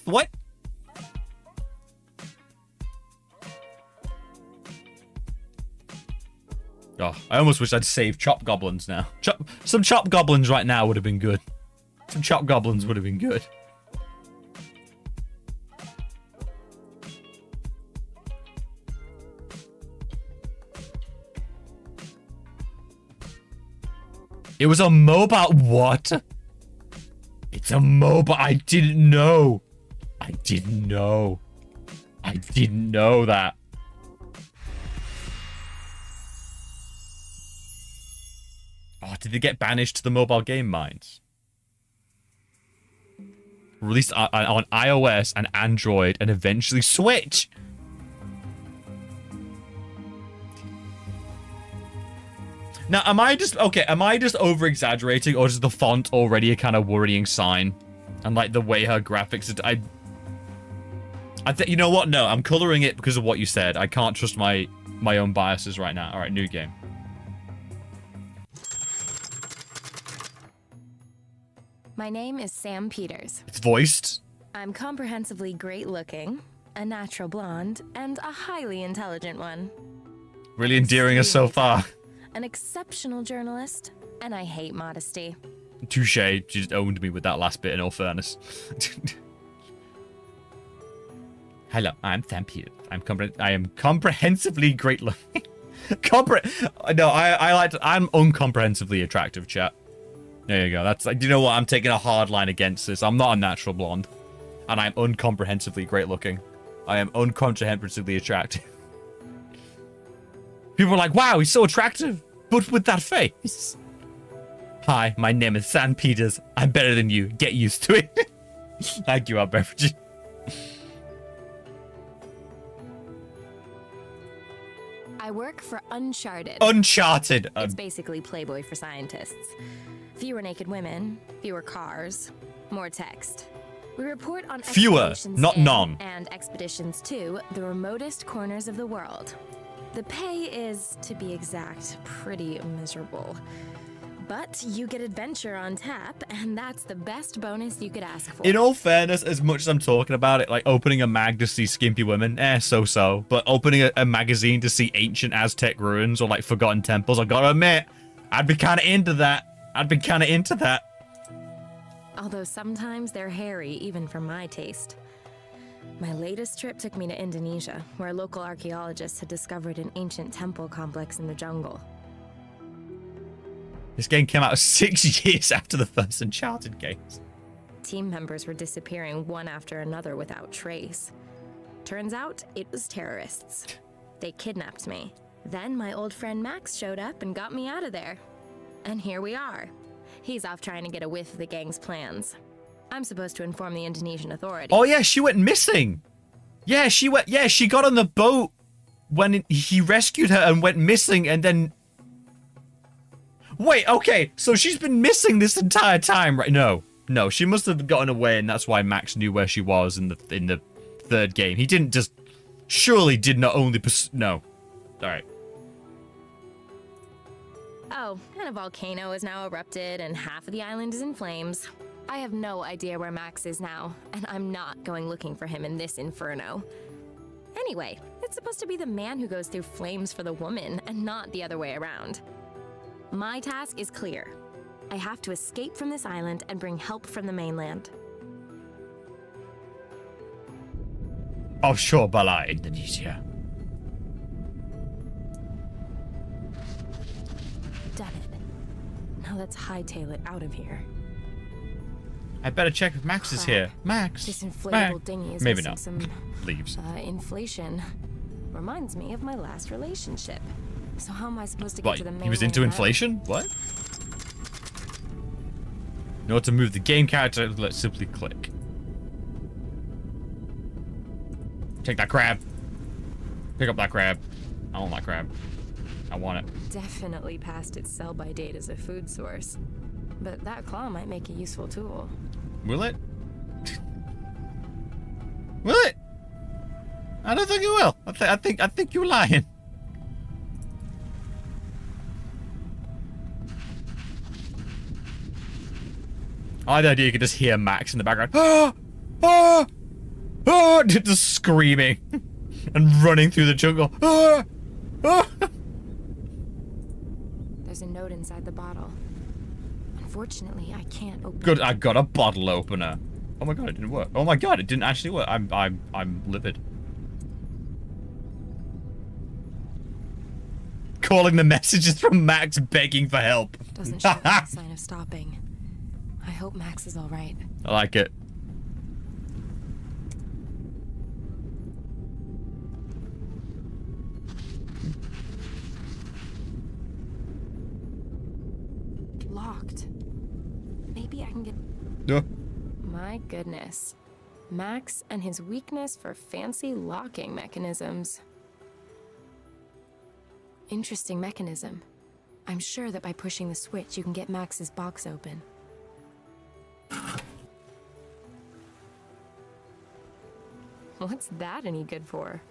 What? Oh, I almost wish I'd saved chop goblins now. Some chop goblins right now would have been good. Some chop goblins would have been good. It was a mobile. What? It's a mobile. I didn't know. I didn't know. I didn't know that. Oh, did they get banished to the mobile game mines? Released on iOS and Android and eventually Switch. Now, am I just over exaggerating, or is the font already a kind of worrying sign? And like the way her graphics you know what? No, I'm coloring it because of what you said. I can't trust my own biases right now. All right, new game. My name is Sam Peters. It's voiced. I'm comprehensively great looking, a natural blonde, and a highly intelligent one. Really endearing us so far. An exceptional journalist, and I hate modesty. Touche. She just owned me with that last bit, in all fairness. Hello, I'm Sam Peters. I am comprehensively great looking. I'm uncomprehensively attractive, chat. There you go. That's like, do you know what? I'm taking a hard line against this. I'm not a natural blonde. And I'm uncomprehensively great looking. I am uncomprehensively attractive. People are like, wow, he's so attractive, but with that face. Hi, my name is Sam Peters. I'm better than you. Get used to it. Thank you, our beverage. I work for Uncharted. Uncharted. It's basically Playboy for scientists. Fewer naked women, fewer cars, more text. We report on fewer, not none, and expeditions to the remotest corners of the world. The pay is, to be exact, pretty miserable. But you get adventure on tap, and that's the best bonus you could ask for. In all fairness, as much as I'm talking about it, like opening a mag to see skimpy women, so-so. But opening a magazine to see ancient Aztec ruins or like forgotten temples, I gotta admit, I'd be kind of into that. Although sometimes they're hairy, even for my taste. My latest trip took me to Indonesia, where local archaeologists had discovered an ancient temple complex in the jungle. This game came out 6 years after the first Uncharted games. Team members were disappearing one after another without trace. Turns out, it was terrorists. They kidnapped me. Then my old friend Max showed up and got me out of there. And here we are. He's off trying to get a whiff of the gang's plans. I'm supposed to inform the Indonesian authorities. Oh yeah, she went missing. Yeah, she got on the boat when he rescued her and went missing, and then... Wait, okay, so she's been missing this entire time, right? No, she must have gotten away, and that's why Max knew where she was in the third game. He didn't just... Surely did not only no. Alright. Oh, and a volcano has now erupted, and half of the island is in flames. I have no idea where Max is now, and I'm not going looking for him in this inferno. Anyway, it's supposed to be the man who goes through flames for the woman, and not the other way around. My task is clear. I have to escape from this island and bring help from the mainland. Offshore Bala, Indonesia. Done it. Now let's hightail it out of here. I better check if Max is here. Max. This inflatable dinghy is maybe missing not. some Leaves. Inflation. Reminds me of my last relationship. So how am I supposed to get to the mainland? He was into inflation? What? In order to move the game character, let's simply click. Take that crab. Pick up that crab. I want that crab. I want it. Definitely past its sell-by date as a food source. But that claw might make a useful tool. Will it? Will it? I don't think it will. I think you're lying. I had the idea you could just hear Max in the background. Ah! Ah! Oh, just screaming and running through the jungle. Oh, oh. There's a note inside the bottle. Unfortunately, I can't open it. Good, I got a bottle opener. Oh my god, it didn't work. Oh my god, it didn't actually work. I'm livid. Calling the messages from Max begging for help. Doesn't show any sign of stopping. I hope Max is all right. I like it. Locked. Maybe I can get... My goodness. Max and his weakness for fancy locking mechanisms. Interesting mechanism. I'm sure that by pushing the switch, you can get Max's box open. What's that any good for?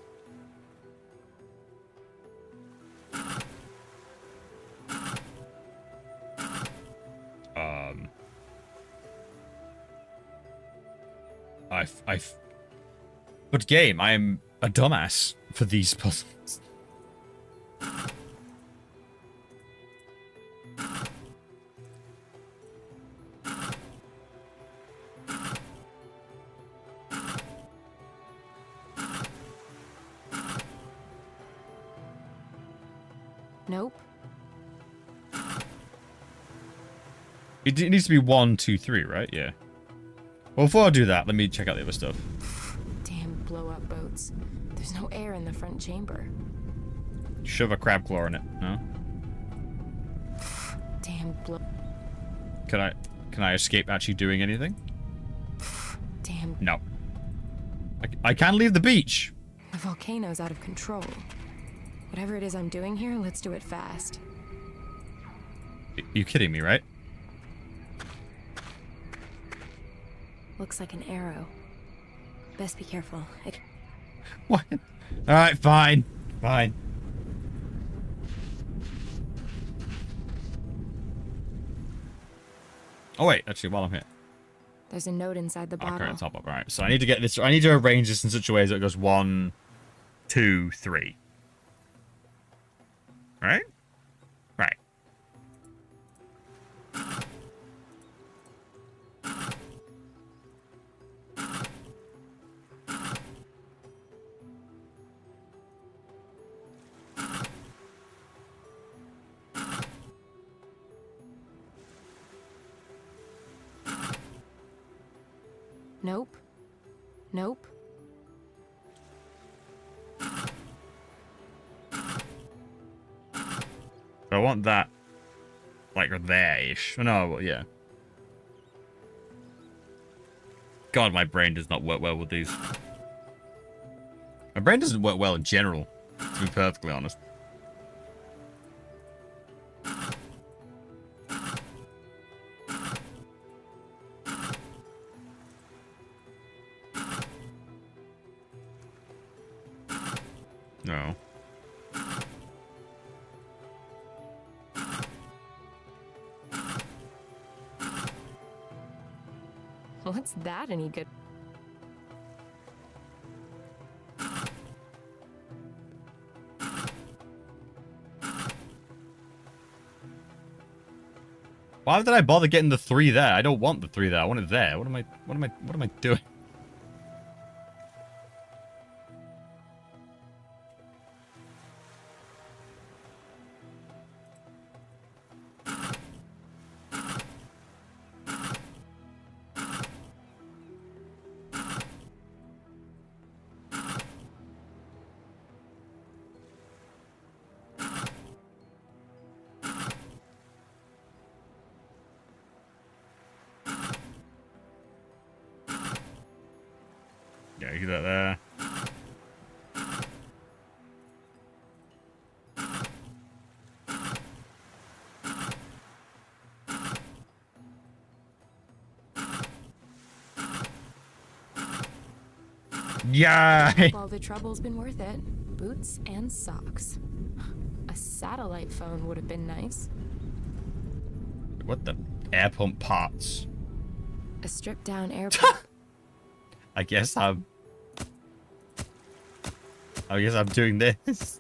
But game, I am a dumbass for these puzzles. Nope. It needs to be 1, 2, 3, right? Yeah. Well, before I do that, let me check out the other stuff. Damn blow-up boats. There's no air in the front chamber. Shove a crab claw in it. No? Damn blow... Can I escape actually doing anything? Damn... No. I can leave the beach. The volcano's out of control. Whatever it is I'm doing here, let's do it fast. You kidding me, right? Looks like an arrow. Best be careful. What? Alright, fine. Fine. Oh wait, actually, while I'm here. There's a note inside the bottle. Okay, top up. Alright, so I need to get this. I need to arrange this in such a way that it goes 1, 2, 3. Right? Right. Nope. Nope. I want that, like, there-ish. No, well, yeah. God, my brain does not work well with these. My brain doesn't work well in general, to be perfectly honest. No. What's that any good? Why did I bother getting the 3 there? I don't want the 3 there. I want it there. What am I doing? Yeah, get that there. Yeah. All the trouble's been worth it. Boots and socks. A satellite phone would have been nice. What the air pump parts? A stripped down air pump. I guess I'm I guess I'm doing this.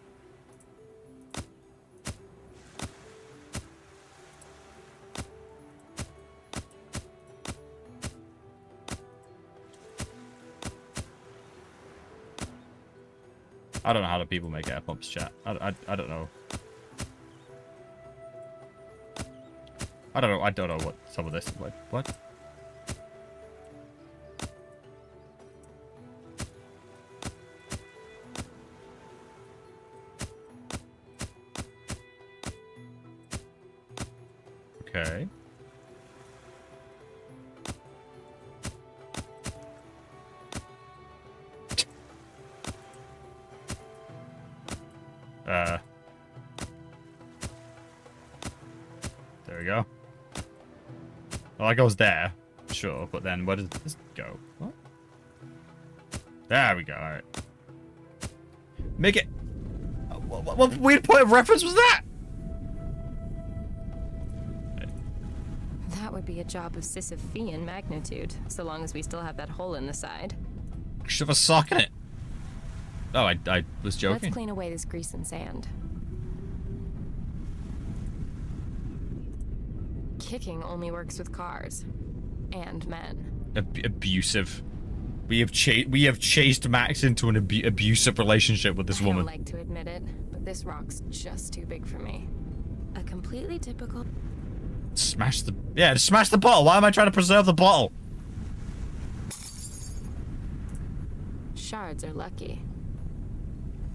I don't know how the people make air pumps, chat. I don't know. I don't know what some of this is like. What? Okay. There we go. Well, that goes there, sure, but then where does this go? What? There we go, alright. Make it... What weird point of reference was that? That would be a job of Sisyphean magnitude, so long as we still have that hole in the side. Shove a sock in it. Oh, I was joking. Let's clean away this grease and sand. Kicking only works with cars. And men. Abusive. We have chased Max into an abusive relationship with this woman. I don't like to admit it, but this rock's just too big for me. A completely typical... Smash the... Yeah, smash the bottle. Why am I trying to preserve the bottle? Shards are lucky.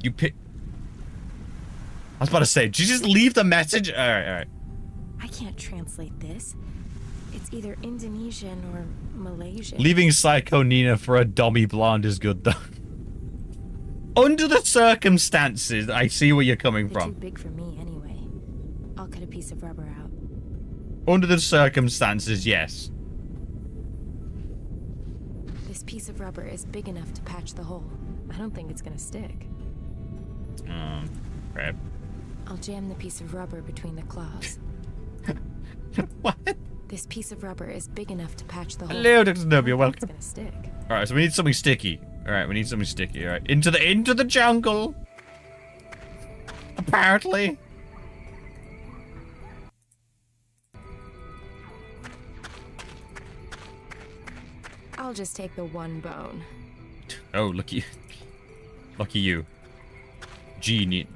You pick... I was about to say, did you just leave the message? Alright. I can't translate this. It's either Indonesian or Malaysian. Leaving Psycho Nina for a dummy blonde is good, though. Under the circumstances, I see where you're coming They're from. too big for me anyway. I'll cut a piece of rubber out. Under the circumstances, yes. This piece of rubber is big enough to patch the hole. I don't think it's gonna stick. Crap. I'll jam the piece of rubber between the claws. What? This piece of rubber is big enough to patch the hole. Hello, Dr. Nub, you're welcome. It's gonna stick. Alright, so we need something sticky. Alright, we need something sticky. Alright, into the jungle. Apparently. I'll just take the one bone. Oh, lucky you. Genius.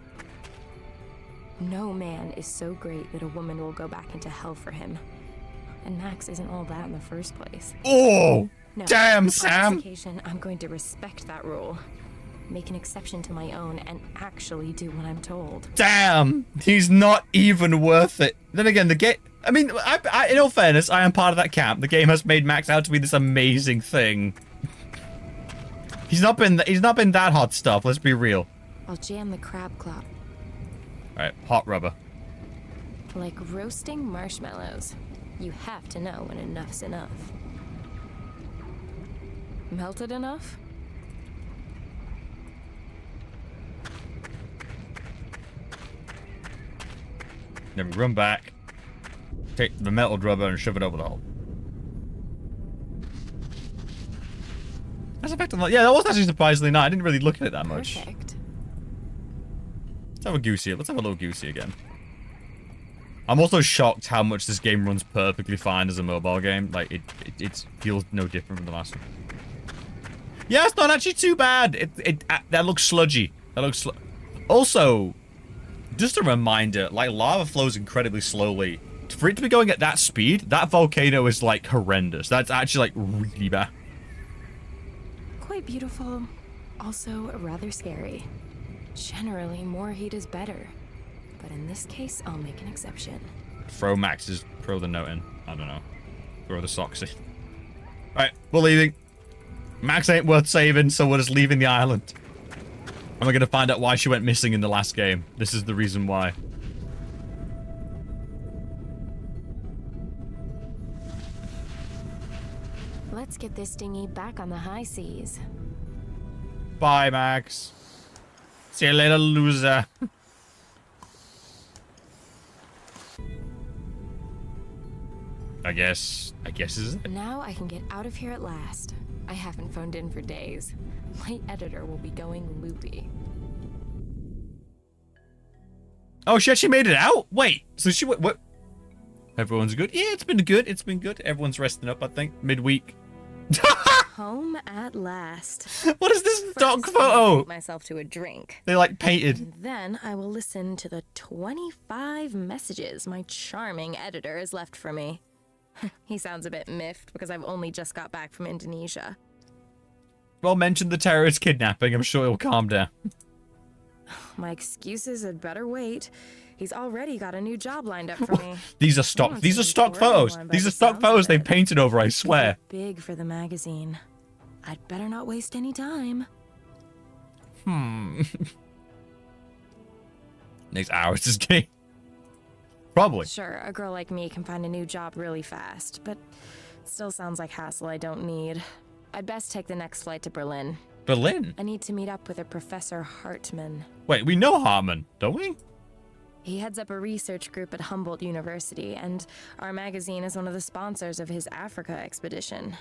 No man is so great that a woman will go back into hell for him. And Max isn't all that in the first place. Oh! No, Damn, Sam! On this occasion, I'm going to respect that rule. Make an exception to my own and actually do what I'm told. Damn! He's not even worth it. Then again, the game... I mean, in all fairness, I am part of that camp. The game has made Max out to be this amazing thing. He's not been that hot stuff, let's be real. I'll jam the crab claw. Alright, hot rubber. Like roasting marshmallows. You have to know when enough's enough. Melted enough? Then we run back, take the melted rubber and shove it over the hole. That's effective. Yeah, that was actually surprisingly nice. I didn't really look at it that much. Perfect. Let's have a goosey. Let's have a little goosey again. I'm also shocked how much this game runs perfectly fine as a mobile game. Like, it feels no different from the last one. Yeah, it's not actually too bad. That looks sludgy. That looks also, just a reminder, like, lava flows incredibly slowly. For it to be going at that speed, that volcano is, like, horrendous. That's actually, like, really bad. Quite beautiful. Also rather scary. Generally, more heat is better. But in this case, I'll make an exception. Throw Max's throw the note in. I don't know. Throw the socks in. Alright, we're leaving. Max ain't worth saving, so we're just leaving the island. And we're gonna find out why she went missing in the last game. This is the reason why. Let's get this dinghy back on the high seas. Bye, Max. See you later, loser. I guess this is it. Now I can get out of here at last. I haven't phoned in for days. My editor will be going loopy. Oh, she actually made it out? Wait, so she what? Everyone's good? Yeah, it's been good. It's been good. Everyone's resting up, I think, midweek. Home at last. What is this stock First, photo? treat myself to a drink. They like painted. And then I will listen to the 25 messages my charming editor has left for me. He sounds a bit miffed because I've only just got back from Indonesia. Well, mention the terrorist kidnapping. I'm sure he'll calm down. My excuses had better wait. He's already got a new job lined up for me. These are stock. These are stock photos. These are stock photos they painted over. I swear. Big for the magazine. I'd better not waste any time. Next hour's this game. Probably. Sure, a girl like me can find a new job really fast, but it still sounds like hassle I don't need. I'd best take the next flight to Berlin. Berlin? I need to meet up with a Professor Hartman. Wait, we know Hartman, don't we? He heads up a research group at Humboldt University, and our magazine is one of the sponsors of his Africa expedition.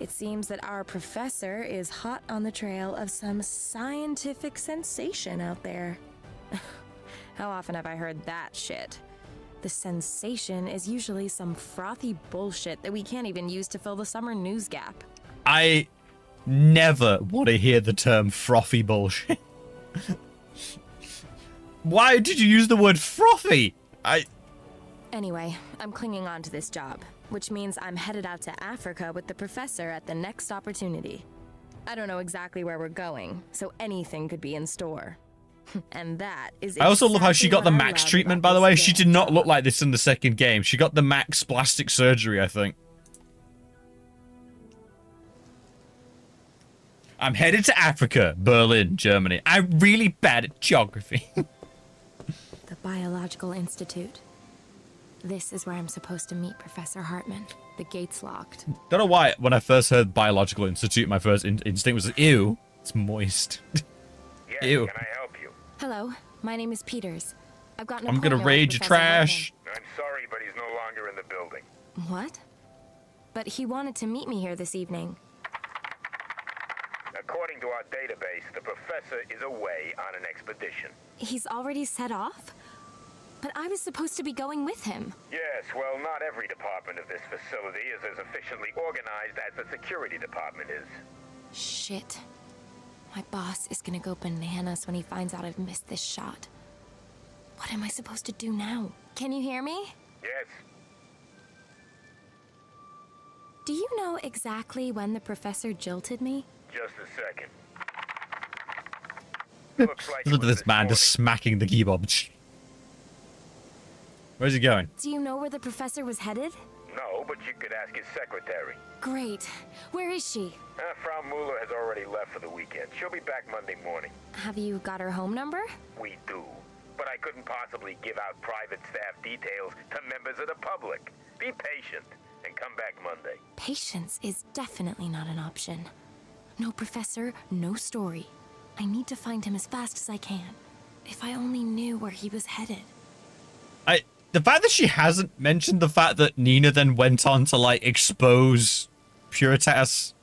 It seems that our professor is hot on the trail of some scientific sensation out there. How often have I heard that shit? The sensation is usually some frothy bullshit that we can't even use to fill the summer news gap. I never want to hear the term frothy bullshit. Why did you use the word frothy? Anyway, I'm clinging on to this job, which means I'm headed out to Africa with the professor at the next opportunity. I don't know exactly where we're going, so anything could be in store. And that is I also love how she got the exactly what I Max love treatment, about by the this way. She damn did not job. look like this in the second game. She got the Max plastic surgery, I think. I'm headed to Africa, Berlin, Germany. I'm really bad at geography. The Biological Institute. This is where I'm supposed to meet Professor Hartman. The gate's locked. Don't know why, when I first heard Biological Institute, my first instinct was, ew, it's moist. Yes, Ew. can I help you? Hello, my name is Peters. I've got an I'm gonna appointment with raid your Professor trash. I'm sorry, but he's no longer in the building. Hartman. What? But he wanted to meet me here this evening. According to our database, the professor is away on an expedition. He's already set off? But I was supposed to be going with him. Yes, well, not every department of this facility is as efficiently organized as the security department is. Shit. My boss is gonna go bananas when he finds out I've missed this shot. What am I supposed to do now? Can you hear me? Yes, Do you know exactly when the professor jilted me? just a second. Looks like Look at it was this man just smacking the keyboard. Where's he going? Do you know where the professor was headed? No, but you could ask his secretary. Great. Where is she? Frau Mueller has already left for the weekend. She'll be back Monday morning. Have you got her home number? We do. But I couldn't possibly give out private staff details to members of the public. Be patient and come back Monday. Patience is definitely not an option. No professor, no story. I need to find him as fast as I can. If I only knew where he was headed. The fact that she hasn't mentioned the fact that Nina then went on to, like, expose Puritas.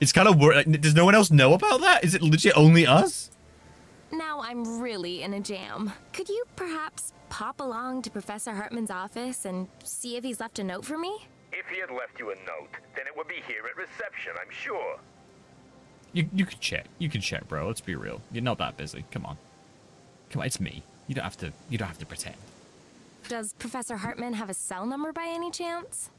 It's kind of weird. Like, does no one else know about that? Is it legit only us? Now I'm really in a jam. Could you perhaps pop along to Professor Hartman's office and see if he's left a note for me? If he had left you a note, then it would be here at reception, I'm sure. You can check. You can check, bro. Let's be real. You're not that busy. Come on. Come on, it's me. You don't have to pretend. Does Professor Hartman have a cell number by any chance?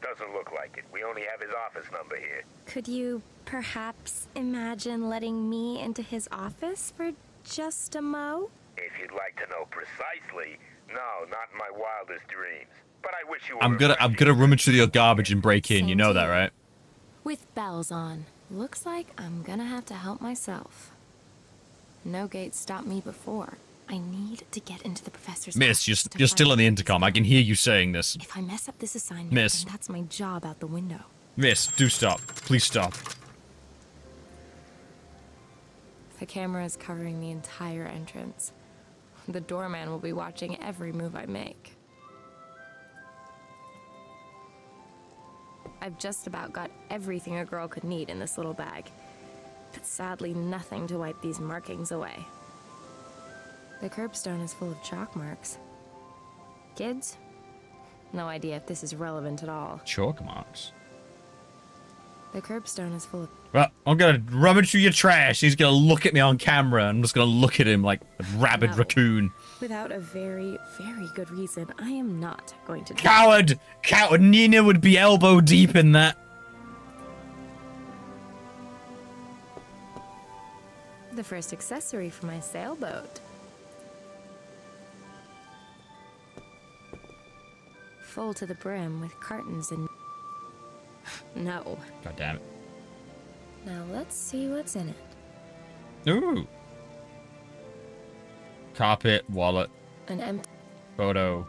Doesn't look like it. We only have his office number here. Could you perhaps imagine letting me into his office for just a mo? If you'd like to know precisely, no, not in my wildest dreams. But I wish you were. I'm gonna rummage through your garbage and break in. You know that, right? With bells on. Looks like I'm gonna have to help myself. No gate stopped me before. I need to get into the professor's Miss, office to you're still find on the out intercom. I can hear you saying this. If I mess up this assignment, Miss. then that's my job out the window. Miss, do stop. Please stop. The camera is covering the entire entrance. The doorman will be watching every move I make. I've just about got everything a girl could need in this little bag. but sadly nothing to wipe these markings away. The curbstone is full of chalk marks. Kids? No idea if this is relevant at all. Chalk marks. The curbstone is full of... Well, I'm gonna rummage through your trash. He's gonna look at me on camera. I'm just gonna look at him like a rabid raccoon. Without a very, very good reason, I am not going to... Coward! Coward! Nina would be elbow deep in that. The first accessory for my sailboat. Full to the brim with cartons and... No. God damn it. Now let's see what's in it. Ooh. Carpet, wallet, An empty... photo.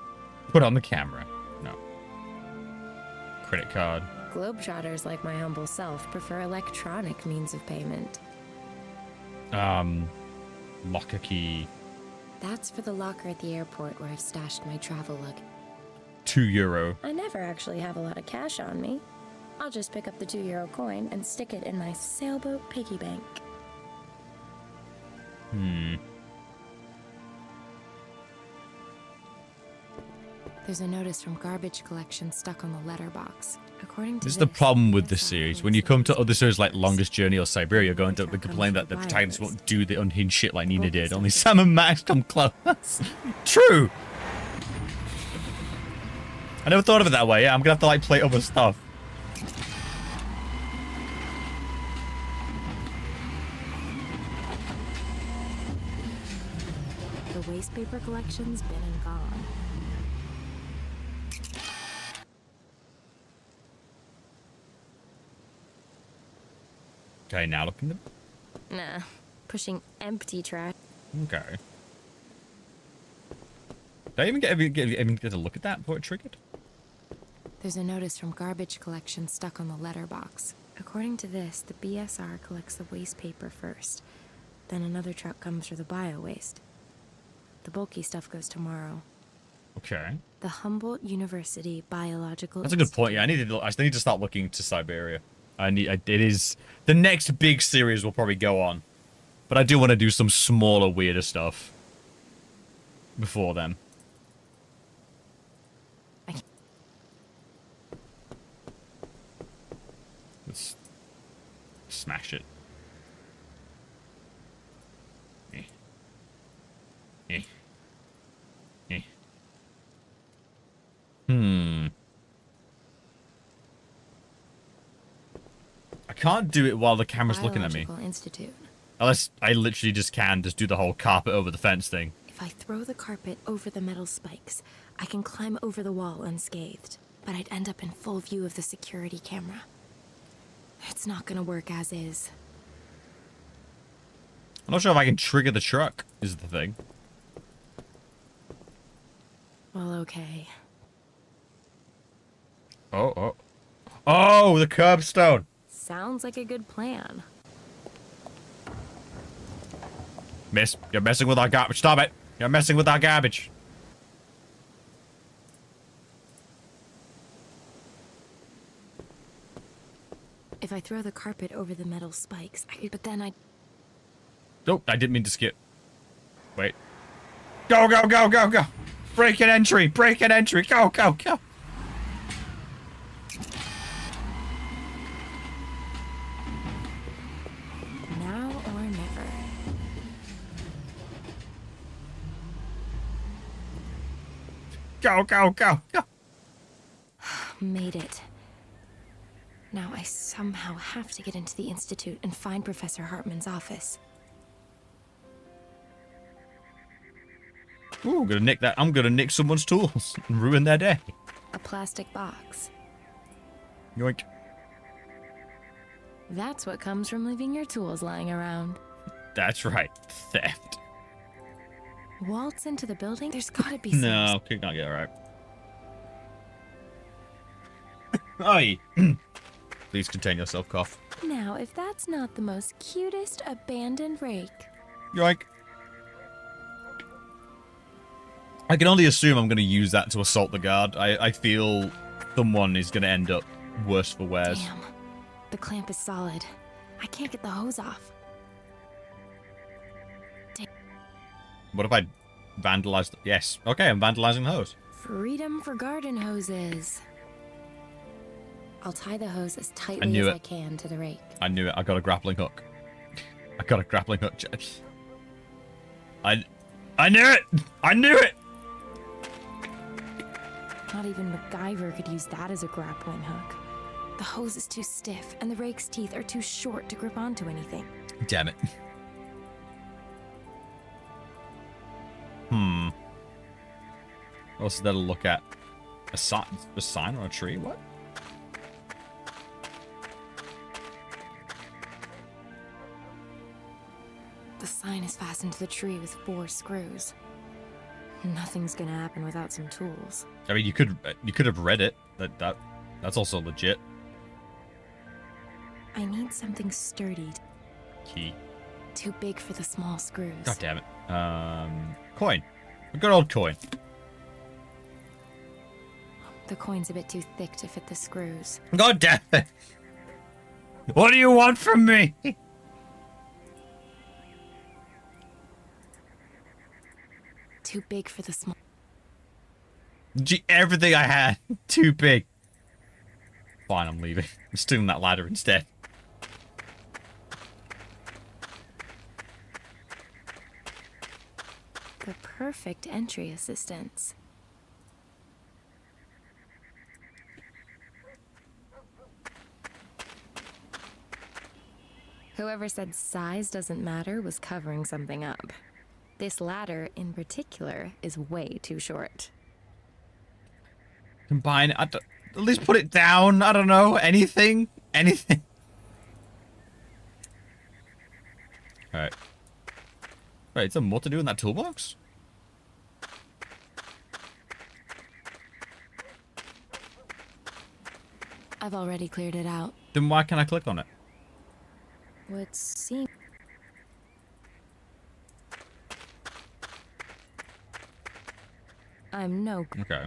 Put on the camera. No. Credit card. Globetrotters like my humble self prefer electronic means of payment. Locker key. That's for the locker at the airport where I've stashed my travel luggage. €2. I never actually have a lot of cash on me. I'll just pick up the €2 coin and stick it in my sailboat piggy bank. There's a notice from garbage collection stuck on the letterbox. According to This is the problem with this series. When you come to other series like Longest Journey or Siberia, you're going to complain that the protagonists won't do the unhinged shit like Nina did. Only Sam and Max come close. True! I never thought of it that way. Yeah, I'm gonna have to like play other stuff. The waste paper collection's been and gone. Okay, now look in the... Nah, pushing empty trash. Okay. Did I even get a look at that before it triggered? There's a notice from garbage collection stuck on the letterbox. According to this, the BSR collects the waste paper first. Then another truck comes for the bio-waste. The bulky stuff goes tomorrow. Okay. The Humboldt University Biological That's a good point. Yeah, I need to start looking to Siberia. It is the next big series will probably go on, but I do want to do some smaller, weirder stuff before then. Let's smash it. I can't do it while the camera's looking at me. Institute. Unless I literally just do the whole carpet over the fence thing. If I throw the carpet over the metal spikes, I can climb over the wall unscathed, but I'd end up in full view of the security camera. It's not gonna work as is. I'm not sure if I can trigger the truck, is the thing. Well, okay. Oh, the curbstone. Sounds like a good plan. Miss, you're messing with our garbage. Stop it. You're messing with our garbage. If I throw the carpet over the metal spikes, but then I... Nope, I didn't mean to skip. Wait. Go, go, go, go, go. Break an entry. Break an entry. Go, go, go. Now or never. Go, go, go, go. Made it. Now I somehow have to get into the Institute and find Professor Hartman's office. Ooh, I'm gonna nick someone's tools and ruin their day. A plastic box. Yoink. That's what comes from leaving your tools lying around. That's right. Theft. Waltz into the building? There's gotta be some... No, could not get it right. Oi. Please contain yourself, cough. Now, if that's not the most cutest abandoned rake. Yoink. I can only assume I'm going to use that to assault the guard. I feel someone is going to end up worse for wears. Damn. The clamp is solid. I can't get the hose off. What if I vandalized? Yes. Okay, I'm vandalizing the hose. Freedom for garden hoses. I'll tie the hose as I tightly knew as it. I can to the rake. I knew it. I got a grappling hook. I got a grappling hook. I knew it. I knew it. Not even MacGyver could use that as a grappling hook. The hose is too stiff, and the rake's teeth are too short to grip onto anything. Damn it. What else is there to look at? A sign on a tree? What? The sign is fastened to the tree with 4 screws. Nothing's gonna happen without some tools. I mean, you could have read it. That's also legit. I need something sturdy. Key. Too big for the small screws. God damn it. Coin. A good old coin. The coin's a bit too thick to fit the screws. God damn it. What do you want from me? Too big for the small. Gee, everything I had. Too big. Fine, I'm leaving. I'm stealing that ladder instead. The perfect entry assistance. Whoever said size doesn't matter was covering something up. This ladder, in particular, is way too short. Combine. At least put it down. I don't know. Anything. Anything. Alright. Wait, is there more to do in that toolbox? I've already cleared it out. Then why can't I click on it? Would seem. I'm no. Okay.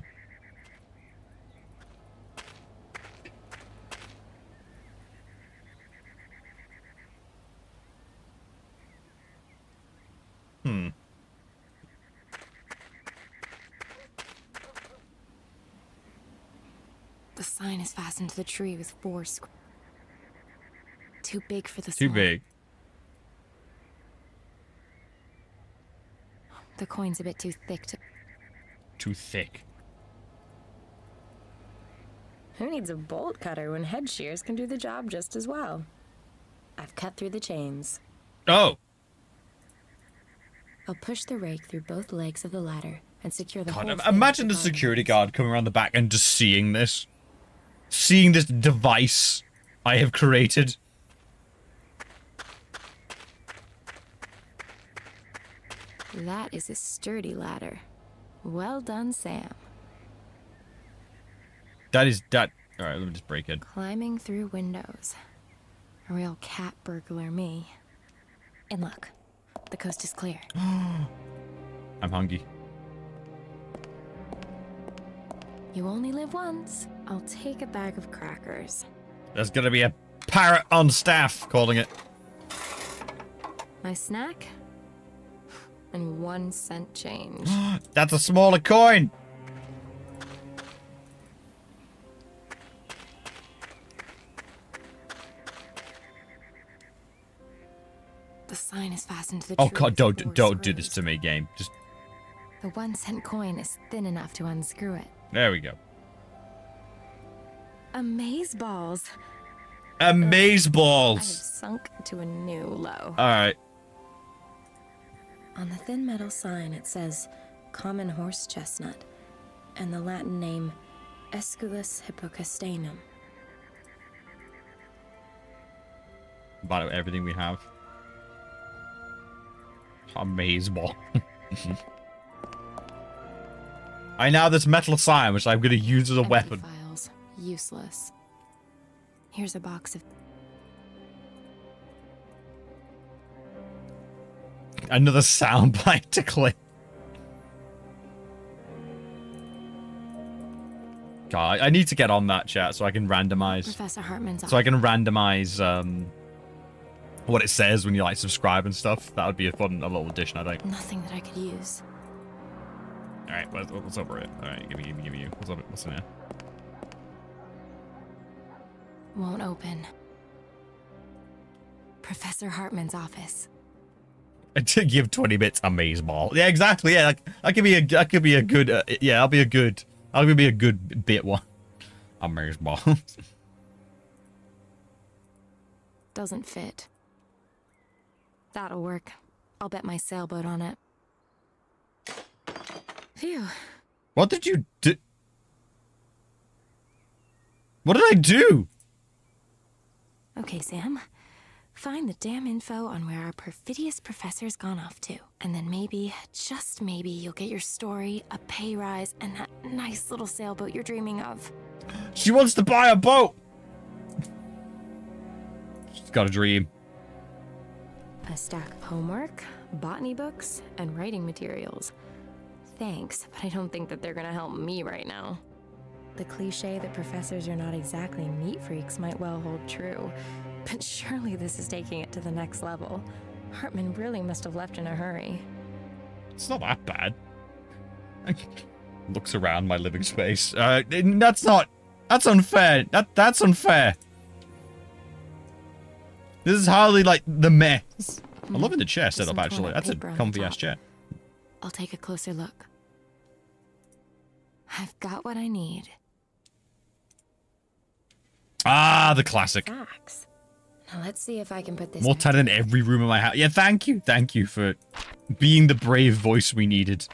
The sign is fastened to the tree with 4 screws. Too big for the Too small. big. The coin's a bit too thick to. Too thick. Who needs a bolt cutter when head shears can do the job just as well? I've cut through the chains. Oh! I'll push the rake through both legs of the ladder and secure the whole God, thing imagine the with security garland. guard coming around the back and just seeing this. Seeing this device I have created. That is a sturdy ladder. Well done, Sam. That is that. Alright, let me just break it. Climbing through windows. A real cat burglar me. And look, the coast is clear. I'm hungry. You only live once. I'll take a bag of crackers. There's gonna be a parrot on staff calling it. My snack? And 1 cent change. That's a smaller coin. The sign is fastened to the Oh tree god, with 4 don't do this screws. to me, game. Just The 1 cent coin is thin enough to unscrew it. there we go. Amaze balls. Amaze I have balls. sunk to a new low. Alright. On the thin metal sign it says common horse chestnut and the Latin name Esculus hippocastanum. About everything we have. Amaze ball. I now have this metal sign, which I'm gonna use as a Empty weapon. Files. Useless. Here's a box of. Another soundbite to click. God, I need to get on that chat so I can randomize. Professor Hartman's So I can randomize what it says when you like subscribe and stuff. That would be a little addition, I think. Nothing that I could use. All right, what's over it? All right, give me. What's in there? Won't open. Professor Hartman's office. To give 20 bits amaze ball. Yeah, exactly. Yeah, that could be a good. Yeah, I'll be a good bit one. Amaze ball. Doesn't fit. That'll work. I'll bet my sailboat on it. Phew. What did you do? What did I do? Okay, Sam. Find the damn info on where our perfidious professor's gone off to. And then maybe, just maybe, you'll get your story, a pay rise, and that nice little sailboat you're dreaming of. She wants to buy a boat! She's got a dream. A stack of homework, botany books, and writing materials. Thanks, but I don't think that they're gonna help me right now. The cliche that professors are not exactly neat freaks might well hold true. But surely this is taking it to the next level. Hartman really must have left in a hurry. It's not that bad. Looks around my living space. That's unfair. That's unfair. This is hardly like the mess. I'm loving the chair setup, actually. That's a comfy ass chair. I'll take a closer look. I've got what I need. Ah, the classic. Facts. Now let's see if I can put this more tight than every room in my house. Yeah, thank you. Thank you for being the brave voice we needed.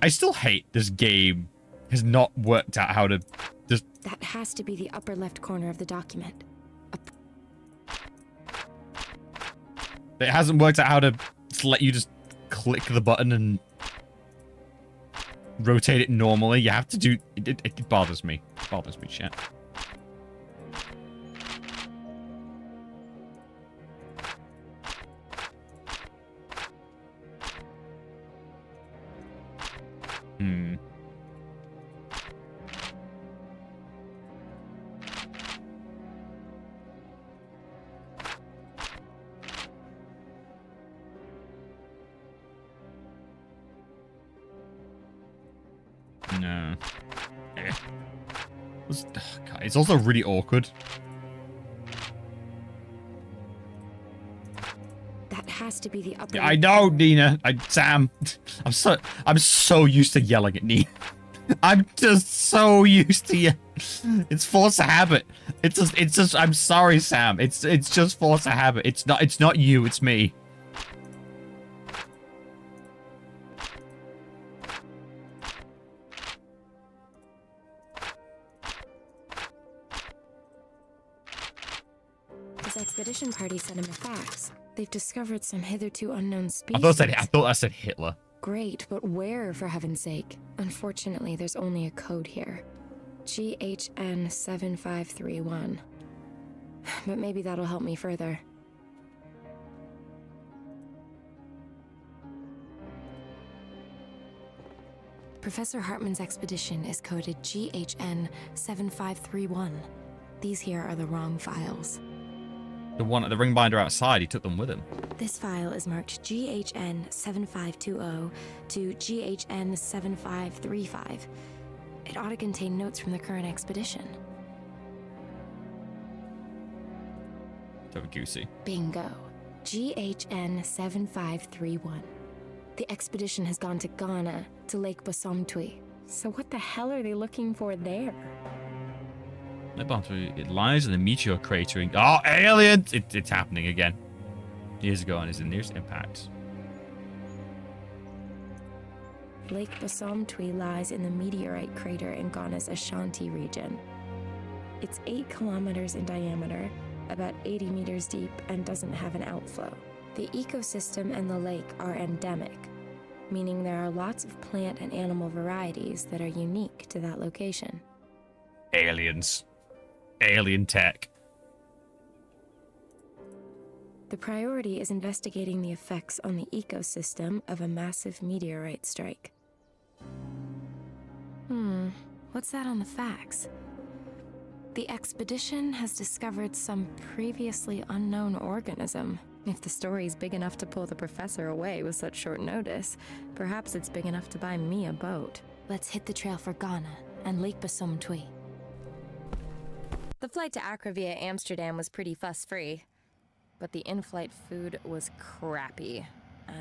I still hate this game has not worked out how to just... That has to be the upper left corner of the document. It hasn't worked out how to just let you just click the button and rotate it normally. You have to do... It bothers me. It bothers me, chat. No. It's also really awkward. That has to be the upper. Yeah, I know, Nina. Sam. I'm so used to yelling at Nina. I'm just so used to you. It's force of habit. It's just. I'm sorry, Sam. It's just force of habit. It's not you. It's me. This expedition party sent him a fax. They've discovered some hitherto unknown species. I thought I said Hitler. Great, but where, for heaven's sake? Unfortunately, there's only a code here. GHN 7531. But maybe that'll help me further. Professor Hartman's expedition is coded GHN 7531. These here are the wrong files. The one at the ring binder outside, he took them with him. This file is marked GHN 7520 to GHN 7535. It ought to contain notes from the current expedition. So goosey. Bingo. GHN 7531. The expedition has gone to Ghana, to Lake Basomtwi. So what the hell are they looking for there? It lies in the meteor cratering. Oh, aliens! It's happening again. Years ago on is the nearest impact. Lake Basomtwi lies in the meteorite crater in Ghana's Ashanti region. It's 8 kilometers in diameter, about 80 meters deep, and doesn't have an outflow. The ecosystem and the lake are endemic, meaning there are lots of plant and animal varieties that are unique to that location. Aliens. Alien tech. The priority is investigating the effects on the ecosystem of a massive meteorite strike. What's that on the fax? The expedition has discovered some previously unknown organism. If the story's big enough to pull the professor away with such short notice, perhaps it's big enough to buy me a boat. Let's hit the trail for Ghana and Lake Basum-Twi. The flight to Accra via Amsterdam was pretty fuss-free, but the in-flight food was crappy.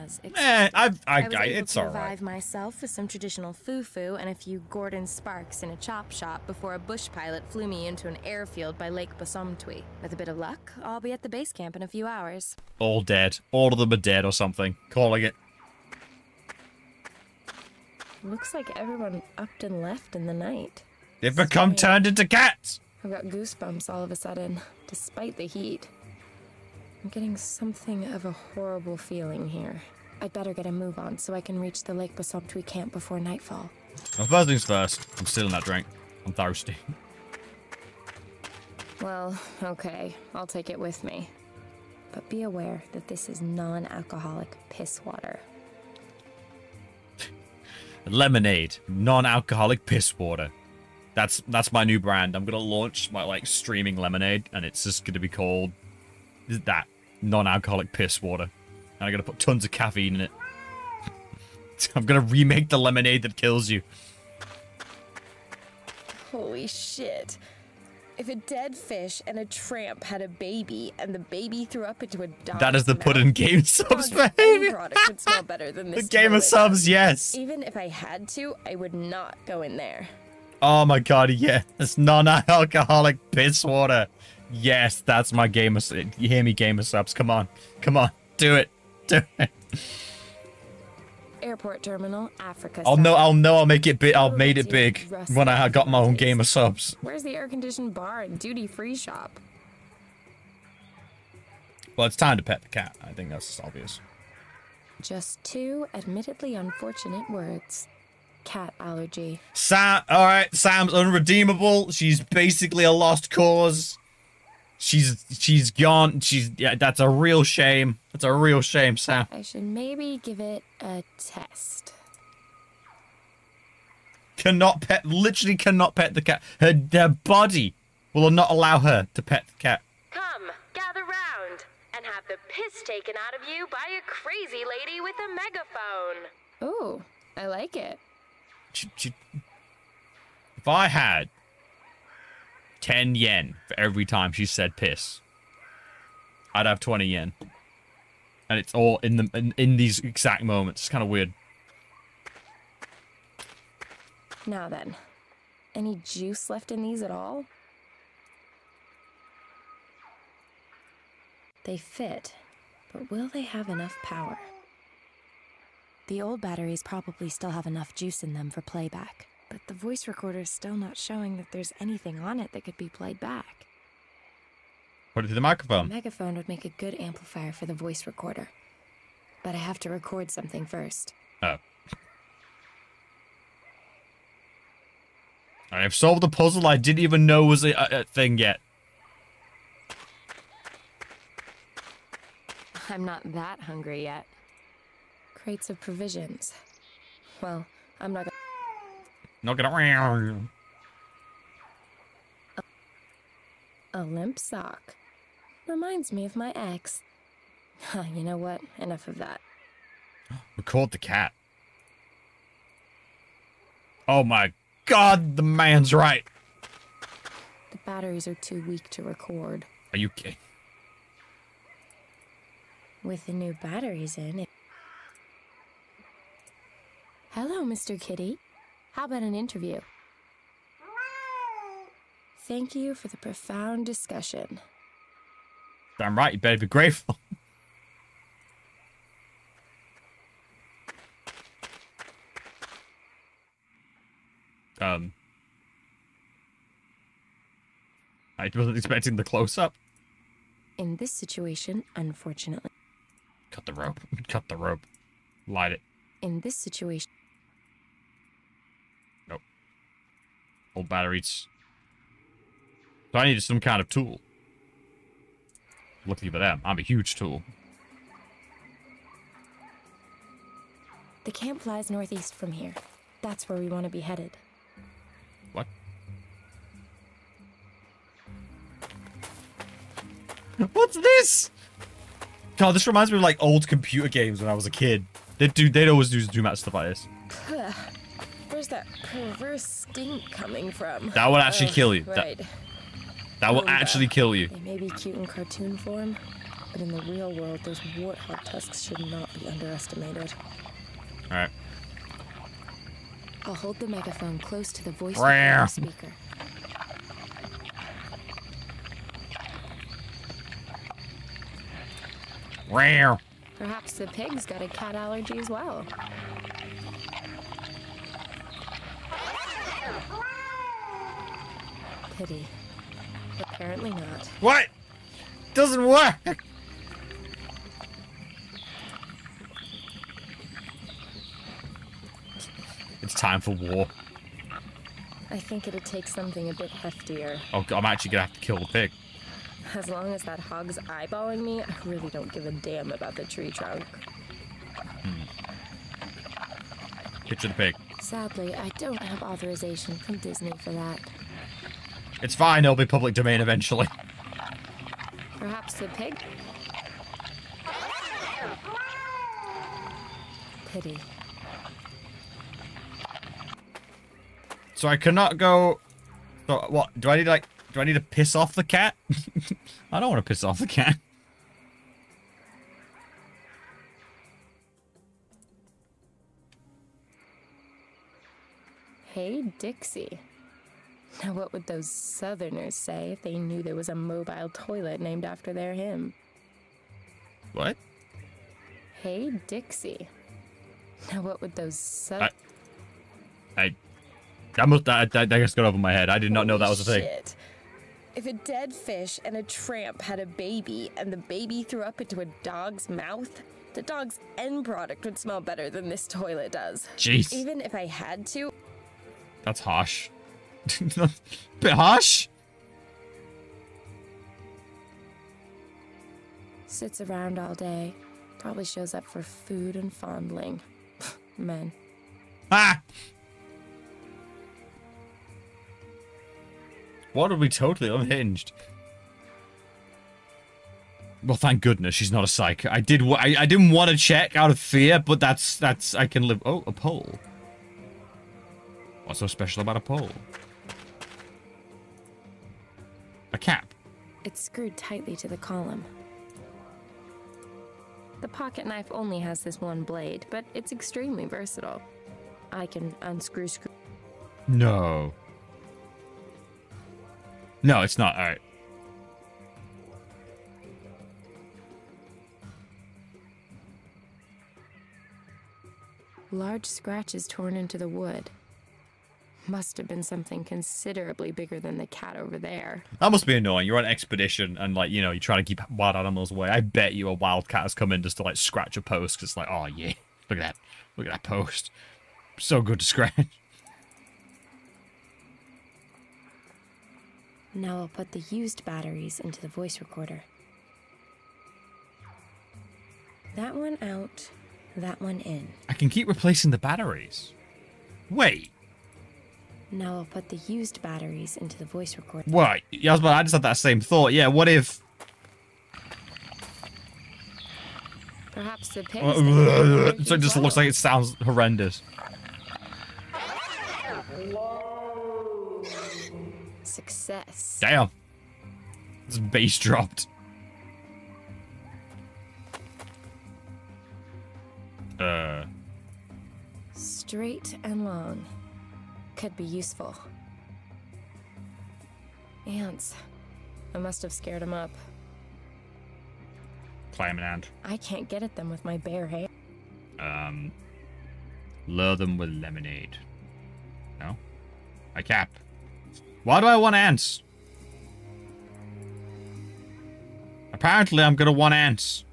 As expected. I was able it's to alright. revive myself with some traditional fufu and a few Gordon Sparks in a chop shop before a bush pilot flew me into an airfield by Lake Basum-Twi. With a bit of luck, I'll be at the base camp in a few hours. All dead. All of them are dead or something. Calling it. Looks like everyone upped and left in the night. They've become turned into cats! I've got goosebumps all of a sudden, despite the heat. I'm getting something of a horrible feeling here. I'd better get a move on so I can reach the Lake Basum-Twi camp before nightfall. Well, first things first. I'm stealing that drink. I'm thirsty. Well, okay, I'll take it with me. But be aware that this is non-alcoholic piss water. Lemonade. Non-alcoholic piss water. That's my new brand. I'm gonna launch my, like, streaming lemonade, and it's just gonna be called that. Non-alcoholic piss water. And I'm gonna put tons of caffeine in it. I'm gonna remake the lemonade that kills you. Holy shit. If a dead fish and a tramp had a baby, and the baby threw up into a dog's That is the mouth, Puddin Game Subs any behavior. product would smell better than The this Game of toilet Subs, does. yes. Even if I had to, I would not go in there. Oh my god, yes. Non-alcoholic piss water. Yes, that's my Game of... You hear me, Game of Subs? Come on. Come on. Do it. Do it. Airport terminal, Africa. I'll make it big. I'll Oh, made it dude, big rusty when I got my own Wenezdayz. Game of Subs. Where's the air-conditioned bar and duty-free shop? Well, it's time to pet the cat. I think that's obvious. Just two admittedly unfortunate words. Cat allergy. Sam, alright, Sam's unredeemable. She's basically a lost cause. She's gone. Yeah, that's a real shame. That's a real shame, Sam. I should maybe give it a test. Literally cannot pet the cat. Her body will not allow her to pet the cat. Come, gather round, and have the piss taken out of you by a crazy lady with a megaphone. Ooh, I like it. If I had 10 yen for every time she said piss, I'd have 20 yen. And it's all in these exact moments. It's kind of weird. Now then, any juice left in these at all? They fit, but will they have enough power? The old batteries probably still have enough juice in them for playback, but the voice recorder's still not showing that there's anything on it that could be played back. Put it to the A microphone. megaphone would make a good amplifier for the voice recorder, but I have to record something first. Oh. I have solved the puzzle I didn't even know was a thing yet. I'm not that hungry yet. Crates of provisions. Well, I'm not gonna... Not gonna... A limp sock. Reminds me of my ex. You know what? Enough of that. Record the cat. Oh my god, the man's right. The batteries are too weak to record. Are you kidding? With the new batteries in it... Hello, Mr. Kitty. How about an interview? Thank you for the profound discussion. Damn right, you better be grateful. I wasn't expecting the close-up. In this situation, unfortunately... Cut the rope. Cut the rope. Light it. In this situation... Nope. Old batteries. So I needed some kind of tool. Lucky for them, I'm a huge tool. The camp lies northeast from here. That's where we want to be headed. What? What's this? God, this reminds me of like old computer games when I was a kid. They'd always do mad stuff like this. Where's that perverse stink coming from? That would actually kill you. Right. That will actually kill you. They may be cute in cartoon form, but in the real world, those warthog tusks should not be underestimated. Alright. I'll hold the megaphone close to the voice speaker. Rare. Perhaps the pig's got a cat allergy as well. Pity. Apparently not. What? Doesn't work. It's time for war. I think it'd take something a bit heftier. Oh, God, I'm actually gonna have to kill the pig. As long as that hog's eyeballing me, I really don't give a damn about the tree trunk. Picture the pig. Sadly, I don't have authorization from Disney for that. It's fine, it'll be public domain eventually. Perhaps the pig? Pity. So I cannot go... So what? Do I need to piss off the cat? I don't want to piss off the cat. Hey, Dixie. Now what would those Southerners say if they knew there was a mobile toilet named after their hymn? What? Hey, Dixie. Now what would those That just got over my head. I did not know that was a thing. Shit. If a dead fish and a tramp had a baby and the baby threw up into a dog's mouth, the dog's end product would smell better than this toilet does. Jeez. Even if I had to. That's harsh. Bit harsh? Sits around all day. Probably shows up for food and fondling. Men. Ah! What are we totally unhinged? Well, thank goodness she's not a psycho. I didn't want to check out of fear, but that's I can live. Oh, a pole. What's so special about a pole? A cap. It's screwed tightly to the column. The pocket knife only has this one blade, but it's extremely versatile. I can unscrew screw. No. No, it's not. All right. Large scratches torn into the wood. Must have been something considerably bigger than the cat over there. That must be annoying. You're on an expedition and, like, you know, you're trying to keep wild animals away. I bet you a wildcat has come in just to, like, scratch a post. Cause it's like, oh, yeah. Look at that. Look at that post. So good to scratch. Now I'll put the used batteries into the voice recorder. That one out, that one in. I can keep replacing the batteries. Wait. Now I'll put the used batteries into the voice recorder. What? Yeah, I just had that same thought. Yeah, what if... Perhaps the pig. So it just looks like it sounds horrendous. Success. Damn. This bass dropped. Straight and long. Could be useful. Ants. I must have scared them up. Claim an ant. I can't get at them with my bare hand. Lure them with lemonade. No? I cap. Why do I want ants? Apparently I'm gonna want ants.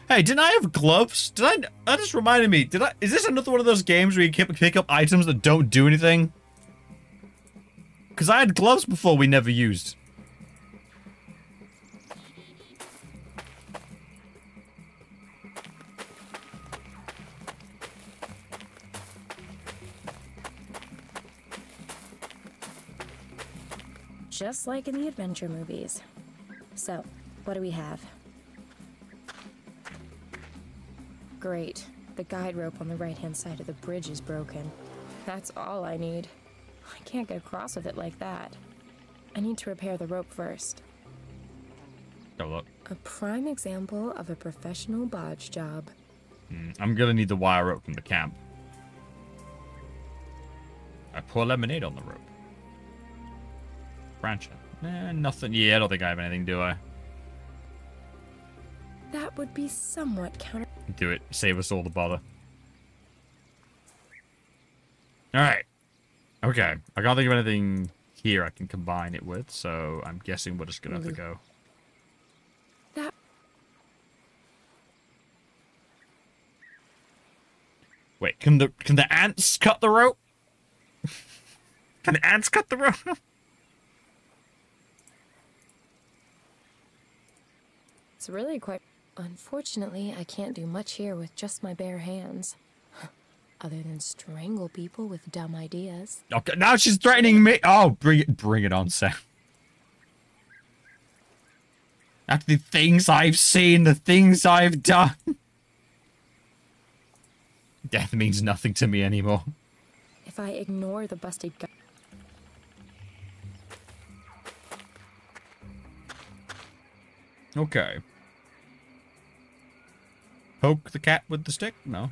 Hey, didn't I have gloves? That just reminded me. Is this another one of those games where you pick up items that don't do anything? Because I had gloves before we never used. Just like in the adventure movies. So, what do we have? Great. The guide rope on the right-hand side of the bridge is broken. That's all I need. I can't get across with it like that. I need to repair the rope first. Go look. A prime example of a professional bodge job. I'm gonna need the wire rope from the camp. I pour lemonade on the rope. Branch it. Nothing. Yeah, I don't think I have anything, do I? That would be somewhat counter... Do it. Save us all the bother. Alright. Okay. I can't think of anything here I can combine it with, so I'm guessing we're just gonna have to go. That... Wait, can the ants cut the rope? Can the ants cut the rope? It's really quite... Unfortunately, I can't do much here with just my bare hands. Other than strangle people with dumb ideas. Okay, now she's threatening me. Oh, bring it on, Sam. After the things I've seen, the things I've done. Death means nothing to me anymore. If I ignore the busted guy... Okay. Poke the cat with the stick? No.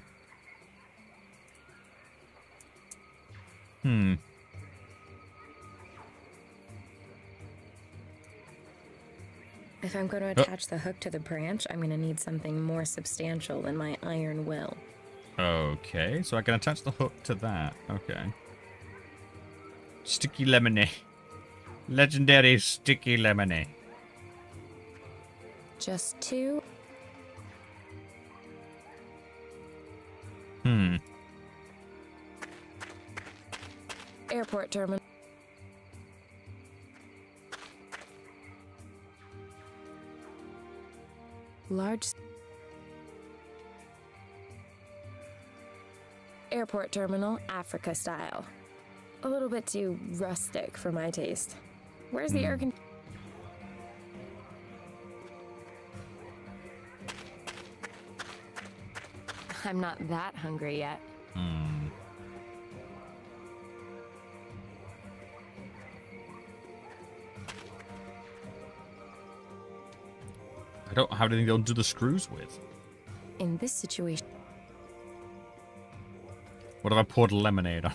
If I'm going to attach the hook to the branch, I'm going to need something more substantial than my iron will. Okay, so I can attach the hook to that. Okay. Sticky lemonade. Legendary sticky lemonade. Just two? Airport terminal. Large... Airport terminal, Africa style. A little bit too rustic for my taste. Where's the air con... I'm not that hungry yet. How do you think they'll do the screws with? In this situation... What if I poured lemonade on?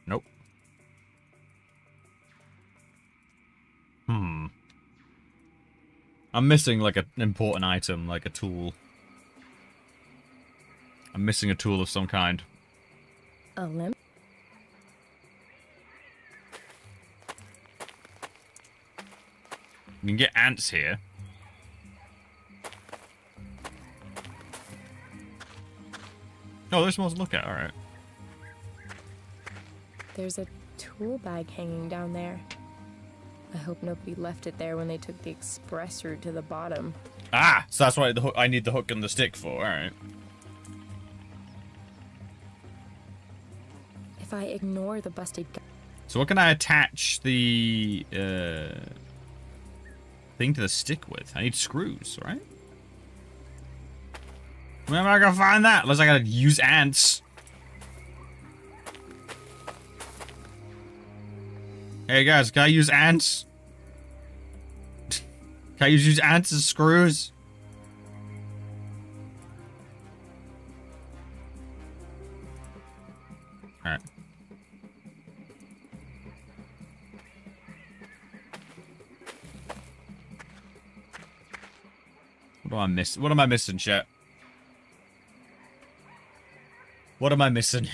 Nope. I'm missing like an important item, like a tool. I'm missing a tool of some kind. A limp? You can get ants here. Oh, there's more to look at. All right. There's a tool bag hanging down there. I hope nobody left it there when they took the express route to the bottom. Ah, so that's why the hook, I need the hook and the stick for. All right. If I ignore the busted guy... So what can I attach the thing to the stick with? I need screws, right? Where am I gonna find that? Unless I gotta use ants. Hey guys, can I use ants? Can I use ants as screws? Alright. What do I miss? What am I missing, chat? What am I missing?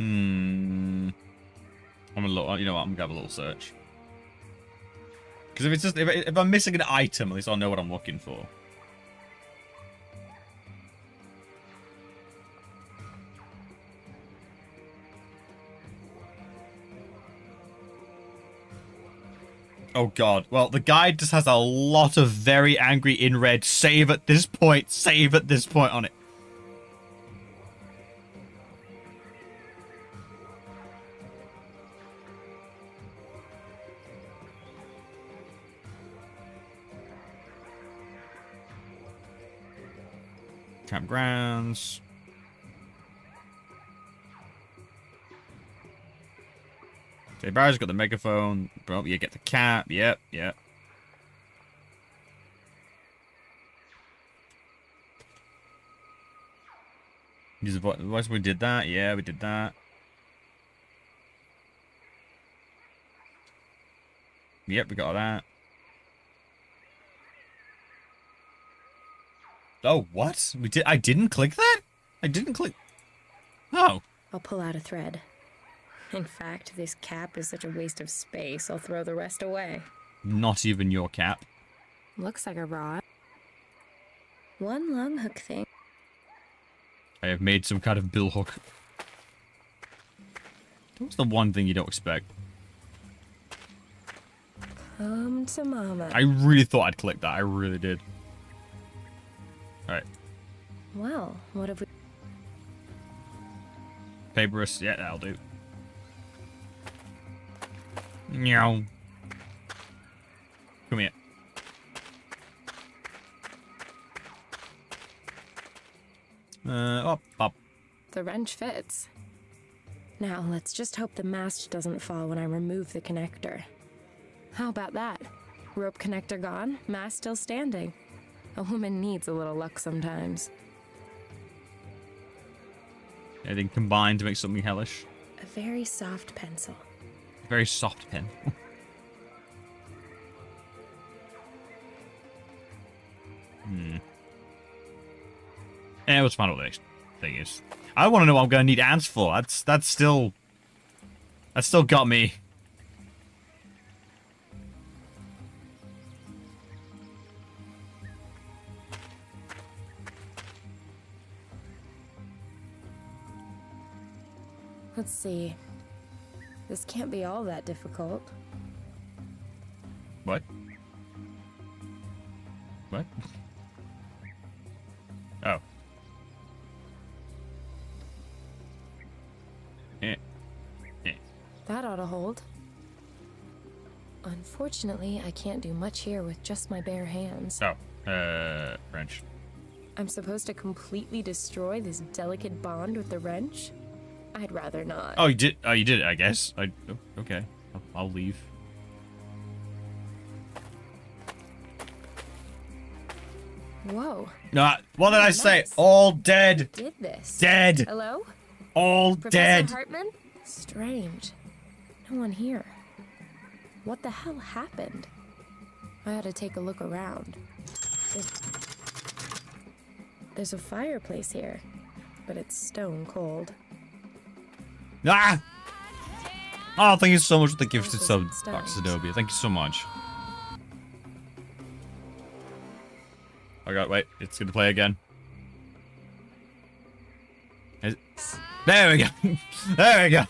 I'm gonna look. You know what? I'm gonna have a little search. Because if it's just if I'm missing an item, at least I'll know what I'm looking for. Oh god. Well, the guide just has a lot of very angry in red save at this point on it. Campgrounds. Jay Barry's got the megaphone. Bro, you get the cap. Yep, yep. Use the voice. We did that. Yeah, we did that. Yep, we got that. Oh, what? We did. I didn't click that? I didn't click. Oh. I'll pull out a thread. In fact, this cap is such a waste of space, I'll throw the rest away. Not even your cap. Looks like a rod. One long hook thing. I have made some kind of bill hook. What's the one thing you don't expect? Come to mama. I really thought I'd click that. I really did. Alright. Well, what have we... Paperus. Yeah, that'll do. Meow. Come here. Up, up. The wrench fits. Now, let's just hope the mast doesn't fall when I remove the connector. How about that? Rope connector gone, mast still standing. A woman needs a little luck sometimes. Everything combined to make something hellish. A very soft pencil. Very soft pen. Yeah, let's find out what the next thing is. I want to know what I'm going to need ants for. That's still got me. Let's see. This can't be all that difficult. What? What? Oh. That ought to hold. Unfortunately, I can't do much here with just my bare hands. Oh, wrench. I'm supposed to completely destroy this delicate bond with the wrench? I'd rather not. Oh, you did. Oh, you did it. I guess. Okay. I'll leave. Whoa. No. What did I say? Nice. All dead. Who did this? Dead. Hello? All Professor dead. Hartman? Strange. No one here. What the hell happened? I ought to take a look around. There's a fireplace here, but it's stone cold. Ah! Oh, thank you so much for the gifted sub, Stones. Dr. Zenobia. Thank you so much. Oh god, wait. It's gonna play again. There we go. There we go.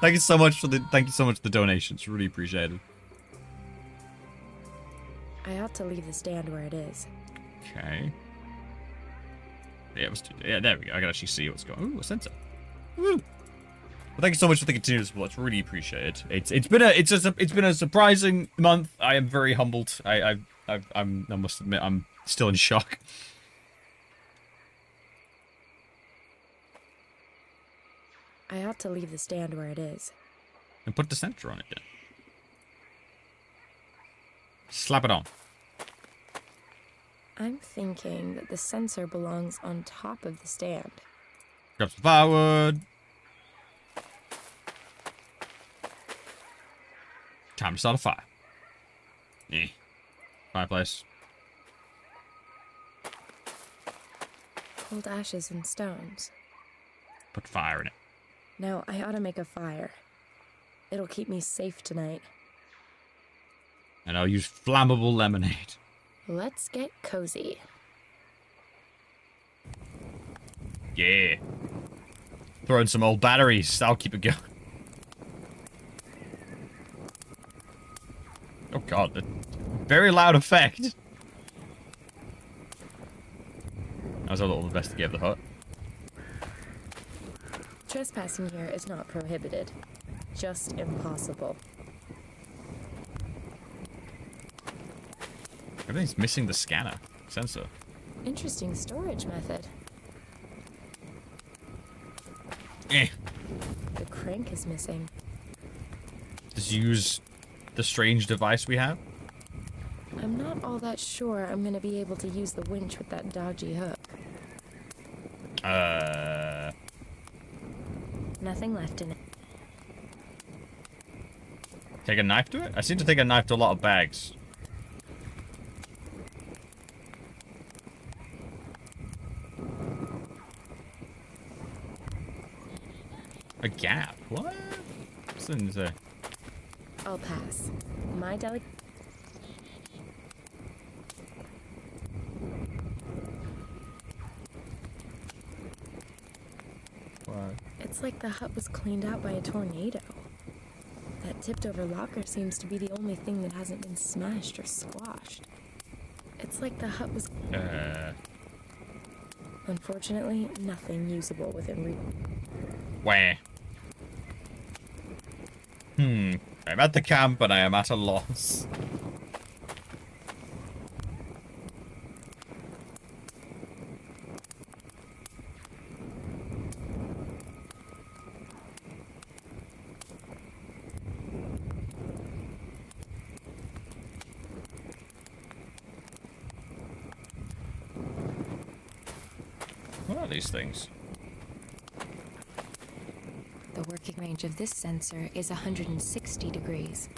Thank you so much for the donations. Really appreciate it. I ought to leave the stand where it is. Okay. Yeah, there we go. I can actually see what's going on. Ooh, a sensor. Woo. Well, thank you so much for the continued support. It's really appreciated. It's been a surprising month. I am very humbled. I must admit I'm still in shock. I ought to leave the stand where it is. And put the sensor on it then. Slap it on. I'm thinking that the sensor belongs on top of the stand. Grab some firewood. Time to start a fire. Fireplace. Cold ashes and stones. Put fire in it. Now, I ought to make a fire. It'll keep me safe tonight. And I'll use flammable lemonade. Let's get cozy. Yeah. Throw in some old batteries. That'll keep it going. Oh god, very loud effect. That was a little investigate of the hut. Trespassing here is not prohibited. Just impossible. Everything's missing the scanner sensor. Interesting storage method. Eh. The crank is missing. Just use the strange device we have. I'm not all that sure I'm gonna be able to use the winch with that dodgy hook. Nothing left in it. Take a knife to it? I seem to take a knife to a lot of bags. A gap? What? What's in there? I'll pass. My delicate... What? It's like the hut was cleaned out by a tornado. That tipped-over locker seems to be the only thing that hasn't been smashed or squashed. It's like the hut was... Unfortunately, nothing usable within reach. Where? I'm at the camp and I am at a loss. What are these things? The working range of this sensor is 160 degrees.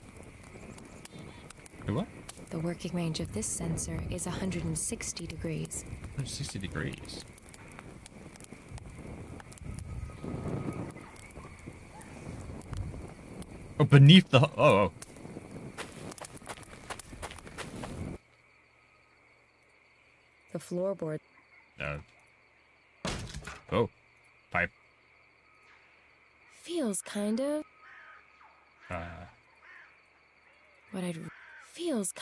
The what? The working range of this sensor is 160 degrees. 160 degrees. Oh, beneath the... Oh. The floorboard. No. Oh. Pipe. Feels kind of... What I'd... Feels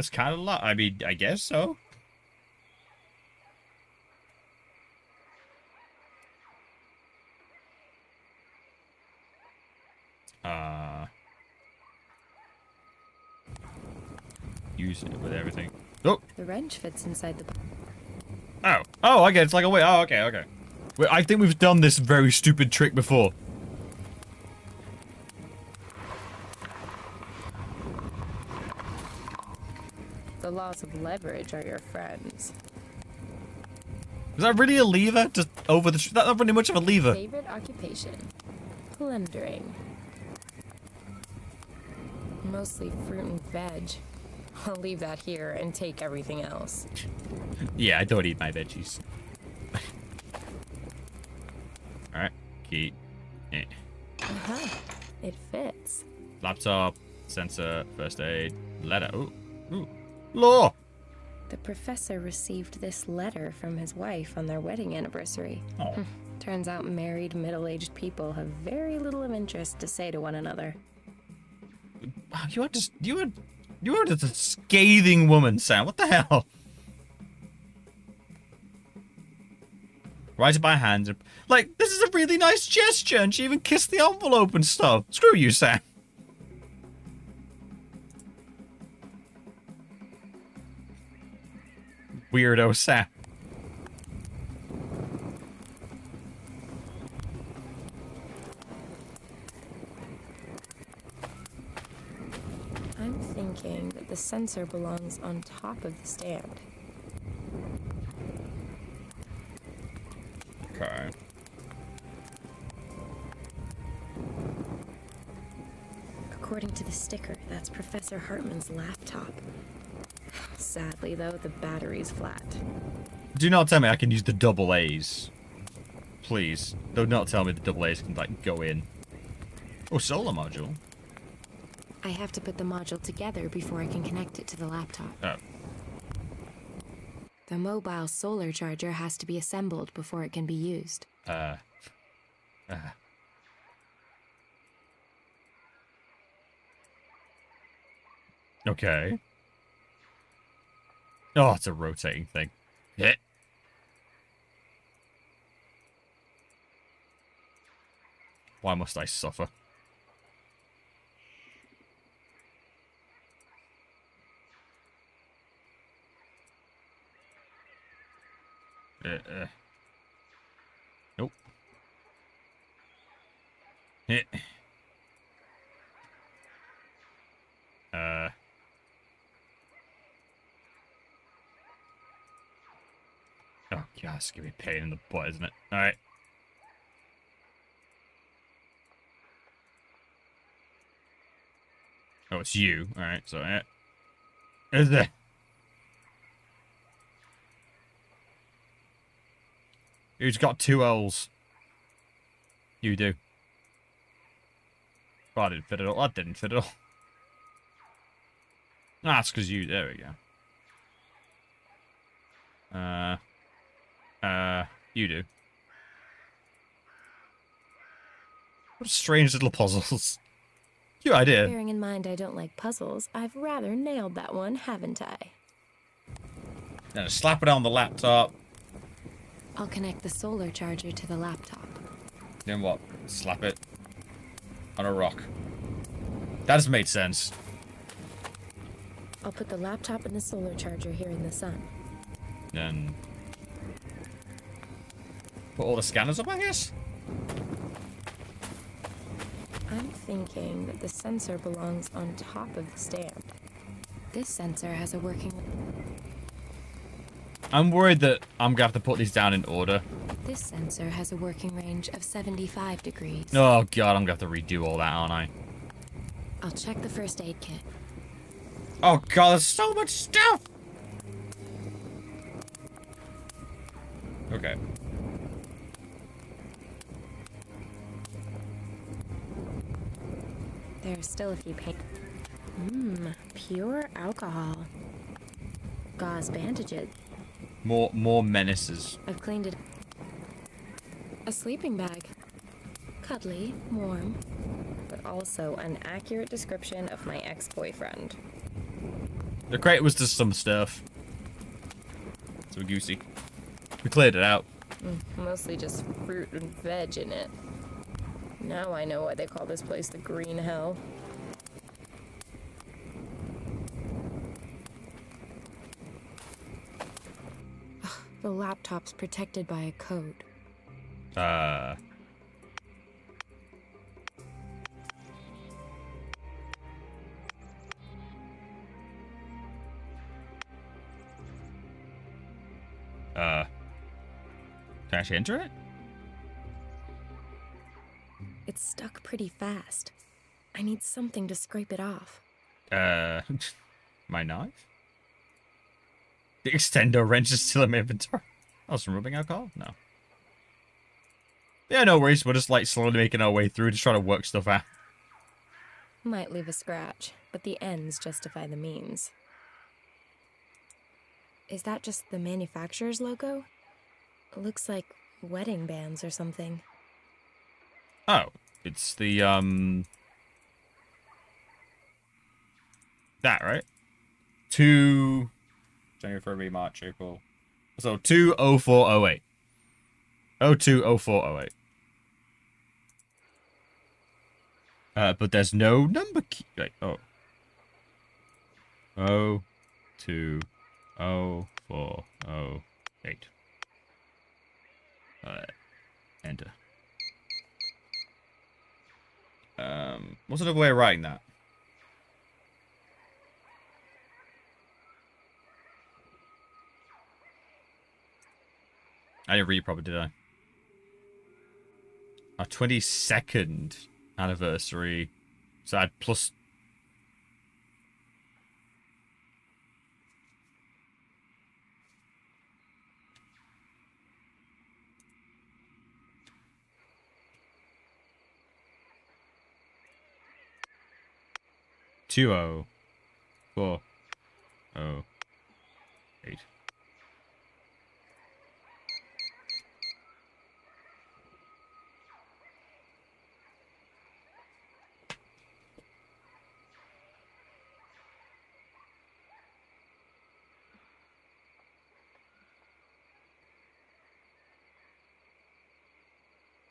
kind of a lot. I mean, I guess so. Use it with everything. Oh! The wrench fits inside the... Oh. Oh, okay. It's like a way. Oh, okay, okay. Wait, I think we've done this very stupid trick before. The laws of leverage are your friends. Is that really a lever? Just over the... That's not really much of a lever. Favorite occupation? Plundering. Mostly fruit and veg. I'll leave that here and take everything else. Yeah, I don't eat my veggies. Alright, key. Eh. Uh-huh. It fits. Laptop, sensor, first aid, letter. Ooh, ooh. Law! The professor received this letter from his wife on their wedding anniversary. Oh. Turns out married, middle-aged people have very little of interest to say to one another. You are just a scathing woman, Sam. What the hell? Write it by hand. Like, this is a really nice gesture, and she even kissed the envelope and stuff. Screw you, Sam. Weirdo Sam. I'm thinking that the sensor belongs on top of the stand. Okay. According to the sticker, that's Professor Hartman's laptop. Sadly, though, the battery's flat. Do not tell me I can use the double A's. Please. Do not tell me the double A's can, like, go in. Oh, solar module. I have to put the module together before I can connect it to the laptop. Oh. The mobile solar charger has to be assembled before it can be used. Okay. Oh, it's a rotating thing. Hit. Why must I suffer? Nope. Hit. Oh, God, it's gonna be a pain in the butt, isn't it? Alright. Oh, it's you. Alright, so, is there? Who's got 2 L's? You do. Oh, I didn't fit it all. That didn't fit it all. Ah, that's because you... There we go. You do. What strange little puzzles. Cute idea. Bearing in mind I don't like puzzles, I've rather nailed that one, haven't I? Now slap it on the laptop. I'll connect the solar charger to the laptop. Then what? Slap it on a rock. That has made sense. I'll put the laptop and the solar charger here in the sun. Then put all the scanners up, I guess? I'm thinking that the sensor belongs on top of the stand. This sensor has a working... I'm worried that I'm gonna have to put these down in order. This sensor has a working range of 75 degrees. Oh god, I'm gonna have to redo all that, aren't I? I'll check the first aid kit. Oh god, there's so much stuff! Okay. There's still a few paint. Pure alcohol. Gauze bandages. More menaces. I've cleaned it. A sleeping bag. Cuddly, warm, but also an accurate description of my ex-boyfriend. The crate was just some stuff. So goosey. We cleared it out. Mostly just fruit and veg in it. Now I know why they call this place the Green Hell. The laptop's protected by a code. Can I actually enter it? It's stuck pretty fast. I need something to scrape it off. My knife? The extender wrench is still in my inventory. Oh, some rubbing alcohol? No. Yeah, no worries. We're just like slowly making our way through, just trying to work stuff out. Might leave a scratch, but the ends justify the means. Is that just the manufacturer's logo? It looks like wedding bands or something. Oh, it's the, that, right? 2... January, February, March, April. So, 2/04/08. 02/04/08. But there's no number key. Wait, oh. 02/04/08. Enter. What's another way of writing that? I didn't read properly, did I? Our 22nd anniversary. So I had plus... 2048.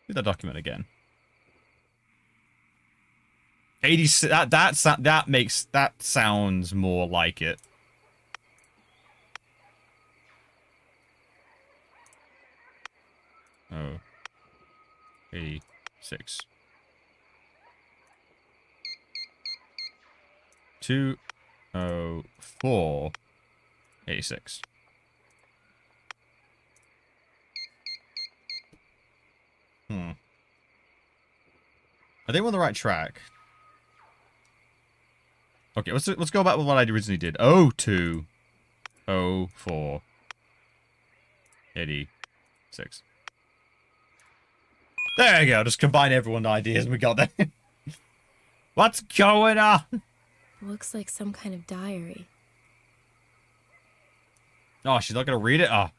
Do that document again. 86. That sounds more like it. Oh. 86. 204. 86. I think we're on the right track. Okay, let's go back with what I originally did. 02. 04. 86. There you go. Just combine everyone's ideas and we got there. What's going on? Looks like some kind of diary. Oh, she's not going to read it? Oh.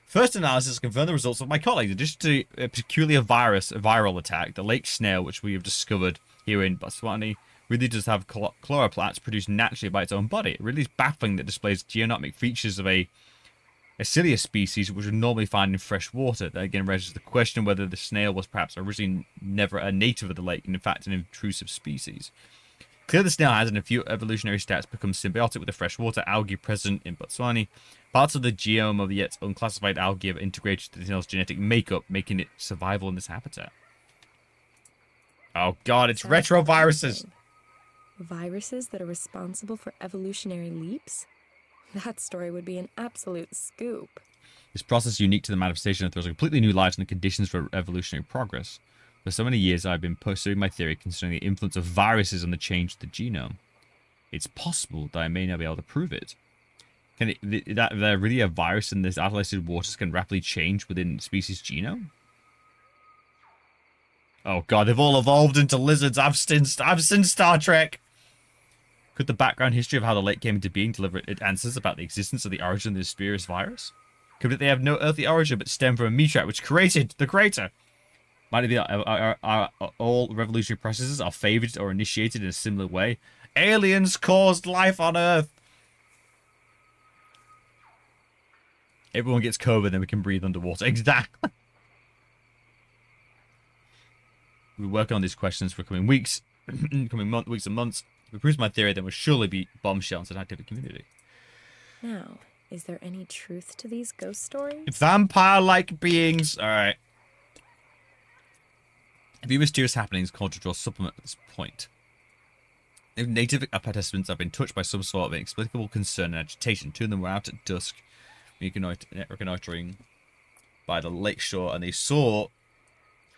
First analysis confirmed the results of my colleagues. In addition to a peculiar viral attack, the lake snail, which we have discovered here in Botswana, really does have chloroplasts produced naturally by its own body. It really is baffling that it displays geonomic features of a Cilia species which would normally find in fresh water. That again raises the question whether the snail was perhaps originally never a native of the lake and in fact an intrusive species. Clearly the snail has in a few evolutionary stats become symbiotic with the freshwater algae present in Botswana. Parts of the genome of the yet unclassified algae have integrated the snail's genetic makeup, making it survival in this habitat. Oh god, it's retroviruses! Viruses that are responsible for evolutionary leaps? That story would be an absolute scoop. This process is unique to the manifestation and throws a completely new light on the conditions for evolutionary progress. For so many years, I've been pursuing my theory concerning the influence of viruses on the change of the genome. It's possible that I may not be able to prove it. Can that there really a virus in this alkalized waters can rapidly change within species genome? Oh god, they've all evolved into lizards. I've seen Star Trek. Could the background history of how the lake came into being deliver answers about the existence of the origin of this mysterious virus? Could they have no earthly origin but stem from a meteorite which created the crater? Might it be that all revolutionary processes are favored or initiated in a similar way? Aliens caused life on Earth. Everyone gets COVID, then we can breathe underwater. Exactly. We're working on these questions for coming weeks, weeks and months. If it proves my theory, then we'll surely be bombshells in the scientific community. Now, is there any truth to these ghost stories? Vampire-like beings. All right. A few mysterious happenings called to draw supplement at this point. If native participants have been touched by some sort of inexplicable concern and agitation, two of them were out at dusk, reconnoitering by the lake shore, and they saw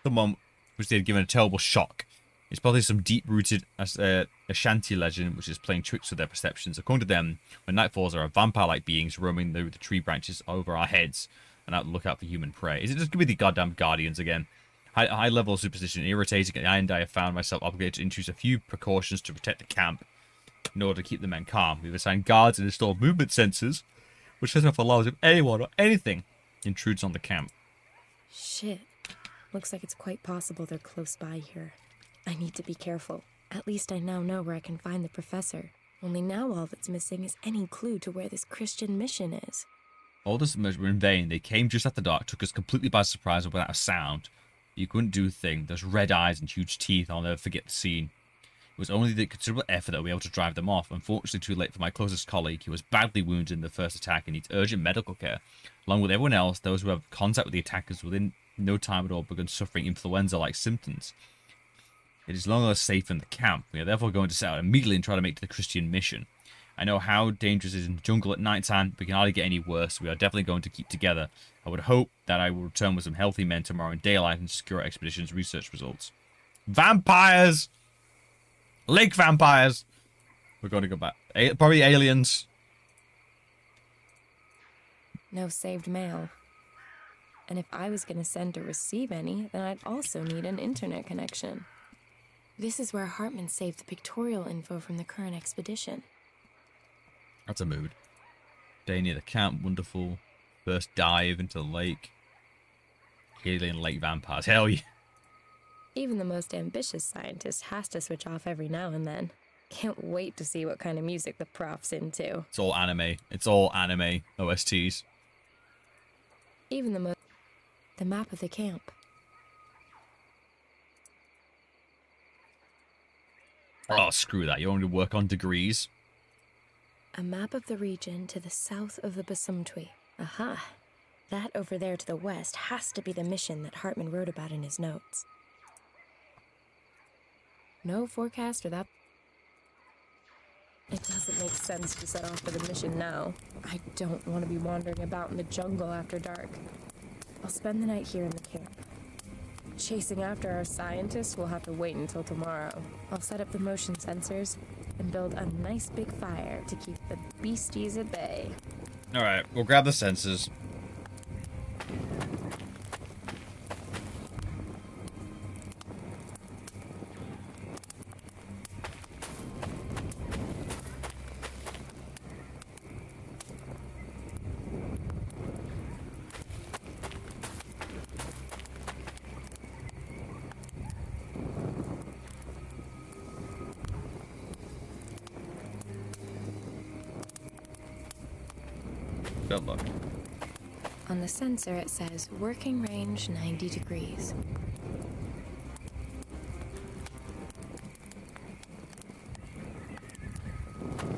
someone which they had given a terrible shock. It's probably some deep-rooted Ashanti legend which is playing tricks with their perceptions. According to them, when night falls, there are vampire-like beings roaming through the tree branches over our heads and out to look out for human prey. Is it just going to be the goddamn Guardians again? High level of superstition, irritating, and I have found myself obligated to introduce a few precautions to protect the camp in order to keep the men calm. We've assigned guards and installed movement sensors, which doesn't allow if anyone or anything intrudes on the camp. Shit. Looks like it's quite possible they're close by here. I need to be careful. At least I now know where I can find the professor. Only now all that's missing is any clue to where this Christian mission is. All this were in vain. They came just after dark, took us completely by surprise and without a sound. You couldn't do a thing. Those red eyes and huge teeth, I'll never forget the scene. It was only the considerable effort that we were able to drive them off. Unfortunately, too late for my closest colleague. He was badly wounded in the first attack and needs urgent medical care. Along with everyone else, those who have contact with the attackers within no time at all begun suffering influenza-like symptoms. It is no longer safe in the camp. We are therefore going to set out immediately and try to make to the Christian mission. I know how dangerous it is in the jungle at night time, but it can hardly get any worse. We are definitely going to keep together. I would hope that I will return with some healthy men tomorrow in daylight and secure our expedition's research results. Vampires! Lake vampires! We're going to go back. Probably aliens. No saved mail. And if I was going to send or receive any, then I'd also need an internet connection. This is where Hartman saved the pictorial info from the current expedition. That's a mood. Day near the camp, wonderful. First dive into the lake. Alien lake vampires. Hell yeah. Even the most ambitious scientist has to switch off every now and then. Can't wait to see what kind of music the prof's into. It's all anime. It's all anime OSTs. Even the map of the camp. Oh, screw that. You only work on degrees. A map of the region to the south of the Basumtwi. Aha. That over there to the west has to be the mission that Hartman wrote about in his notes. No forecast without... It doesn't make sense to set off for the mission now. I don't want to be wandering about in the jungle after dark. I'll spend the night here in the camp. Chasing after our scientists will have to wait until tomorrow. I'll set up the motion sensors and build a nice big fire to keep the beasties at bay. Alright, we'll grab the sensors. Good luck. On the sensor it says working range 90 degrees.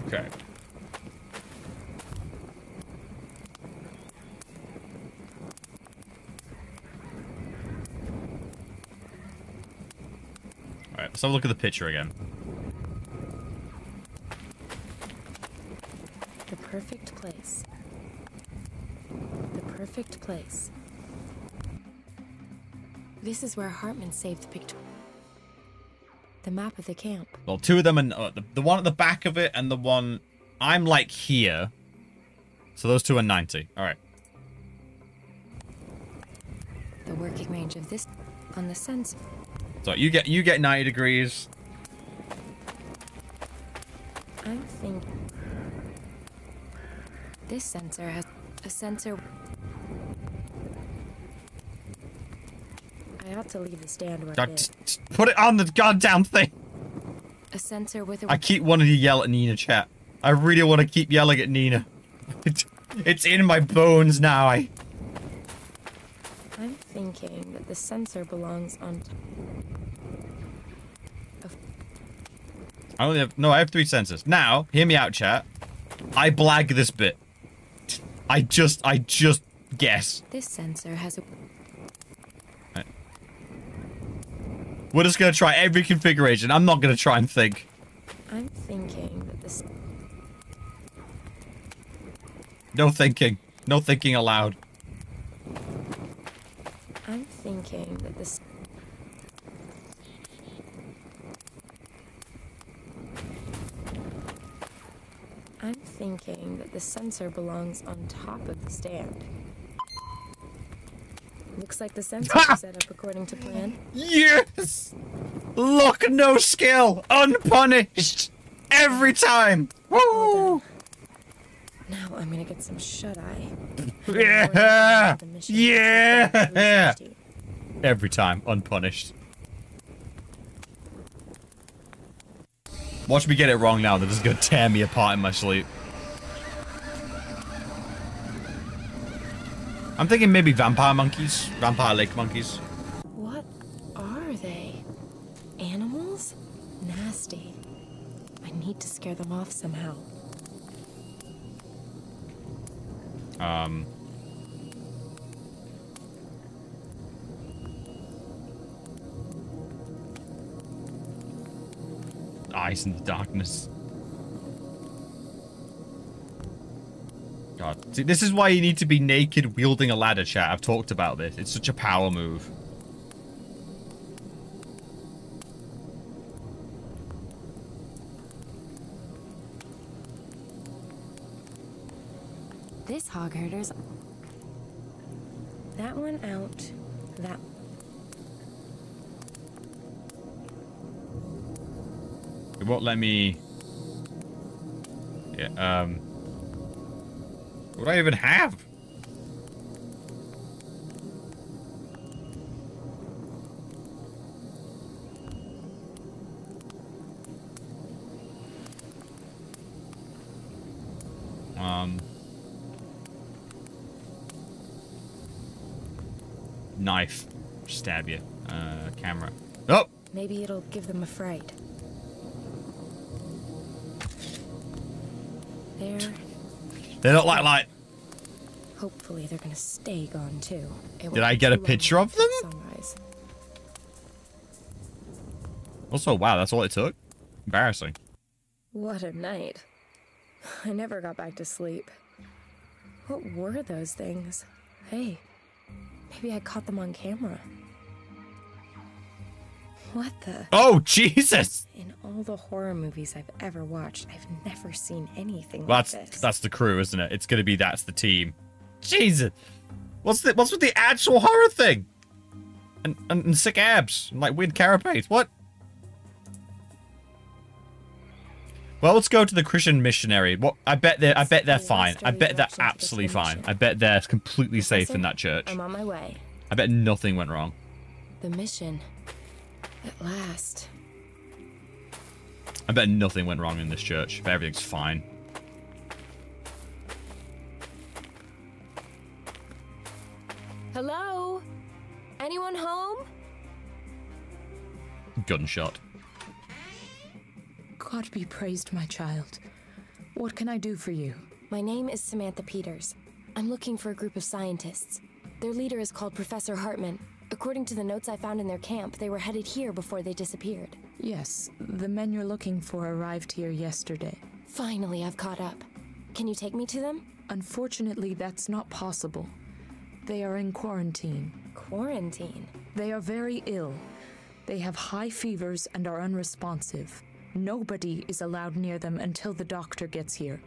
Okay. Alright, let's have a look at the picture again. The perfect place. The perfect place. This is where Hartman saved the picture. The map of the camp. Well, two of them, and the one at the back of it and the one... I'm, like, here. So those two are 90. Alright. The working range of this on the sensor. So you get 90 degrees. I'm thinking... This sensor has a sensor... I ought to leave the stand where it is. Put it on the goddamn thing! A sensor with a... I keep wanting to yell at Nina, chat. I really want to keep yelling at Nina. It's in my bones now. I'm thinking that the sensor belongs on top of... I only have... No, I have 3 sensors. Now, hear me out, chat. I blag this bit. I just guess. This sensor has a... Right. We're just gonna try every configuration. I'm not gonna try and think. I'm thinking that this... No thinking. No thinking aloud. I'm thinking that this... I'm thinking that the sensor belongs on top of the stand. Looks like the sensor is set up according to plan. Yes! Look, no skill! Unpunished! Every time! Woo! Now I'm gonna get some shut-eye. Yeah! Yeah! Every time, unpunished. Watch me get it wrong now. They're just gonna tear me apart in my sleep. I'm thinking maybe vampire monkeys. Vampire lake monkeys. What are they? Animals? Nasty. I need to scare them off somehow. Eyes in the darkness. God. See, this is why you need to be naked wielding a ladder, chat. I've talked about this. It's such a power move. This hog herder's... That one out. That... It won't let me... Yeah, what do I even have? Knife. Stab you. Camera. Oh! Maybe it'll give them a fright. They don't like light. Hopefully they're gonna stay gone too. Did I get a picture of them? Sunrise. Also, wow, that's all it took? Embarrassing. What a night. I never got back to sleep. What were those things? Hey, maybe I caught them on camera. What the? Oh, Jesus! In all the horror movies I've ever watched, I've never seen anything Well, like this. that's the crew, isn't it? It's gonna be that's the team. Jesus! What's with the actual horror thing? And sick abs and like weird carapace. What? Well, let's go to the Christian missionary. What? I bet they're fine. I bet they're absolutely fine. I bet they're completely safe in that church. I'm on my way. I bet nothing went wrong. The mission. At last. I bet nothing went wrong in this church. Everything's fine. Hello? Anyone home? Gunshot. God be praised, my child. What can I do for you? My name is Samantha Peters. I'm looking for a group of scientists. Their leader is called Professor Hartman. According to the notes I found in their camp, they were headed here before they disappeared. Yes, the men you're looking for arrived here yesterday. Finally, I've caught up. Can you take me to them? Unfortunately, that's not possible. They are in quarantine. Quarantine? They are very ill. They have high fevers and are unresponsive. Nobody is allowed near them until the doctor gets here.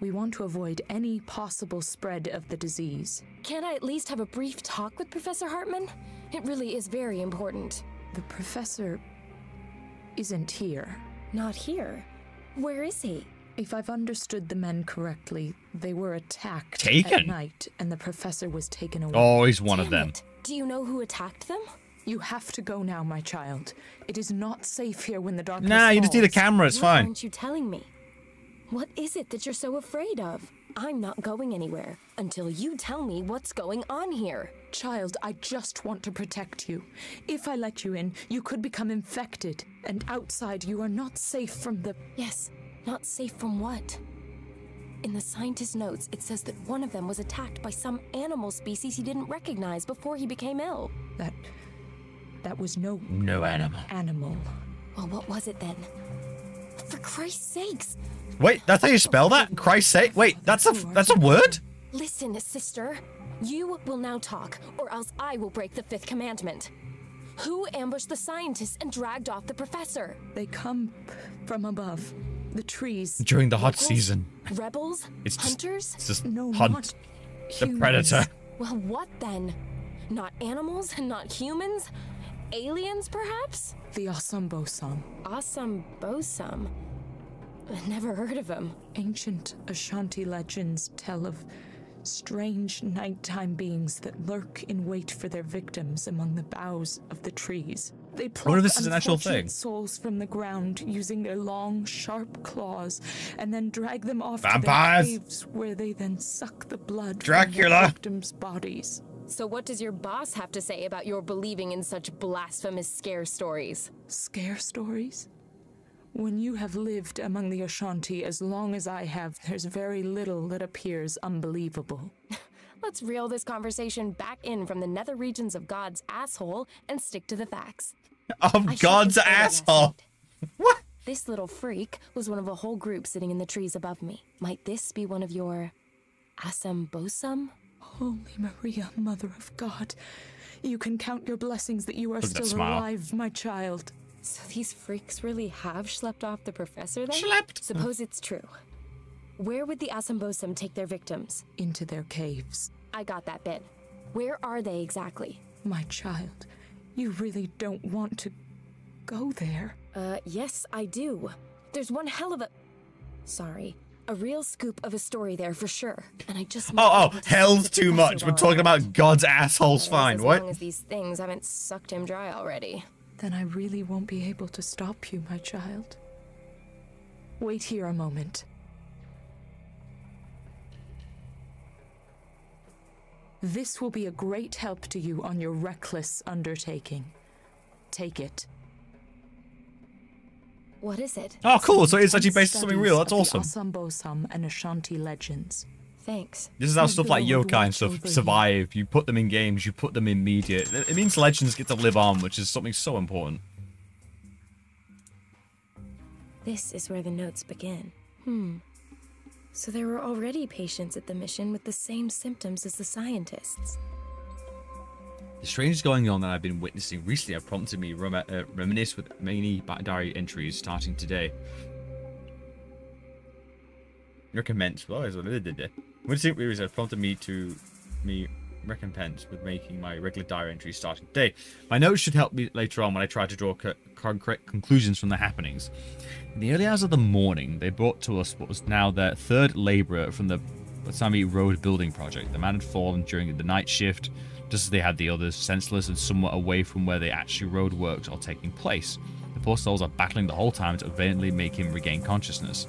We want to avoid any possible spread of the disease. Can't I at least have a brief talk with Professor Hartman? It really is very important. The professor isn't here. Not here? Where is he? If I've understood the men correctly, they were attacked Taken? at night, and the professor was taken away. Oh, he's one of Damn them. it. Do you know who attacked them? You have to go now, my child. It is not safe here when the darkness Nah, you just need a falls. camera. It's Why fine. aren't you telling me? What is it that you're so afraid of? I'm not going anywhere until you tell me what's going on here. Child, I just want to protect you. If I let you in, you could become infected. And outside, you are not safe from the... Yes, not safe from what? In the scientist's notes, it says that one of them was attacked by some animal species he didn't recognize before he became ill. That was no animal. animal. Well, what was it then? For Christ's sakes! Wait, that's how you spell that? Christ's sake. Wait, that's a word? Listen, sister. You will now talk, or else I will break the fifth commandment. Who ambushed the scientists and dragged off the professor? They come from above. The trees. During the hot Rebels? season. Rebels? It's just- Hunters? It's just No, hunt not the humans. predator. Well, what then? Not animals? Not humans? Aliens, perhaps? The Asambosam. Asambosam? Never heard of them. Ancient Ashanti legends tell of strange nighttime beings that lurk in wait for their victims among the boughs of the trees. They pluck this is an actual thing. unfortunate souls from the ground using their long, sharp claws, and then drag them off Vampires! to their caves, where they then suck the blood from Dracula! their victims' bodies. So what does your boss have to say about your believing in such blasphemous scare stories? Scare stories? When you have lived among the Ashanti as long as I have, there's very little that appears unbelievable. Let's reel this conversation back in from the nether regions of God's asshole and stick to the facts. I Of shot God's this photo last asshole. night. What? This little freak was one of a whole group sitting in the trees above me. Might this be one of your Asambosam? Holy Maria, Mother of God, you can count your blessings that you are Look at that still smile. alive, my child. So these freaks really have schlepped off the professor then? Schlepped? Suppose it's true. Where would the Asambosam take their victims? Into their caves. I got that bit. Where are they exactly? My child, you really don't want to go there. Yes, I do. There's one hell of a... Sorry. A real scoop of a story there for sure. And I just... hell's too much. We're talking about God's asshole's fine. What? As long as these things haven't sucked him dry already. Then I really won't be able to stop you, my child. Wait here a moment. This will be a great help to you on your reckless undertaking. Take it. What is it? Oh, cool. So it's actually based on something real. That's awesome. Asam and Ashanti legends. Thanks. This is how stuff like yokai and stuff survive. You put them in games, you put them in media. It means legends get to live on, which is something so important. This is where the notes begin. So there were already patients at the mission with the same symptoms as the scientists. The strange going on that I've been witnessing recently have prompted me to reminisce with many diary entries starting today. Recompense. Well, has prompted me to recompense with making my regular diary entries starting today. My notes should help me later on when I try to draw concrete conclusions from the happenings. In the early hours of the morning, they brought to us what was now their third labourer from the Sami Road building project. The man had fallen during the night shift, just as they had the others, senseless and somewhat away from where the actual road works are taking place. The poor souls are battling the whole time to eventually make him regain consciousness.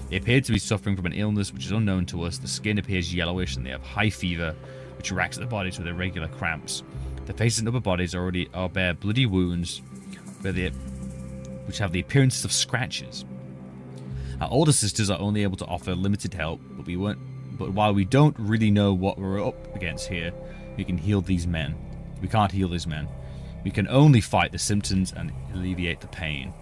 They appeared to be suffering from an illness which is unknown to us. The skin appears yellowish and they have high fever, which racks at the bodies with irregular cramps. The faces and upper bodies are bear bloody wounds, which have the appearance of scratches. Our older sisters are only able to offer limited help, but while we don't really know what we're up against here, we can heal these men. We can't heal these men. We can only fight the symptoms and alleviate the pain.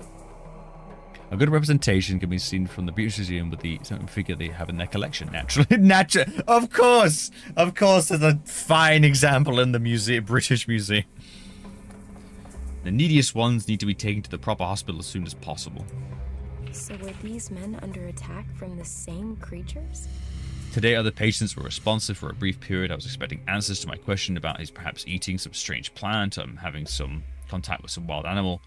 A good representation can be seen from the British Museum with the figure they have in their collection. Naturally, of course, there's a fine example in the British Museum. The neediest ones need to be taken to the proper hospital as soon as possible. So were these men under attack from the same creatures? Today, other patients were responsive for a brief period. I was expecting answers to my question about his perhaps eating some strange plant, having some contact with some wild animal.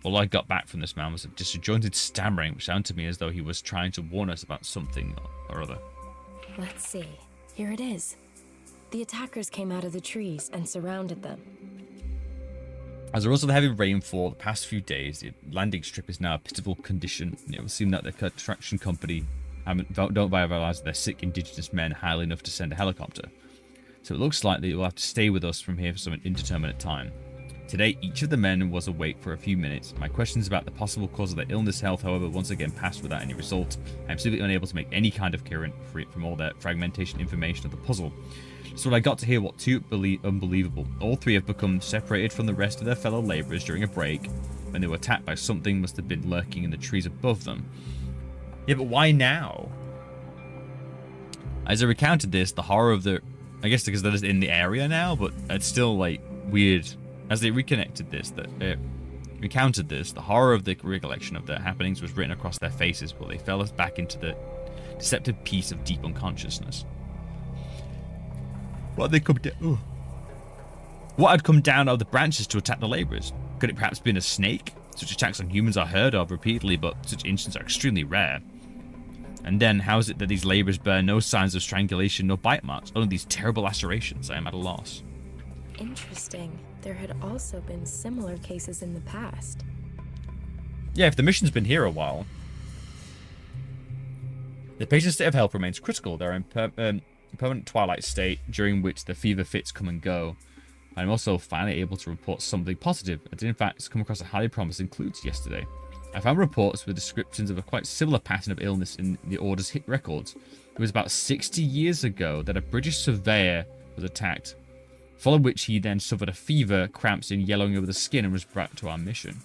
All I got back from this man was a disjointed stammering, which sounded to me as though he was trying to warn us about something or other. Let's see. Here it is. The attackers came out of the trees and surrounded them. As a result of the heavy rainfall the past few days, the landing strip is now a pitiable condition. It would seem that the construction company don't realize their sick indigenous men highly enough to send a helicopter. So it looks like they will have to stay with us from here for some indeterminate time. Today, each of the men was awake for a few minutes. My questions about the possible cause of their illness health, however, once again passed without any result. I am simply unable to make any kind of coherent from all that fragmentation information of the puzzle. So when I got to hear what too unbelievable. All three have become separated from the rest of their fellow labourers during a break. When they were attacked by something must have been lurking in the trees above them. Yeah, but why now? As I recounted this, the horror of the... I guess because they're in the area now, but it's still, like, weird. As they recounted this, the horror of the recollection of their happenings was written across their faces, but they fell us back into the deceptive peace of deep unconsciousness. What had come down out of the branches to attack the labourers? Could it perhaps have been a snake? Such attacks on humans are heard of repeatedly, but such incidents are extremely rare. And then, how is it that these labourers bear no signs of strangulation nor bite marks, only these terrible lacerations? I am at a loss. Interesting. There had also been similar cases in the past. Yeah, if the mission's been here a while. The patient's state of health remains critical. They're in permanent twilight state, during which the fever fits come and go. I'm also finally able to report something positive. I did in fact come across a highly promising clue yesterday. I found reports with descriptions of a quite similar pattern of illness in the Order's hit records. It was about 60 years ago that a British surveyor was attacked, following which he then suffered a fever, cramps and yellowing over the skin and was brought to our mission.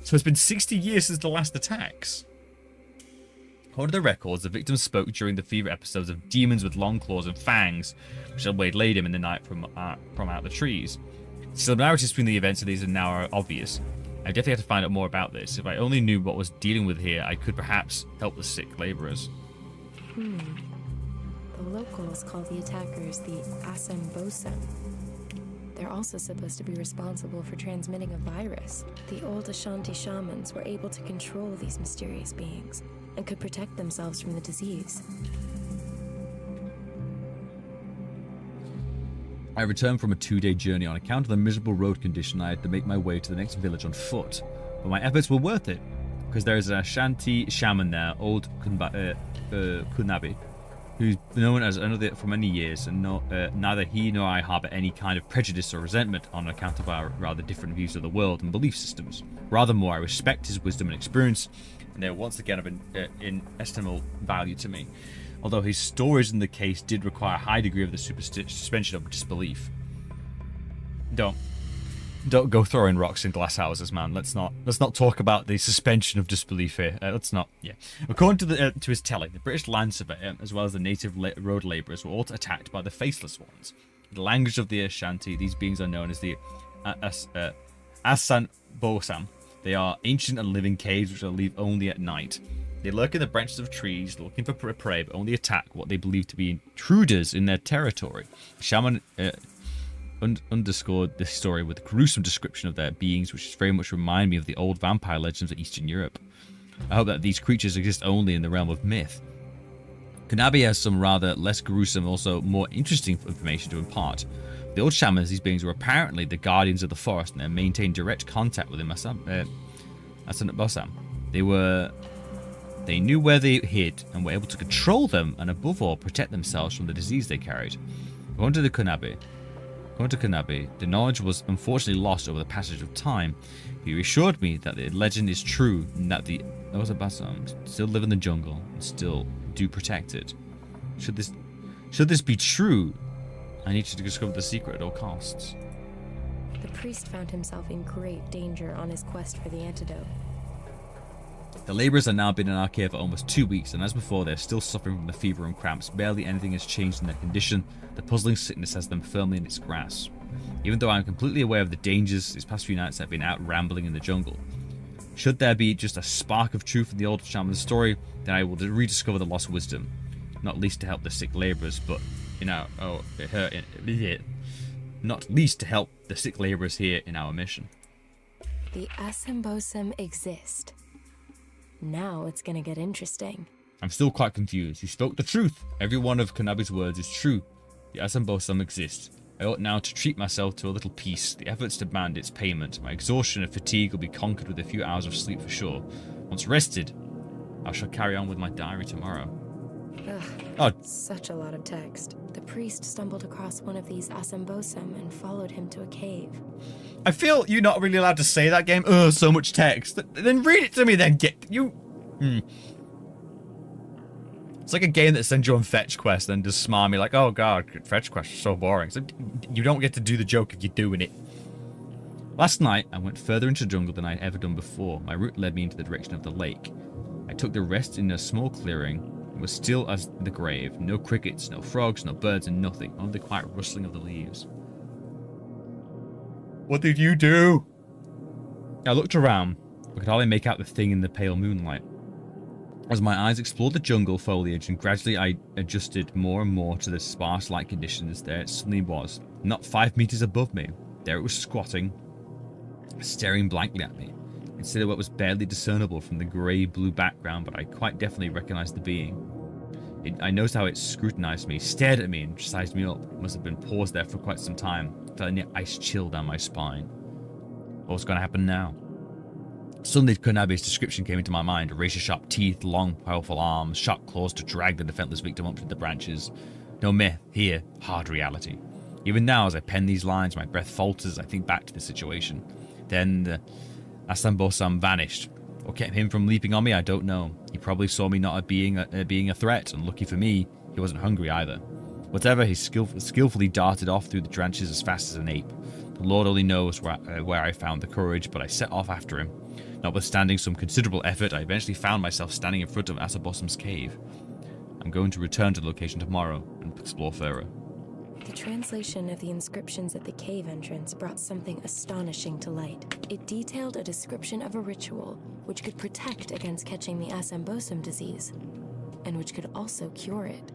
So it's been 60 years since the last attacks. According to the records, the victim spoke during the fever episodes of demons with long claws and fangs, which had waylaid him in the night from out the trees. Similarities between the events of these now are obvious. I definitely have to find out more about this. If I only knew what was dealing with here, I could perhaps help the sick labourers. The locals call the attackers the Asam. They're also supposed to be responsible for transmitting a virus. The old Ashanti shamans were able to control these mysterious beings and could protect themselves from the disease. I returned from a 2-day journey. On account of the miserable road condition, I had to make my way to the next village on foot. But my efforts were worth it, because there is an Ashanti shaman there, old Kunabi, who's been known as another for many years, and neither he nor I harbour any kind of prejudice or resentment on account of our rather different views of the world and belief systems. Rather more, I respect his wisdom and experience, and they're once again of inestimable value to me. Although his stories in the case did require a high degree of the suspension of disbelief. Don't go throwing rocks in glass houses, man. Let's not talk about the suspension of disbelief here. Let's not. Yeah. According to his telling, the British land surveyor, as well as the native road labourers, were all attacked by the faceless ones. In the language of the Ashanti, these beings are known as the Asanbosam. They are ancient and living caves which are leave only at night. They lurk in the branches of trees, looking for prey, but only attack what they believe to be intruders in their territory. The shaman underscored this story with a gruesome description of their beings, which very much remind me of the old vampire legends of Eastern Europe. I hope that these creatures exist only in the realm of myth. Kunabi has some rather less gruesome, also more interesting information to impart. The old shamans, these beings were apparently the guardians of the forest, and they maintained direct contact with Asanbosam. They knew where they hid and were able to control them, and above all, protect themselves from the disease they carried. According to Kunabi, the knowledge was unfortunately lost over the passage of time. He reassured me that the legend is true and that the Asanbosam still live in the jungle and still do protect it. Should this be true, I need to discover the secret at all costs. The priest found himself in great danger on his quest for the antidote. The labourers have now been in our cave for almost 2 weeks, and as before, they're still suffering from the fever and cramps. Barely anything has changed in their condition. The puzzling sickness has them firmly in its grasp. Even though I am completely aware of the dangers, these past few nights I've been out rambling in the jungle. Should there be just a spark of truth in the old shaman's story, then I will rediscover the lost wisdom. Not least to help the sick labourers, but, not least to help the sick labourers here in our mission. The Asanbosam exist. Now it's gonna get interesting. I'm still quite confused. He spoke the truth. Every one of Kunabi's words is true. The Asanbosam exist. I ought now to treat myself to a little peace. The efforts demand its payment. My exhaustion and fatigue will be conquered with a few hours of sleep for sure. Once rested, I shall carry on with my diary tomorrow. Ugh, such a lot of text. The priest stumbled across one of these Asanbosam and followed him to a cave. I feel you're not really allowed to say that game. Oh, so much text. Then read it to me then. It's like a game that sends you on fetch quests and just smile me like, oh god, fetch quests are so boring. So you don't get to do the joke if you're doing it. Last night, I went further into the jungle than I had ever done before. My route led me into the direction of the lake. I took the rest in a small clearing. It was still as the grave. No crickets, no frogs, no birds, and nothing. Only the quiet rustling of the leaves. What did you do? I looked around, but could hardly make out the thing in the pale moonlight. As my eyes explored the jungle foliage and gradually I adjusted more and more to the sparse light conditions, there it suddenly was, not 5 meters above me. There it was squatting, staring blankly at me. Its silhouette was barely discernible from the grey-blue background, but I quite definitely recognized the being. I noticed how it scrutinized me, stared at me, and sized me up. It must have been paused there for quite some time. I felt an ice chill down my spine. What was going to happen now? Suddenly, Kunabi's description came into my mind. Razor-sharp teeth, long, powerful arms, sharp claws to drag the defenseless victim up to the branches. No myth, here, hard reality. Even now, as I pen these lines, my breath falters as I think back to the situation. Then the Asanbosam vanished. What kept him from leaping on me, I don't know. He probably saw me not being a threat, and lucky for me, he wasn't hungry either. Whatever, he skillfully darted off through the branches as fast as an ape. The Lord only knows where I found the courage, but I set off after him. Notwithstanding some considerable effort, I eventually found myself standing in front of Asanbosam's cave. I'm going to return to the location tomorrow and explore further. The translation of the inscriptions at the cave entrance brought something astonishing to light. It detailed a description of a ritual which could protect against catching the Asanbosam disease, and which could also cure it.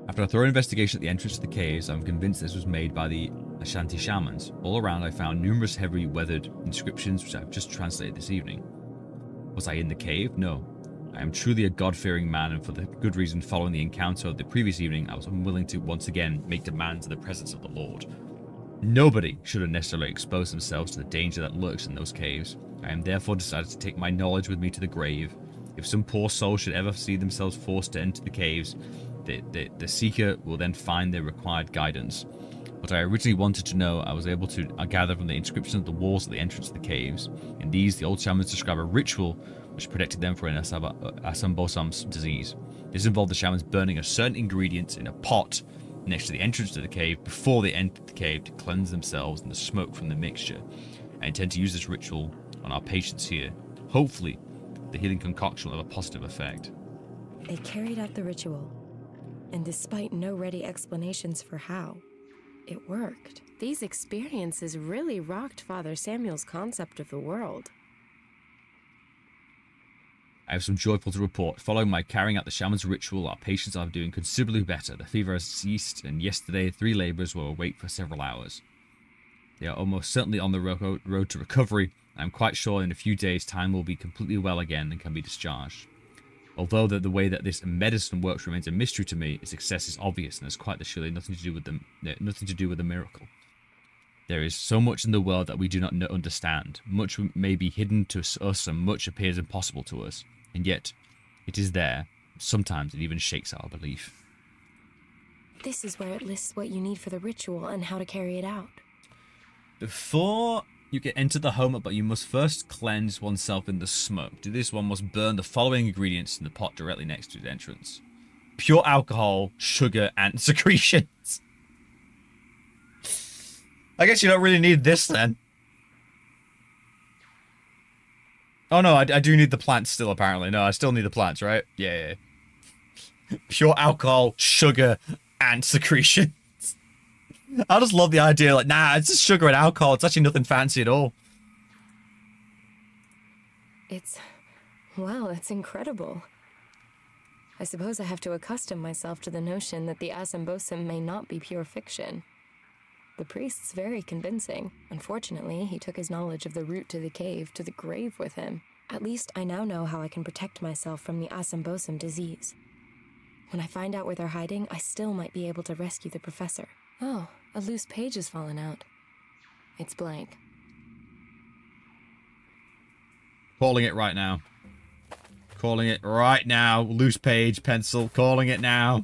After a thorough investigation at the entrance to the caves, I'm convinced this was made by the Ashanti shamans. All around I found numerous heavily weathered inscriptions which I have just translated this evening. Was I in the cave? No. I am truly a God-fearing man, and for the good reason following the encounter of the previous evening, I was unwilling to once again make demands in the presence of the Lord. Nobody should have necessarily exposed themselves to the danger that lurks in those caves. I am therefore decided to take my knowledge with me to the grave. If some poor soul should ever see themselves forced to enter the caves, the seeker will then find their required guidance. What I originally wanted to know, I was able to gather from the inscriptions of the walls at the entrance to the caves. In these, the old shamans describe a ritual which protected them from Asambosam's disease. This involved the shamans burning a certain ingredient in a pot next to the entrance to the cave before they entered the cave to cleanse themselves in the smoke from the mixture. I intend to use this ritual on our patients here. Hopefully, the healing concoction will have a positive effect. They carried out the ritual, and despite no ready explanations for how, it worked. These experiences really rocked Father Samuel's concept of the world. I have some joyful to report. Following my carrying out the shaman's ritual, our patients are doing considerably better. The fever has ceased, and yesterday 3 laborers were awake for several hours. They are almost certainly on the road to recovery. I am quite sure in a few days' time will be completely well again and can be discharged. Although the way that this medicine works remains a mystery to me, its success is obvious and has quite surely nothing to do with the miracle. There is so much in the world that we do not understand. Much may be hidden to us, and much appears impossible to us. And yet, it is there. Sometimes it even shakes our belief. This is where it lists what you need for the ritual and how to carry it out. Before you can enter the home, but you must first cleanse oneself in the smoke. To this, one must burn the following ingredients in the pot directly next to the entrance. Pure alcohol, sugar, and secretions. I guess you don't really need this then. Oh no, I do need the plants still apparently. No, I still need the plants, right? Yeah. Pure alcohol, sugar, and secretions. I just love the idea, like, nah, it's just sugar and alcohol. It's actually nothing fancy at all. Well, it's incredible. I suppose I have to accustom myself to the notion that the Asambosim may not be pure fiction. The priest's very convincing. Unfortunately, he took his knowledge of the route to the cave to the grave with him. At least I now know how I can protect myself from the Asambosim disease. When I find out where they're hiding, I still might be able to rescue the professor. Oh, a loose page has fallen out. It's blank. Calling it right now. Calling it right now. Loose page, pencil, calling it now.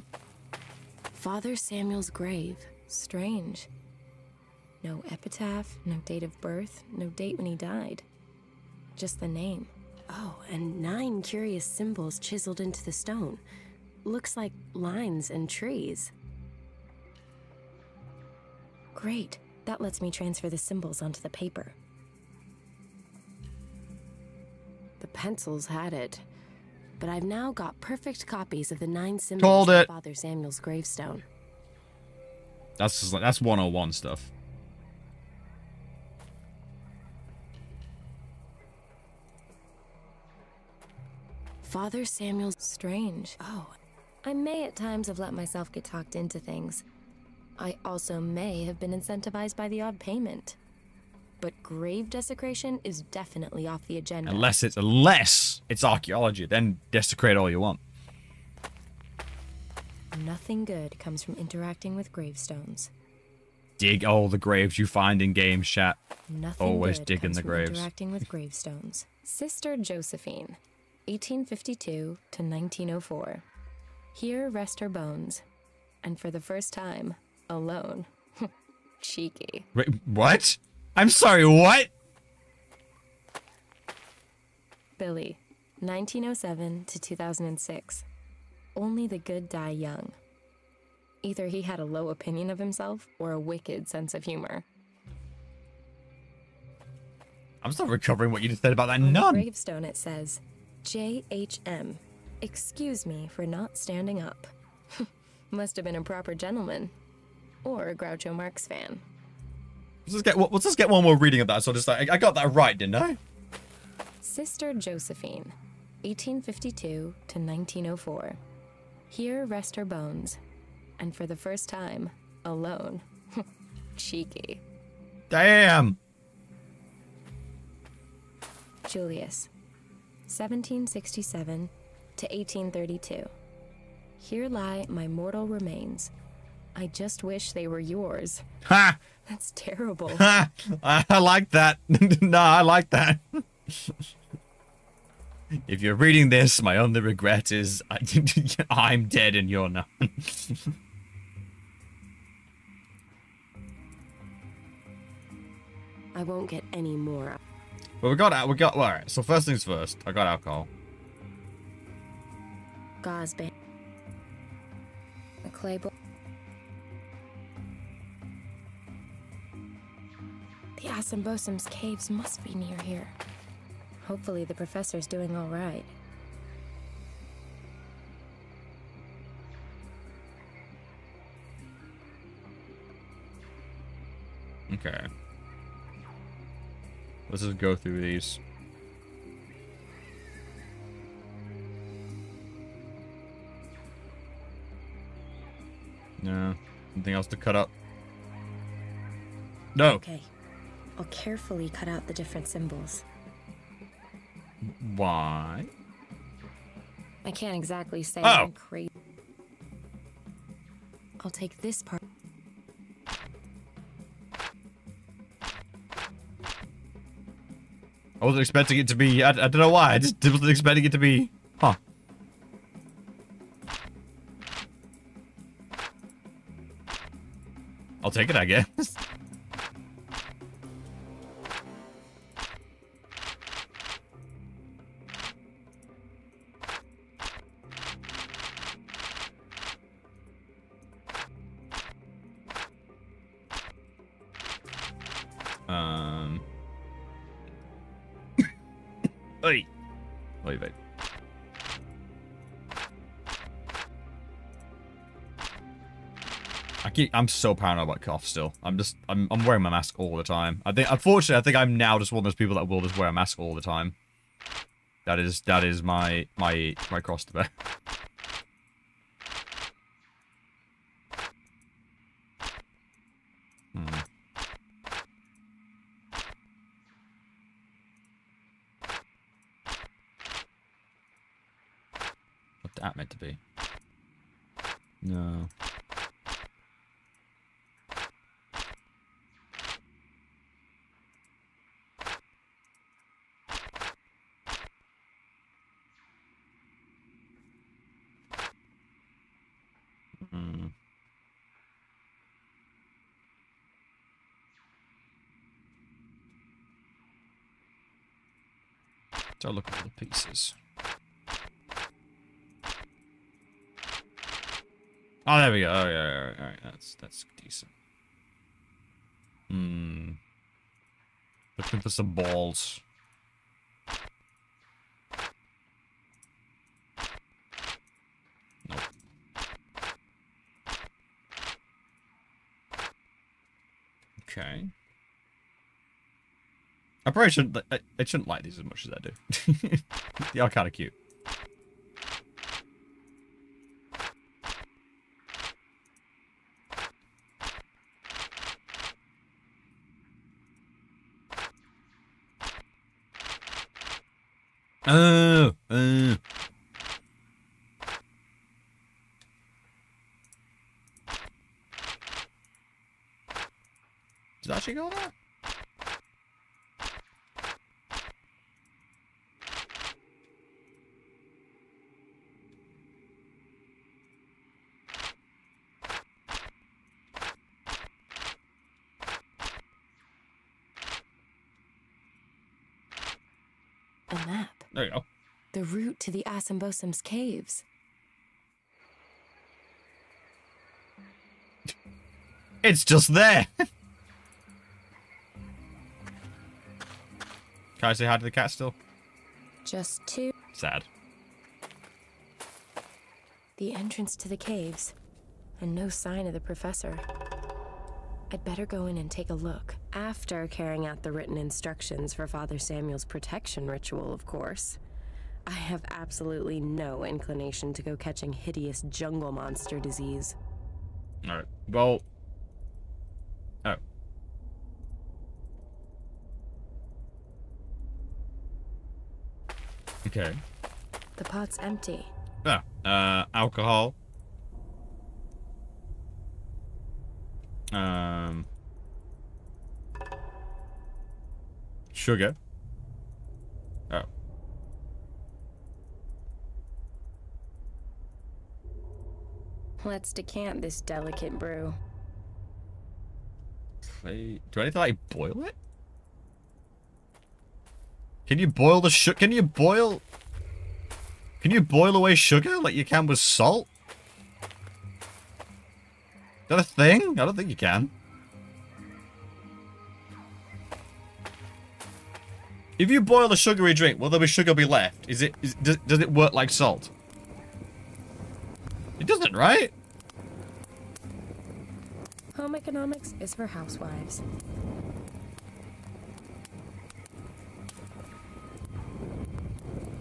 Father Samuel's grave. Strange. No epitaph, no date of birth, no date when he died. Just the name. Oh, and 9 curious symbols chiseled into the stone. Looks like lines and trees. Great. That lets me transfer the symbols onto the paper. The pencils had it, but I've now got perfect copies of the 9 symbols of Father Samuel's gravestone. That's 101 stuff. Father Samuel's strange. Oh, I may at times have let myself get talked into things. I also may have been incentivized by the odd payment. But grave desecration is definitely off the agenda. Unless it's archaeology, then desecrate all you want. Nothing good comes from interacting with gravestones. Dig all the graves you find in games, chat. Nothing always good digging comes the from graves. Interacting with gravestones. Sister Josephine, 1852 to 1904. Here rest her bones, and for the first time, alone. Cheeky. Wait, what? I'm sorry, what? Billy, 1907 to 2006. Only the good die young. Either he had a low opinion of himself or a wicked sense of humor. I'm still recovering what you just said about that On nun. the gravestone it says, J.H.M. Excuse me for not standing up. Must have been a proper gentleman. Or a Groucho Marx fan. Let's just get one more reading of that. So I got that right, didn't I? Sister Josephine, 1852 to 1904. Here rest her bones, and for the first time, alone. Cheeky. Damn! Julius, 1767 to 1832. Here lie my mortal remains. I just wish they were yours. Ha! That's terrible. Ha! I like that. No, I like that. If you're reading this, my only regret is I'm dead and you're not. I won't get any more. Well, well, alright, so first things first, I got alcohol. Gauze band. A clay bowl. The Asymbosum's caves must be near here. Hopefully the professor's doing all right. Okay. Let's just go through these. No. Anything else to cut up? No. Okay. I'll carefully cut out the different symbols. Why? I can't exactly say Oh. I'm crazy. I'll take this part. I wasn't expecting it to be. I don't know why. I just wasn't expecting it to be. Huh. I'll take it, I guess. Oi. Oi, wait. I'm so paranoid about cough still. I'm wearing my mask all the time. Unfortunately, I think I'm now just one of those people that will just wear a mask all the time. That is my cross to bear. What's that meant to be? No. So look at all the pieces. Oh, there we go. Oh, yeah, all right. That's decent. Looking for some balls. Nope. Okay. I probably shouldn't. I shouldn't like these as much as I do. They are kind of cute. Oh. Did that actually go there? A map. There you go. The route to the Asymbosum's caves. It's just there. Can I say hi to the cat still? Just two. Sad. The entrance to the caves. And no sign of the professor. I'd better go in and take a look. After carrying out the written instructions for Father Samuel's protection ritual, of course. I have absolutely no inclination to go catching hideous jungle monster disease. Alright. Well. Oh. Okay. The pot's empty. Oh, alcohol. Sugar. Oh. Let's decant this delicate brew. Do I need to, like, boil it? Can you boil the sugar? Can you boil away sugar like you can with salt? Is that a thing? I don't think you can. If you boil a sugary drink, will there be sugar be left? Does it work like salt? It doesn't, right? Home economics is for housewives.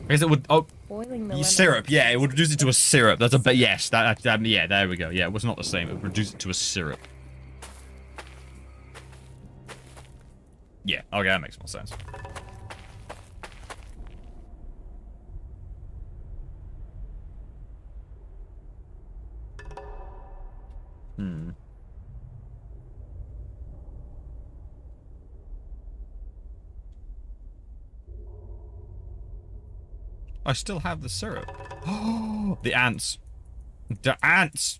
Because it would, oh, Boiling the syrup, yeah, it would reduce it to a syrup. That's a bit, yes, yeah, there we go. Yeah, it was not the same. It would reduce it to a syrup. Yeah, okay, that makes more sense. I still have the syrup. Oh, the ants. The ants!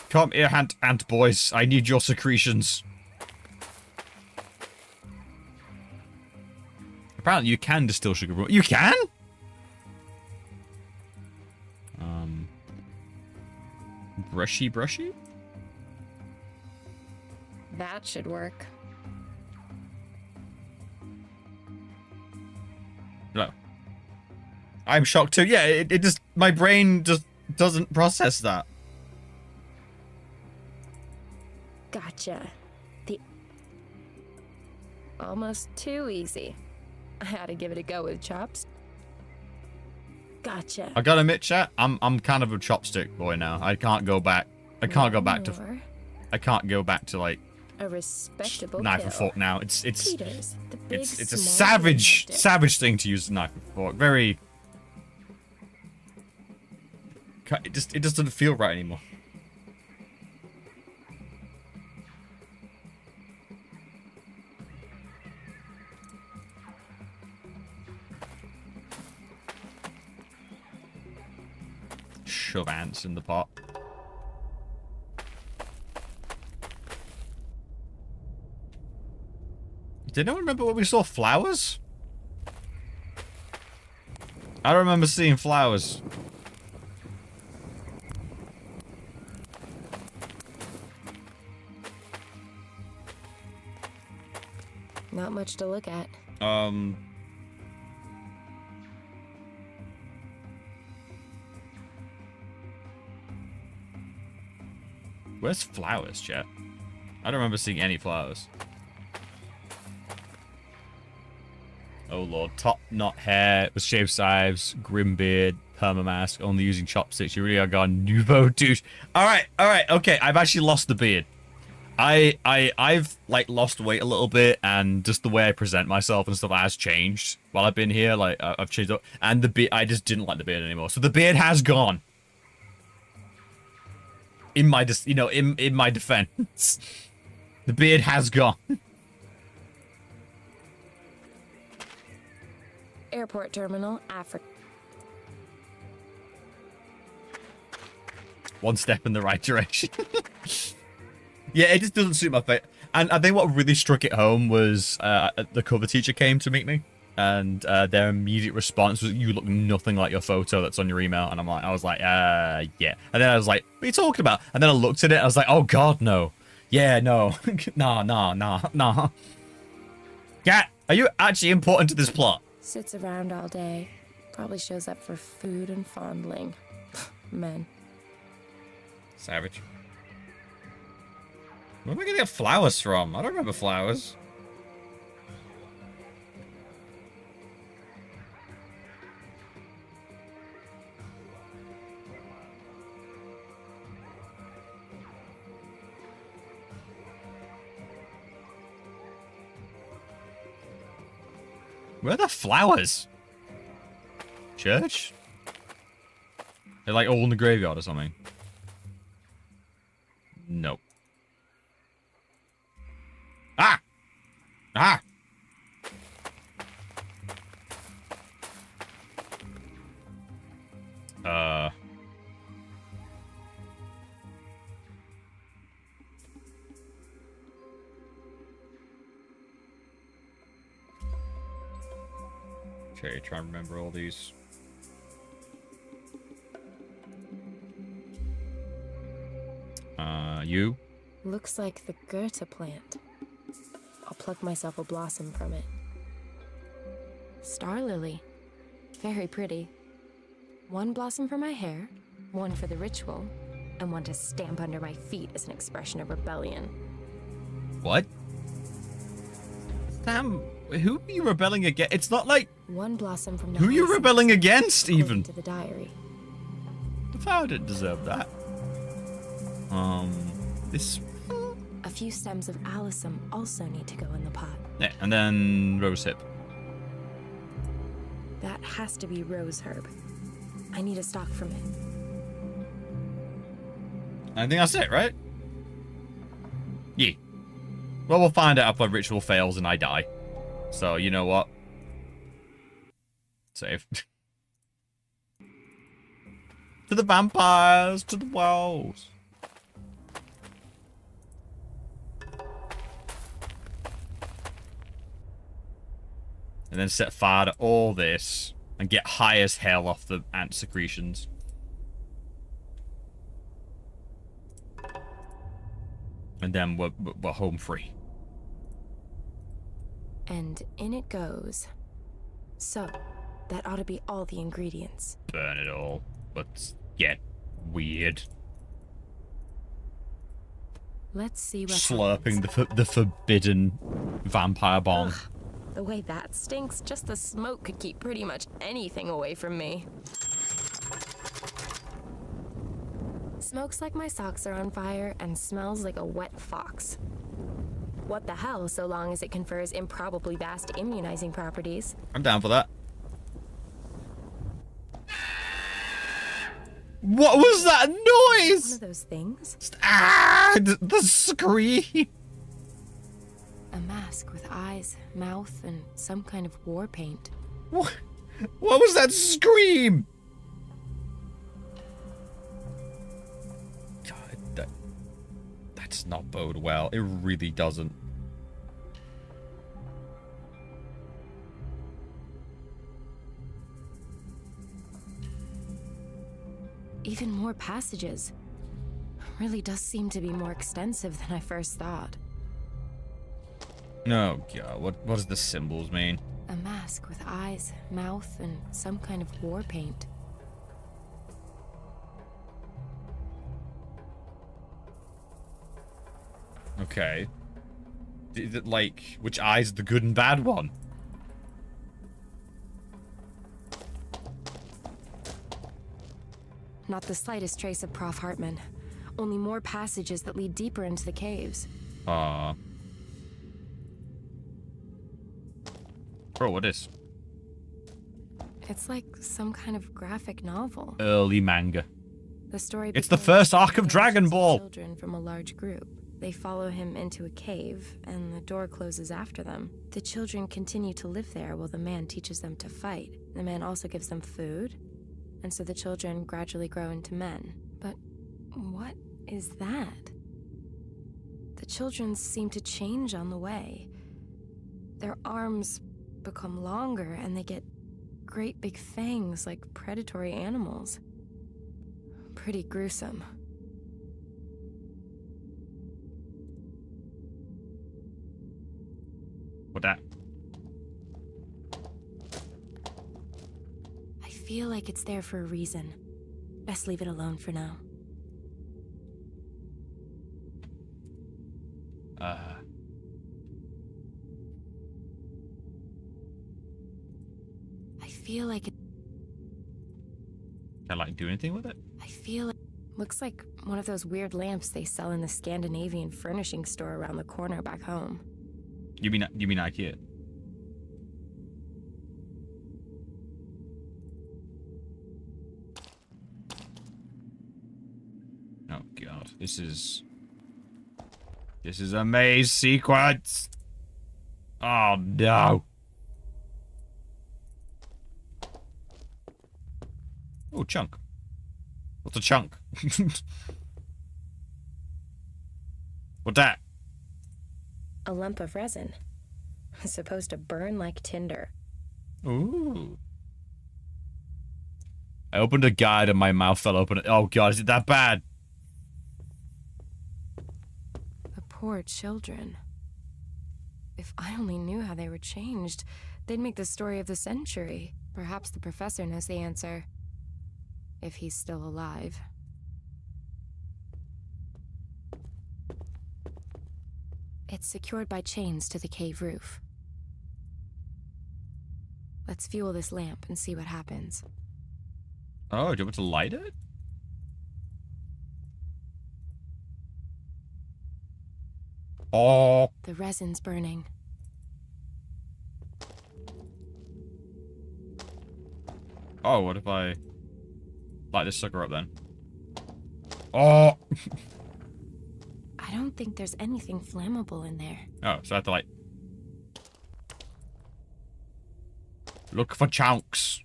Come here, ant boys. I need your secretions. Apparently you can distill sugar. You can? Brushy? That should work. No. I'm shocked too. Yeah, it just, my brain just doesn't process that. Gotcha. Almost too easy. I had to give it a go with chops. Gotcha. I gotta admit, chat, I'm kind of a chopstick boy now. I can't go back. I can't go back to like a respectable knife and kill. fork now. It's Peters, the big, it's a small savage thing to use a knife and fork. Very. It just doesn't feel right anymore. Shove ants in the pot. Did anyone remember when we saw flowers? I don't remember seeing flowers. Not much to look at. Where's flowers, chat? I don't remember seeing any flowers. Oh lord, top knot hair with shaved sides, grim beard, perma mask, only using chopsticks. You really are gone nouveau douche. Alright, okay, I've actually lost the beard. I've like lost weight a little bit, and just the way I present myself and stuff has changed while I've been here. Like I've changed up, and the beard, I just didn't like the beard anymore. So the beard has gone. In my in my defense, the beard has gone. Airport terminal, Africa. One step in the right direction. Yeah, it just doesn't suit my face. And I think what really struck it home was the cover teacher came to meet me, and their immediate response was, "You look nothing like your photo that's on your email." And I was like, yeah. And then I was like, "What are you talking about?" And then I looked at it, and I was like, "Oh God, no. Yeah, no, nah. Cat, are you actually important to this plot?" Sits around all day. Probably shows up for food and fondling. Men. Savage. Where am I gonna get flowers from? I don't remember flowers. Where are the flowers? Church? They're like all in the graveyard or something. Nope. Ah! Ah! Okay, try and remember all these. You? Looks like the Goethe plant. I'll pluck myself a blossom from it. Star lily. Very pretty. One blossom for my hair, one for the ritual, and one to stamp under my feet as an expression of rebellion. What? Sam, who are you rebelling against? It's not like... One blossom from the who are you rebelling against, even? To the diary. The flower didn't deserve that. This... A few stems of alyssum also need to go in the pot. Yeah, and then rosehip. That has to be rose herb. I need a stalk from it. I think that's it, right? Yeah. Well, we'll find out if my ritual fails and I die. So, you know what? Save. To the vampires, to the walls. And then set fire to all this and get high as hell off the ant secretions. And then we're home free. And in it goes. So, that ought to be all the ingredients. Burn it all. Let's get weird. Let's see what Slurping the forbidden vampire bomb. Ugh, the way that stinks, just the smoke could keep pretty much anything away from me. Smokes like my socks are on fire and smells like a wet fox. What the hell, so long as it confers improbably vast immunizing properties. I'm down for that. What was that noise? One of those things? Ah, the scream. A mask with eyes, mouth, and some kind of war paint. What was that scream? God, that's not bode well. It really doesn't. Even more passages. Really does seem to be more extensive than I first thought. Oh god, what does the symbols mean? A mask with eyes, mouth, and some kind of war paint. Okay. Is it like, which eye's the good and bad one? Not the slightest trace of Prof. Hartman. Only more passages that lead deeper into the caves. Bro, what is? It's like some kind of graphic novel. Early manga. The story. It's the first arc of Dragon Ball. Children from a large group. They follow him into a cave, and the door closes after them. The children continue to live there while the man teaches them to fight. The man also gives them food, and so the children gradually grow into men. But what is that? The children seem to change on the way. Their arms become longer, and they get great big fangs like predatory animals. Pretty gruesome. What that? I feel like it's there for a reason. Best leave it alone for now. I feel like it. Can I like do anything with it? I feel it looks like one of those weird lamps they sell in the Scandinavian furnishing store around the corner back home. You mean IKEA? Oh god, this is a maze sequence. Oh no. Oh, chunk. What's a chunk? What's that? A lump of resin. It's supposed to burn like tinder. Ooh. I opened a guide and my mouth fell open. Oh god, is it that bad? The poor children. If I only knew how they were changed, they'd make the story of the century. Perhaps the professor knows the answer. If he's still alive. It's secured by chains to the cave roof. Let's fuel this lamp and see what happens. Oh, do you want to light it? Oh. The resin's burning. Oh, what if I light this sucker up then? Oh. I don't think there's anything flammable in there. Oh, so I have to like look for chunks.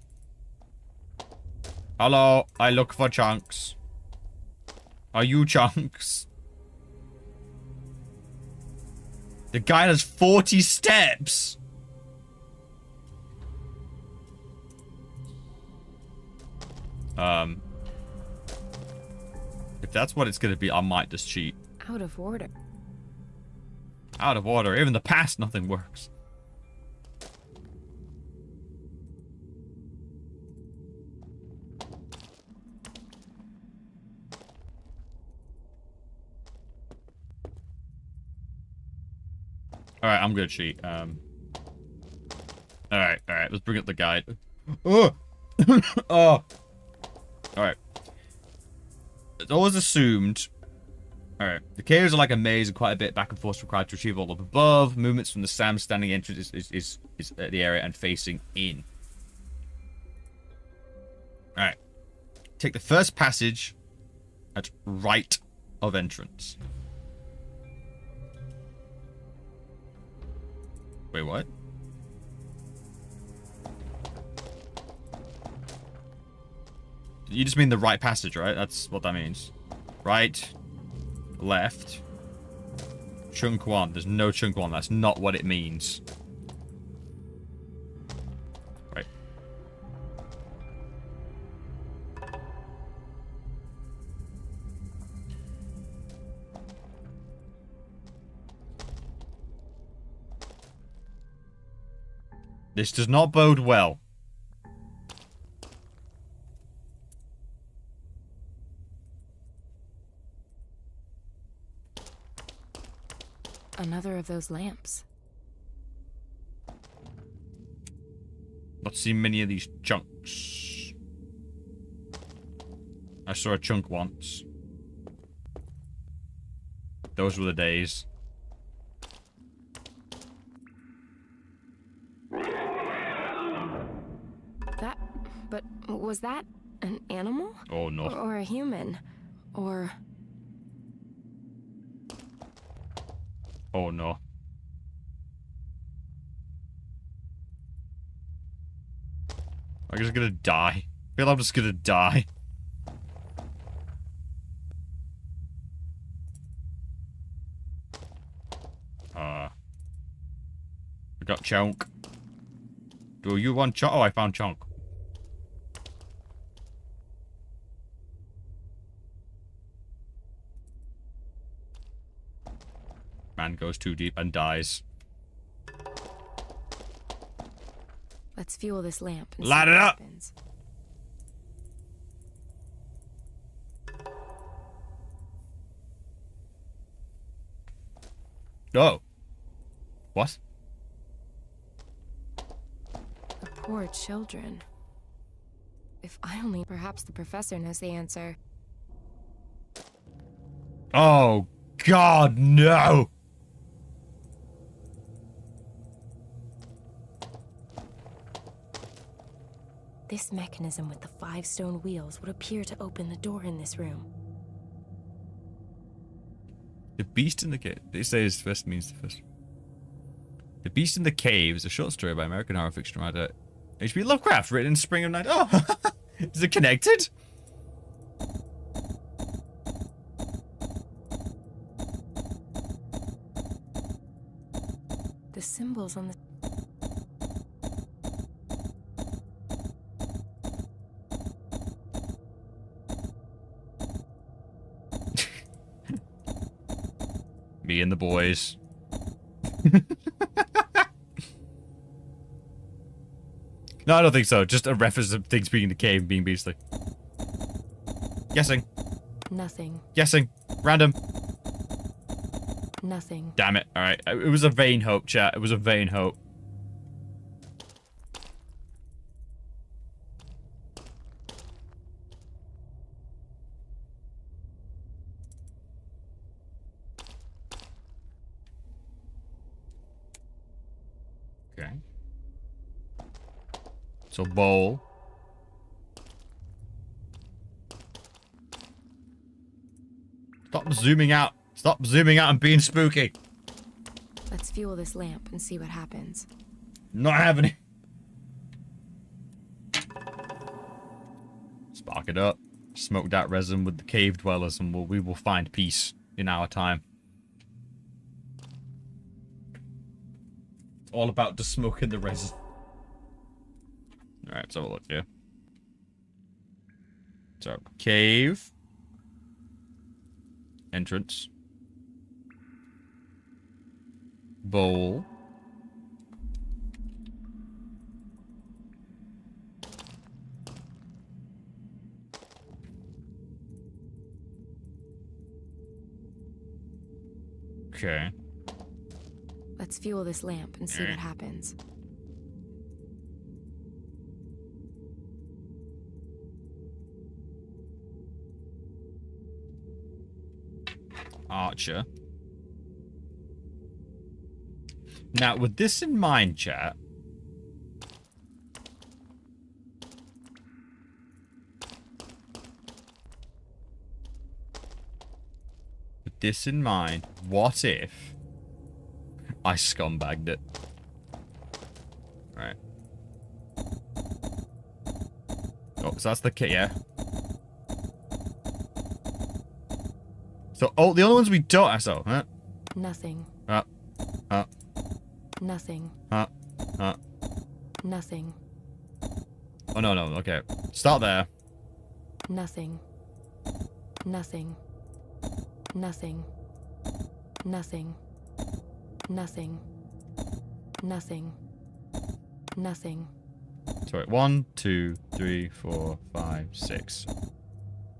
Hello, I look for chunks. Are you chunks? The guy has 40 steps. If that's what it's gonna be, I might just cheat. Out of order. Out of order. Even the past, nothing works. Alright, I'm gonna cheat. Alright, let's bring up the guide. Oh! Oh! Alright. It's always assumed. Alright. The caves are like a maze and quite a bit back and forth required to retrieve all up above. Movements from the Sam standing entrance is at the area and facing in. Alright. Take the first passage at right of entrance. Wait, what? You just mean the right passage, right? That's what that means. Right. Left. Chunk 1. There's no chunk 1. That's not what it means. Right. This does not bode well. Another of those lamps. Not seen many of these chunks. I saw a chunk once. Those were the days. But was that an animal? Oh no. Or a human? Or... Oh no. I'm just gonna die. I feel I'm just gonna die. I got chunk. Do you want chunk? Oh, I found chunk. Man goes too deep and dies. Let's fuel this lamp and Light see it what up! happens. Oh. What? The poor children. If I only... Perhaps the professor knows the answer. Oh, God, no! This mechanism with the 5 stone wheels would appear to open the door in this room. The Beast in the Cave. It says first means the first. The Beast in the Cave is a short story by American horror fiction writer H.P. Lovecraft, written in spring of 19... Oh! Is it connected? The symbols on the... Me and the boys. No, I don't think so. Just a reference of things being in the cave being beastly. Guessing. Nothing. Guessing. Random. Nothing. Damn it. Alright. It was a vain hope, chat. It was a vain hope. Okay. So, bowl. Stop zooming out. Stop zooming out and being spooky. Let's fuel this lamp and see what happens. Not having it. Spark it up. Smoke that resin with the cave dwellers and we will find peace in our time. It's all about the smoke and the resin. Alright, let's have a look here. So, cave. Entrance. Bowl. Okay. Let's fuel this lamp and see what happens. Archer. Now, with this in mind, chat. With this in mind, what if I scumbagged it? Right. Oh, so that's the key, yeah. So, oh, the only ones we don't have, so, huh? Nothing. Nothing. Nothing. Oh, no, no, okay. Start there. Nothing. Nothing. Nothing. Nothing. Nothing. Nothing. Nothing. Sorry, 1, 2, 3, 4, 5, 6,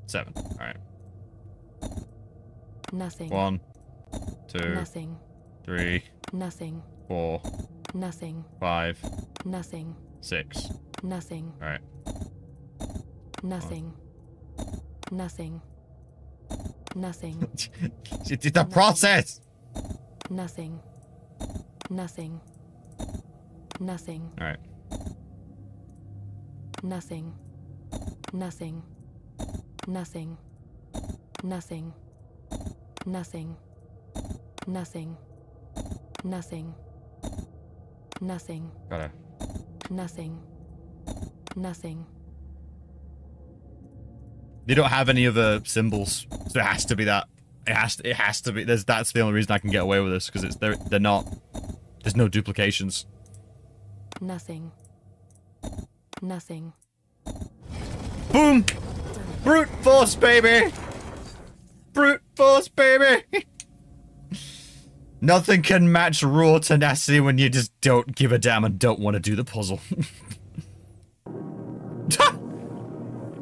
7. Alright. Nothing. 1, 2, Nothing. 3, Nothing. 4, Nothing. 5, Nothing. 6. Nothing. Alright. Nothing. Nothing. Nothing. It's a process! Nothing. Nothing. Nothing. Alright. Nothing. Nothing. Nothing. Nothing. Nothing. Nothing. Nothing. Nothing. Gotta. Nothing. Nothing. They don't have any other symbols, so it has to be that. It has to be. That's the only reason I can get away with this, because they're not. There's no duplications. Nothing. Nothing. Boom! Brute force, baby! Brute force, baby! Nothing can match raw tenacity when you just don't give a damn and don't want to do the puzzle.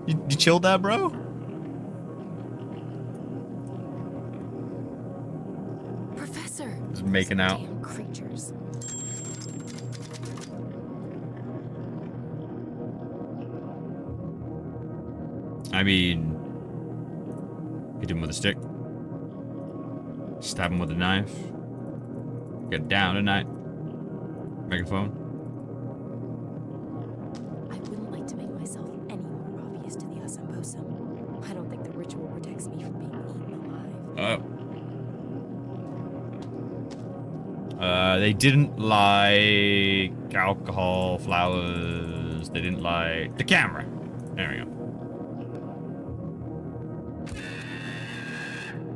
You chilled there, bro? Professor! Just making out. Damn creatures. I mean, hit him with a stick. Stab him with a knife. Get down tonight. Megaphone. I wouldn't like to make myself any more obvious to the Asambosum. I don't think the ritual protects me from being eaten alive. Oh. They didn't like alcohol, flowers. They didn't like the camera. There we go.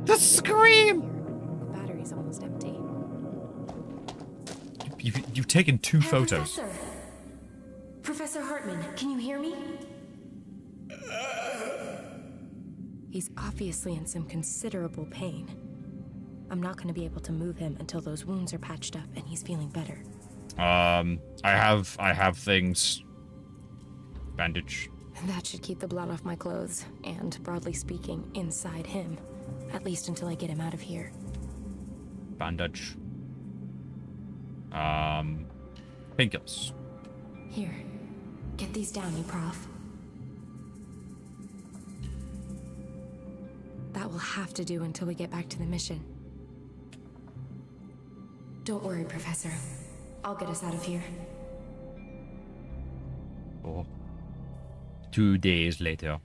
The scream! The battery's almost empty. You've taken 2 photos. Professor Hartman, can you hear me? He's obviously in some considerable pain. I'm not going to be able to move him until those wounds are patched up and he's feeling better. I have things. Bandage. That should keep the blood off my clothes, and, broadly speaking, inside him. At least until I get him out of here. Bandage. Painkillers. Here. Get these down, you prof. That will have to do until we get back to the mission. Don't worry, Professor. I'll get us out of here. Oh. 2 days later.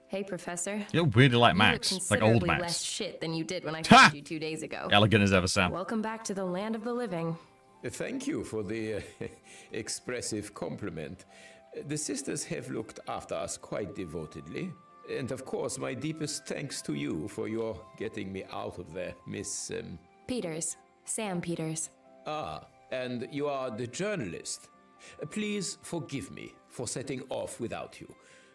Hey, Professor. You look weirdly like You Max. look Like old considerably Max. less shit than you did when I Ha! found you 2 days ago. Elegant as ever, Sam. Welcome back to the land of the living. Thank you for the expressive compliment. The sisters have looked after us quite devotedly. And of course, my deepest thanks to you for your getting me out of there, Miss... Peters. Sam Peters. Ah, and you are the journalist. Please forgive me for setting off without you.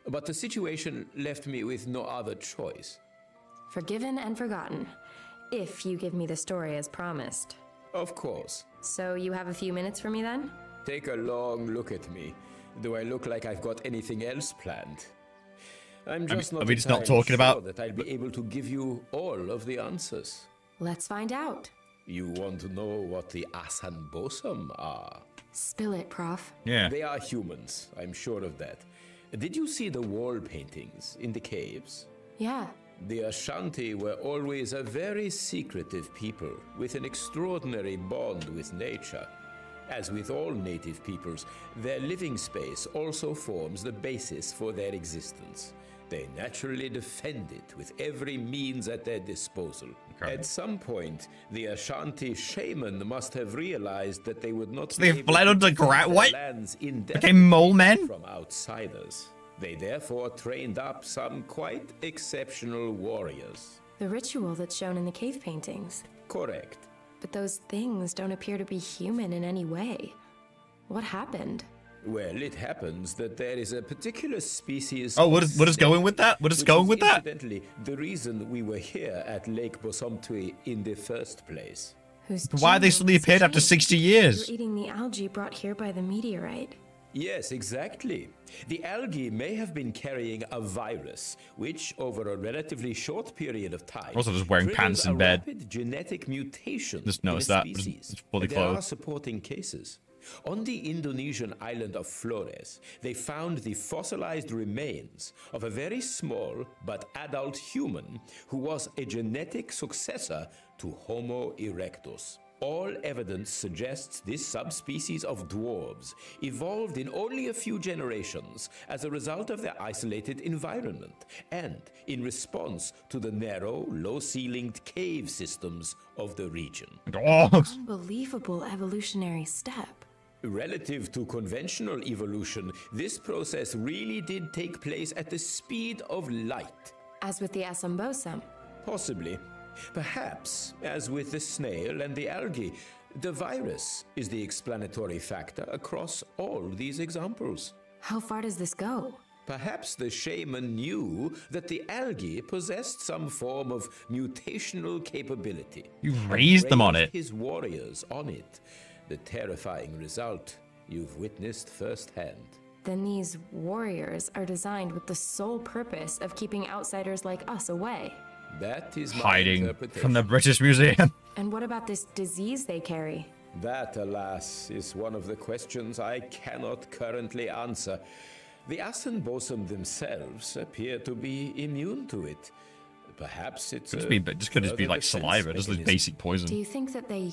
But the situation left me with no other choice. Forgiven and forgotten. If you give me the story as promised. Of course. So you have a few minutes for me then? Take a long look at me. Do I look like I've got anything else planned? I'm just are we just not talking about that I'll be able to give you all of the answers. Let's find out. You want to know what the Asan Bosom are? Spill it, Prof. Yeah. They are humans, I'm sure of that. Did you see the wall paintings in the caves? Yeah. The Ashanti were always a very secretive people with an extraordinary bond with nature. As with all native peoples, their living space also forms the basis for their existence. They naturally defend it with every means at their disposal. Okay. At some point, the Ashanti shaman must have realized that they would not they fled underground. What? Lands became mole men from outsiders. They therefore trained up some quite exceptional warriors. The ritual that's shown in the cave paintings. Correct. But those things don't appear to be human in any way. What happened? Well, it happens that there is a particular species... Oh, what is going with that? What is going with that? Incidentally, the reason we were here at Lake Bosomtwi in the first place. Why they suddenly appeared after 60 years? You're eating the algae brought here by the meteorite. Yes, exactly. The algae may have been carrying a virus, which, over a relatively short period of time, also just wearing pants in bed. Rapid genetic mutation. Just noticed that. It's fully clothed. There are supporting cases. On the Indonesian island of Flores, they found the fossilized remains of a very small but adult human who was a genetic successor to Homo erectus. All evidence suggests this subspecies of dwarves evolved in only a few generations as a result of their isolated environment and in response to the narrow, low-ceilinged cave systems of the region. Unbelievable evolutionary step. Relative to conventional evolution, this process really did take place at the speed of light. As with the Asambosum. Possibly. Perhaps, as with the snail and the algae, the virus is the explanatory factor across all these examples. How far does this go? Perhaps the shaman knew that the algae possessed some form of mutational capability. You raised them on it. His warriors on it. The terrifying result you've witnessed firsthand. Then these warriors are designed with the sole purpose of keeping outsiders like us away. That is my hiding from the British Museum. And what about this disease they carry? That, alas, is one of the questions I cannot currently answer. The Asenbosum themselves appear to be immune to it. Perhaps it's just could just be like saliva, just like basic poison. Do you think that they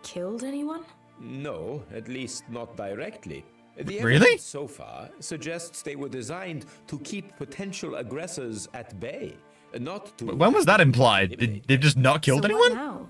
killed anyone? No, at least not directly. The really? evidence so far suggests they were designed to keep potential aggressors at bay. Not to... When was that implied? They've just not killed So anyone? what now?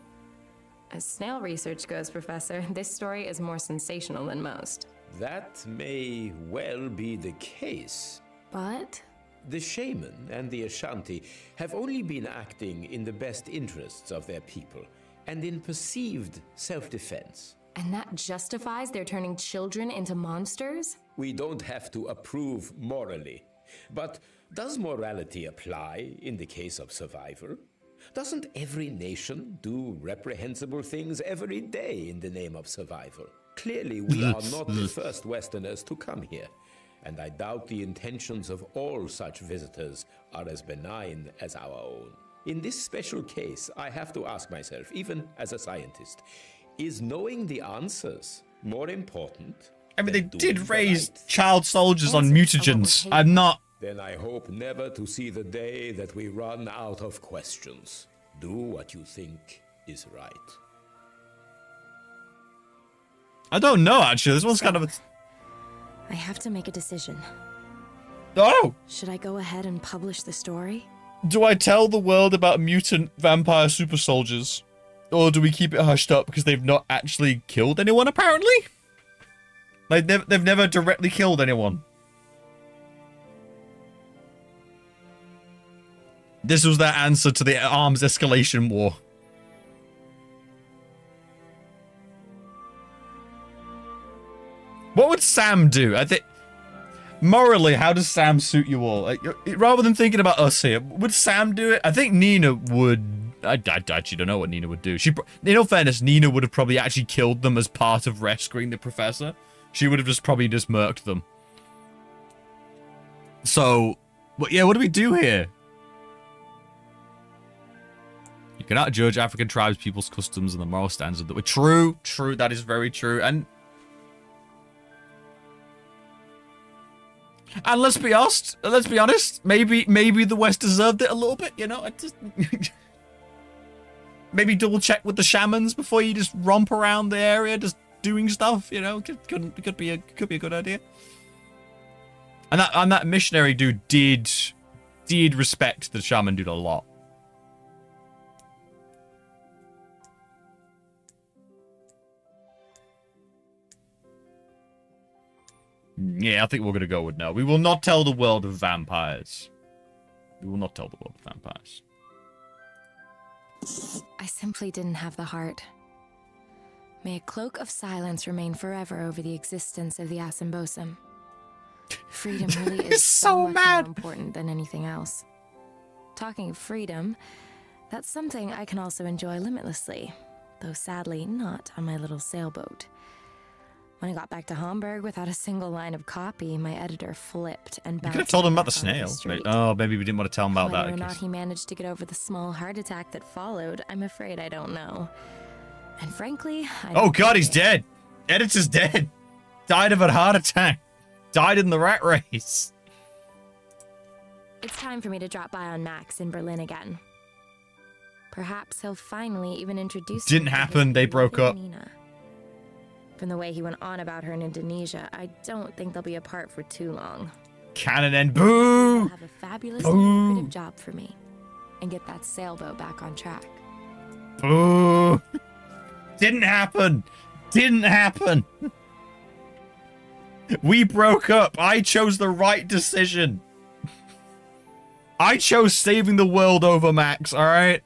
As snail research goes, Professor, this story is more sensational than most. That may well be the case. But The shaman and the Ashanti have only been acting in the best interests of their people and in perceived self-defense. and that justifies their turning children into monsters? We don't have to approve morally, but does morality apply in the case of survival? Doesn't every nation do reprehensible things every day in the name of survival? Clearly, we are not the first Westerners to come here, and I doubt the intentions of all such visitors are as benign as our own. In this special case, I have to ask myself, even as a scientist, is knowing the answers more important? I mean, they than doing did the raise right? child soldiers on Answers are what mutagens. we hate. I'm not... Then I hope never to see the day that we run out of questions. Do what you think is right. I don't know, actually. This one's kind of a... I have to make a decision. Oh! Should I go ahead and publish the story? Do I tell the world about mutant vampire super soldiers? Or do we keep it hushed up because they've not actually killed anyone, apparently? Like, they've never directly killed anyone. This was their answer to the arms escalation war. What would Sam do? I think... Morally, how does Sam suit you all? Like, rather than thinking about us here, would Sam do it? I think Nina would... I actually don't know what Nina would do. In all fairness, Nina would have probably actually killed them as part of rescuing the professor. She would have probably just murked them. So, but yeah, what do we do here? You cannot judge African tribes, people's customs, and the moral standards that were true. True, that is very true. And let's be honest, maybe the West deserved it a little bit, you know? I just maybe double check with the shamans before you just romp around the area just doing stuff, you know? Could be a good idea. And that missionary dude did respect the shaman dude a lot. Yeah, I think we're going to go with no. We will not tell the world of vampires. We will not tell the world of vampires. I simply didn't have the heart. May a cloak of silence remain forever over the existence of the Asymbosum. Freedom really is so much more important than anything else. Talking of freedom, that's something I can also enjoy limitlessly, though sadly not on my little sailboat. When I got back to Hamburg without a single line of copy, my editor flipped and You could have told him about the snail. Oh, maybe we didn't want to tell him about that. Whether or not he managed to get over the small heart attack that followed, I'm afraid I don't know. And frankly, Oh god, he's dead. Editor's dead. Died of a heart attack. Died in the rat race. It's time for me to drop by on Max in Berlin again. Perhaps he'll finally even introduce Didn't me to happen, his they broke up. Nina. From the way he went on about her in Indonesia, I don't think they'll be apart for too long. Cannon and boo! He'll have a fabulous Boo! lucrative job for me and get that sailboat back on track. Boo! Didn't happen. Didn't happen. We broke up. I chose the right decision. I chose saving the world over Max, alright?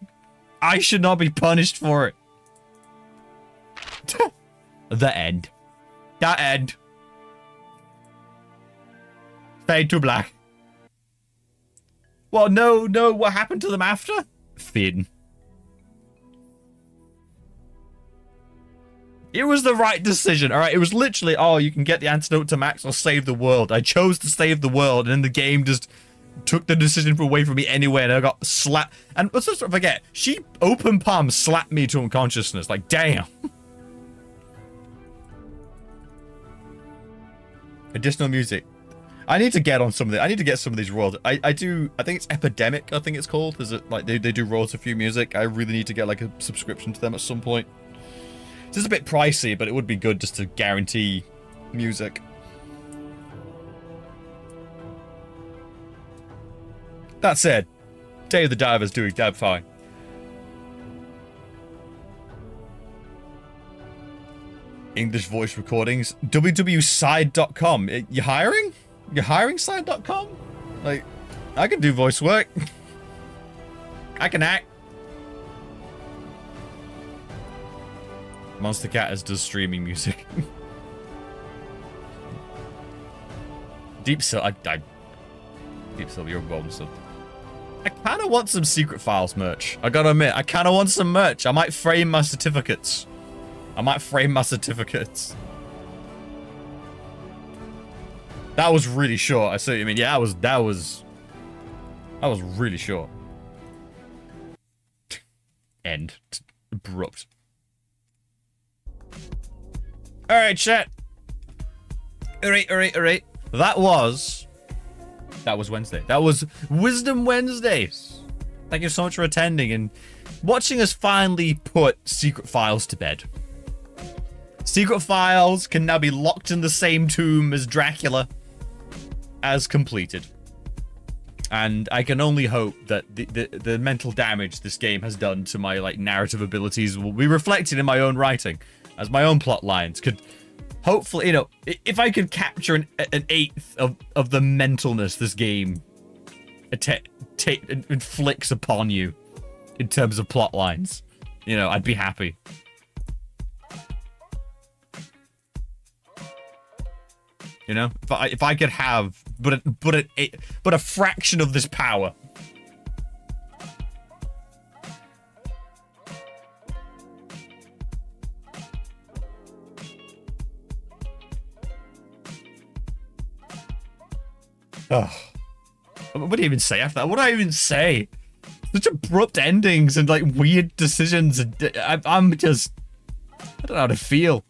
I should not be punished for it. The end. That end. Fade to black. Well, no, what happened to them after? Finn. It was the right decision, alright? It was literally, oh, you can get the antidote to Max or save the world. I chose to save the world, and then the game just took the decision away from me anyway, and I got slapped. And let's just forget, she open palm slapped me to unconsciousness. Like, damn. Additional music. I need to get on some of it. I need to get some of these royalties. I think it's Epidemic, I think it's called. There's a, like, they do royalty-free music. I really need to get, like, a subscription to them at some point. It's just a bit pricey, but it would be good just to guarantee music. That said, Dave the Diver's doing damn fine. English voice recordings. www.side.com. You hiring? You're hiring side.com? Like, I can do voice work. I can act. Monster Cat does streaming music. Deep Silver, Deep Silver, you're golden stuff. I kind of want some Secret Files merch. I gotta admit, I kind of want some merch. I might frame my certificates. That was really short. I see what you mean. Yeah, that was really short. End. Abrupt. Alright, chat. Alright. That was Wednesday. That was Wisdom Wednesdays. Thank you so much for attending and watching us finally put Secret Files to bed. Secret Files can now be locked in the same tomb as Dracula as completed. And I can only hope that the mental damage this game has done to my like narrative abilities will be reflected in my own writing, as my own plot lines could hopefully, you know, if I could capture an eighth of the mentalness this game inflicts upon you in terms of plot lines, you know, I'd be happy. You know, if I could have but a fraction of this power. Oh, what do you even say after that? What do I even say? Such abrupt endings and like weird decisions. And I'm just, I don't know how to feel.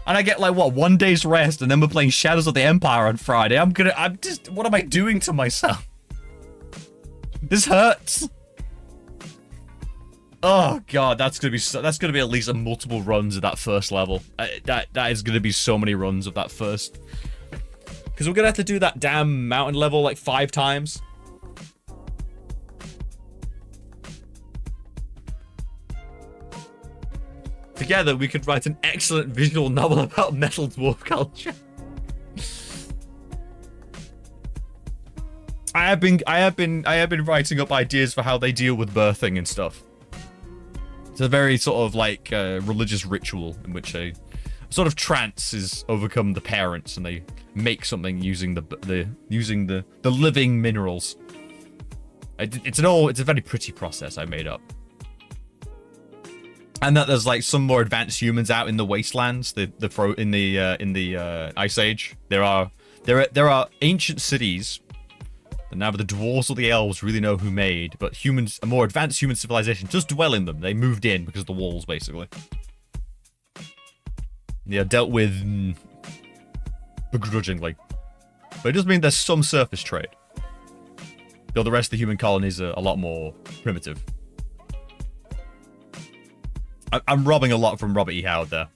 And I get like, what, 1 day's rest, and then we're playing Shadows of the Empire on Friday. I'm just, what am I doing to myself? This hurts. Oh god, that's gonna be at least multiple runs of that first level. That is gonna be so many runs of that first. Because we're gonna have to do that damn mountain level like 5 times. Together, we could write an excellent visual novel about metal dwarf culture. I have been writing up ideas for how they deal with birthing and stuff. It's a very sort of like religious ritual in which a sort of trance is overcome the parents and they make something using the living minerals. It's a very pretty process I made up. And that there's like some more advanced humans out in the wastelands, in the Ice Age. There are ancient cities that neither the dwarves or the elves really know who made, but humans, a more advanced human civilization, just dwell in them. They moved in because of the walls, basically. They are dealt with begrudgingly, but it does mean there's some surface trade. Though the rest of the human colonies are a lot more primitive. I'm robbing a lot from Robert E. Howard there.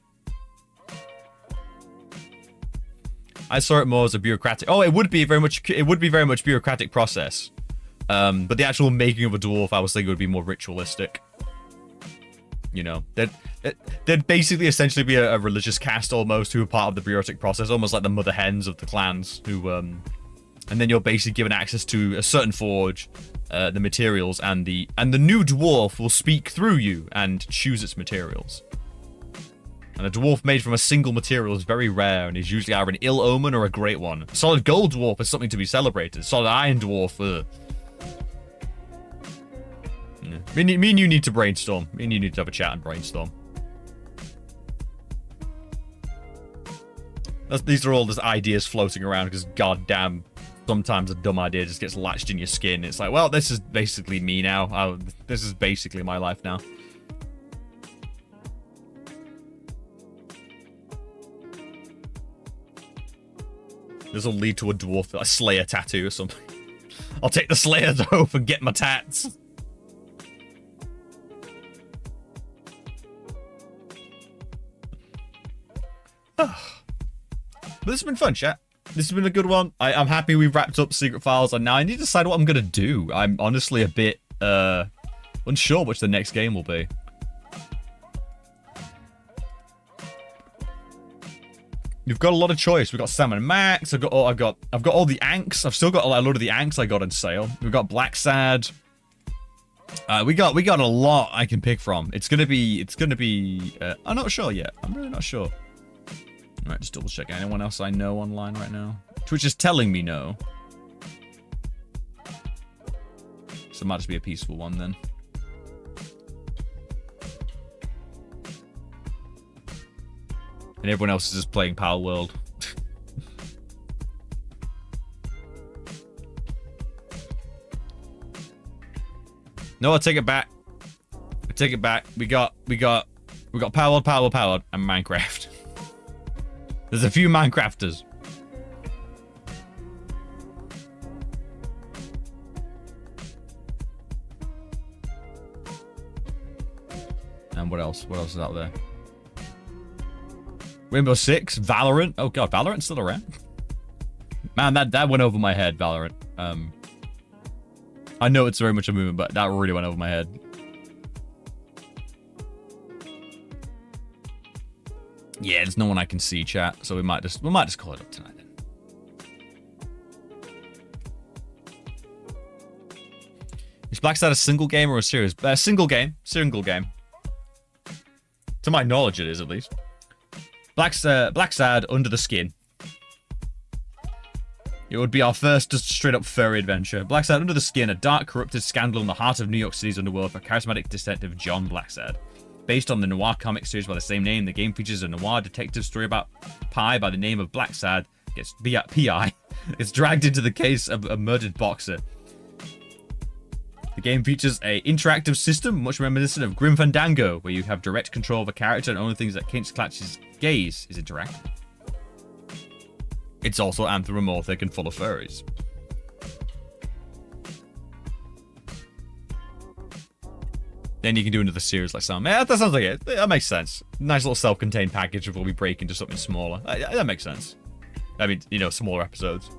I saw it more as a bureaucratic. Oh, it would be very much bureaucratic process. But the actual making of a dwarf, I was thinking would be more ritualistic. You know, there'd basically essentially be a religious caste almost who are part of the bureaucratic process, almost like the mother hens of the clans who and then you're basically given access to a certain forge, the materials, and the new dwarf will speak through you and choose its materials. And a dwarf made from a single material is very rare and is usually either an ill omen or a great one. A solid gold dwarf is something to be celebrated. Solid iron dwarf, yeah. Me and you need to brainstorm. Me and you need to have a chat and brainstorm. These are all just ideas floating around because goddamn, sometimes a dumb idea just gets latched in your skin. It's like, well, this is basically me now. This is basically my life now. This will lead to a Slayer tattoo or something. I'll take the Slayer's oath and get my tats. But this has been fun, chat. This has been a good one. I'm happy we've wrapped up Secret Files, and now I need to decide what I'm going to do. I'm honestly a bit unsure which the next game will be. You've got a lot of choice. We've got Sam and Max. I've got all the Anks. I've still got a lot of the Anks I got on sale. We've got Black Sad. We got a lot I can pick from. It's gonna be I'm not sure yet. I'm really not sure. Alright, just double check anyone else I know online right now. Twitch is telling me no. So it might just be a peaceful one then. And everyone else is just playing Power World. No, I'll take it back. I take it back. We got Power World, and Minecraft. There's a few Minecrafters. And what else? What else is out there? Rainbow Six, Valorant. Oh god, Valorant's still around? Man, that went over my head, Valorant. I know it's very much a movement, but that really went over my head. Yeah, there's no one I can see, chat, so we might just call it up tonight then. Is Black Sad a single game or a series? Single game. To my knowledge, it is at least. Black Sad Under the Skin. It would be our first just straight up furry adventure. Black Sad Under the Skin, a dark, corrupted scandal in the heart of New York City's underworld for charismatic detective John Blacksad. Based on the noir comic series by the same name, the game features a noir detective story about Pi by the name of Blacksad gets P.I. It's dragged into the case of a murdered boxer. The game features a interactive system, much reminiscent of Grim Fandango, where you have direct control of a character and only things that catch Clatch's gaze is interactive. It's also anthropomorphic and full of furries. Then you can do another series like some. Yeah, that sounds like it. That makes sense. Nice little self-contained package before we break into something smaller. That makes sense. I mean, you know, smaller episodes.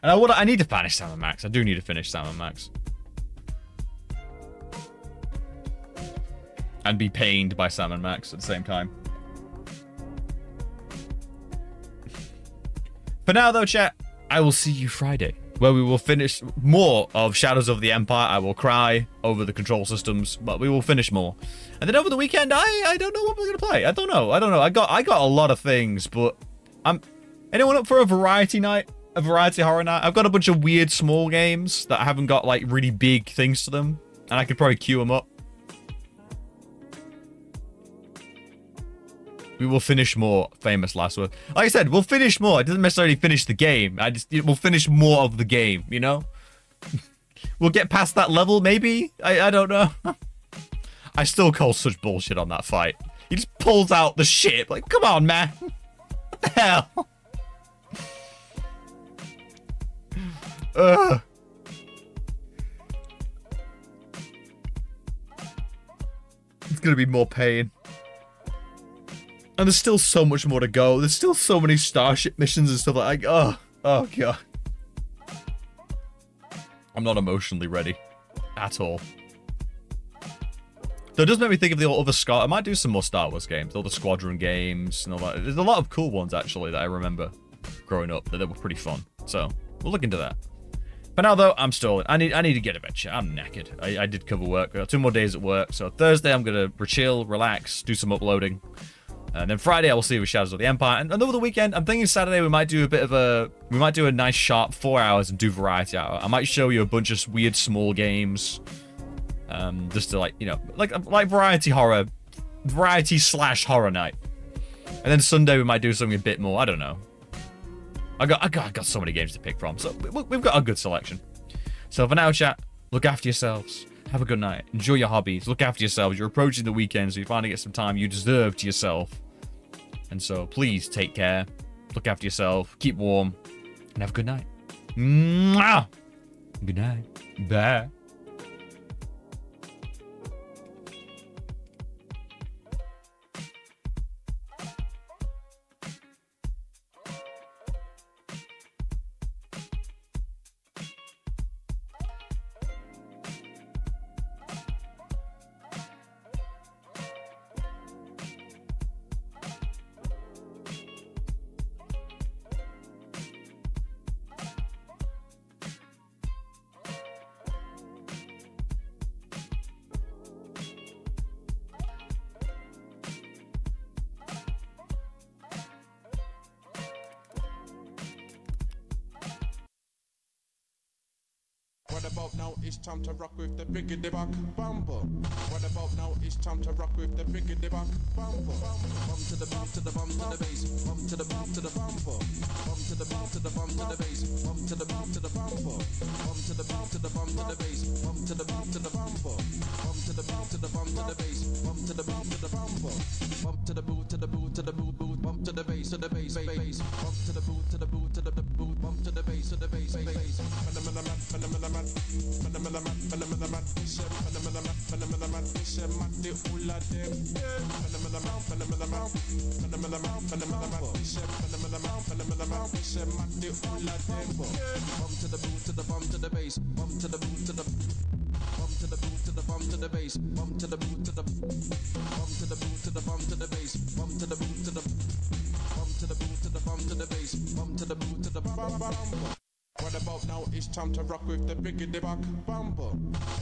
And I need to finish Sam and Max. I do need to finish Sam and Max. And be pained by Sam and Max at the same time. For now, though, chat, I will see you Friday, where we will finish more of Shadows of the Empire. I will cry over the control systems, but we will finish more. And then over the weekend, I don't know what we're gonna play. I don't know. I got a lot of things, but anyone up for a variety night? A variety horror night? I've got a bunch of weird small games that haven't got like really big things to them, and I could probably queue them up. We will finish more. Famous last word. Like I said, we'll finish more. It doesn't necessarily finish the game. We'll finish more of the game, you know? We'll get past that level, maybe? I don't know. I still call such bullshit on that fight. He just pulls out the ship. Like, come on, man. What the hell? It's gonna be more pain. And there's still so much more to go. There's still so many Starship missions and stuff like that. Oh god. I'm not emotionally ready. At all. Though it does make me think of the other Star... I might do some more Star Wars games. All the Squadron games and all that. There's a lot of cool ones, actually, that I remember growing up that were pretty fun. So, we'll look into that. For now, though, I'm stalling. I need to get a bed, chat. I'm knackered. I did cover work. I got 2 more days at work. So, Thursday, I'm going to chill, relax, do some uploading. And then Friday, I will see with Shadows of the Empire. And over the weekend, I'm thinking Saturday we might do a bit of a... We might do a nice sharp 4 hours and do variety hour. I might show you a bunch of weird small games. Just to like, you know, like variety horror. Variety/horror night. And then Sunday we might do something a bit more. I don't know. I got so many games to pick from. So we've got a good selection. So for now, chat, look after yourselves. Have a good night. Enjoy your hobbies. Look after yourselves. You're approaching the weekend, so you finally get some time you deserve to yourself. And so, please take care. Look after yourself. Keep warm. And have a good night. Mwah! Good night. Bye. What about now? It's time to rock with the biggity back bumper. What about now? It's time to rock with the biggity back bumper. Bum to the bum to the bum to the bass. Bum to the bum to the bumper. Bum to the bum to the bum to the bass. Bum to the bum to the bumper. Bum to the bum to the bum to the bass. Bum to the bum to the bumper. Bum to the bum to the bum to the bass. Bum to the bum to the bumper. Bump to the boot to the boot to the boot boot. Bump to the bass to the bass bass. Bump to the boot to the boot to the boot. Bump to the bass to the bass bass. Bump to the boot to the bum to the bass. Bump to the boot to the bum to the boot to the bum to the bass. Bump to the boot to the bum to the boot to the bum to the bass. Bump to the boot to the bum to the boot to the bum to the bass. Bump to the boot to the bum. What about now? It's time to rock with the biggity back bumper.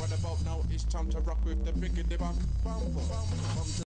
What about now? It's time to rock with the biggity back bumper.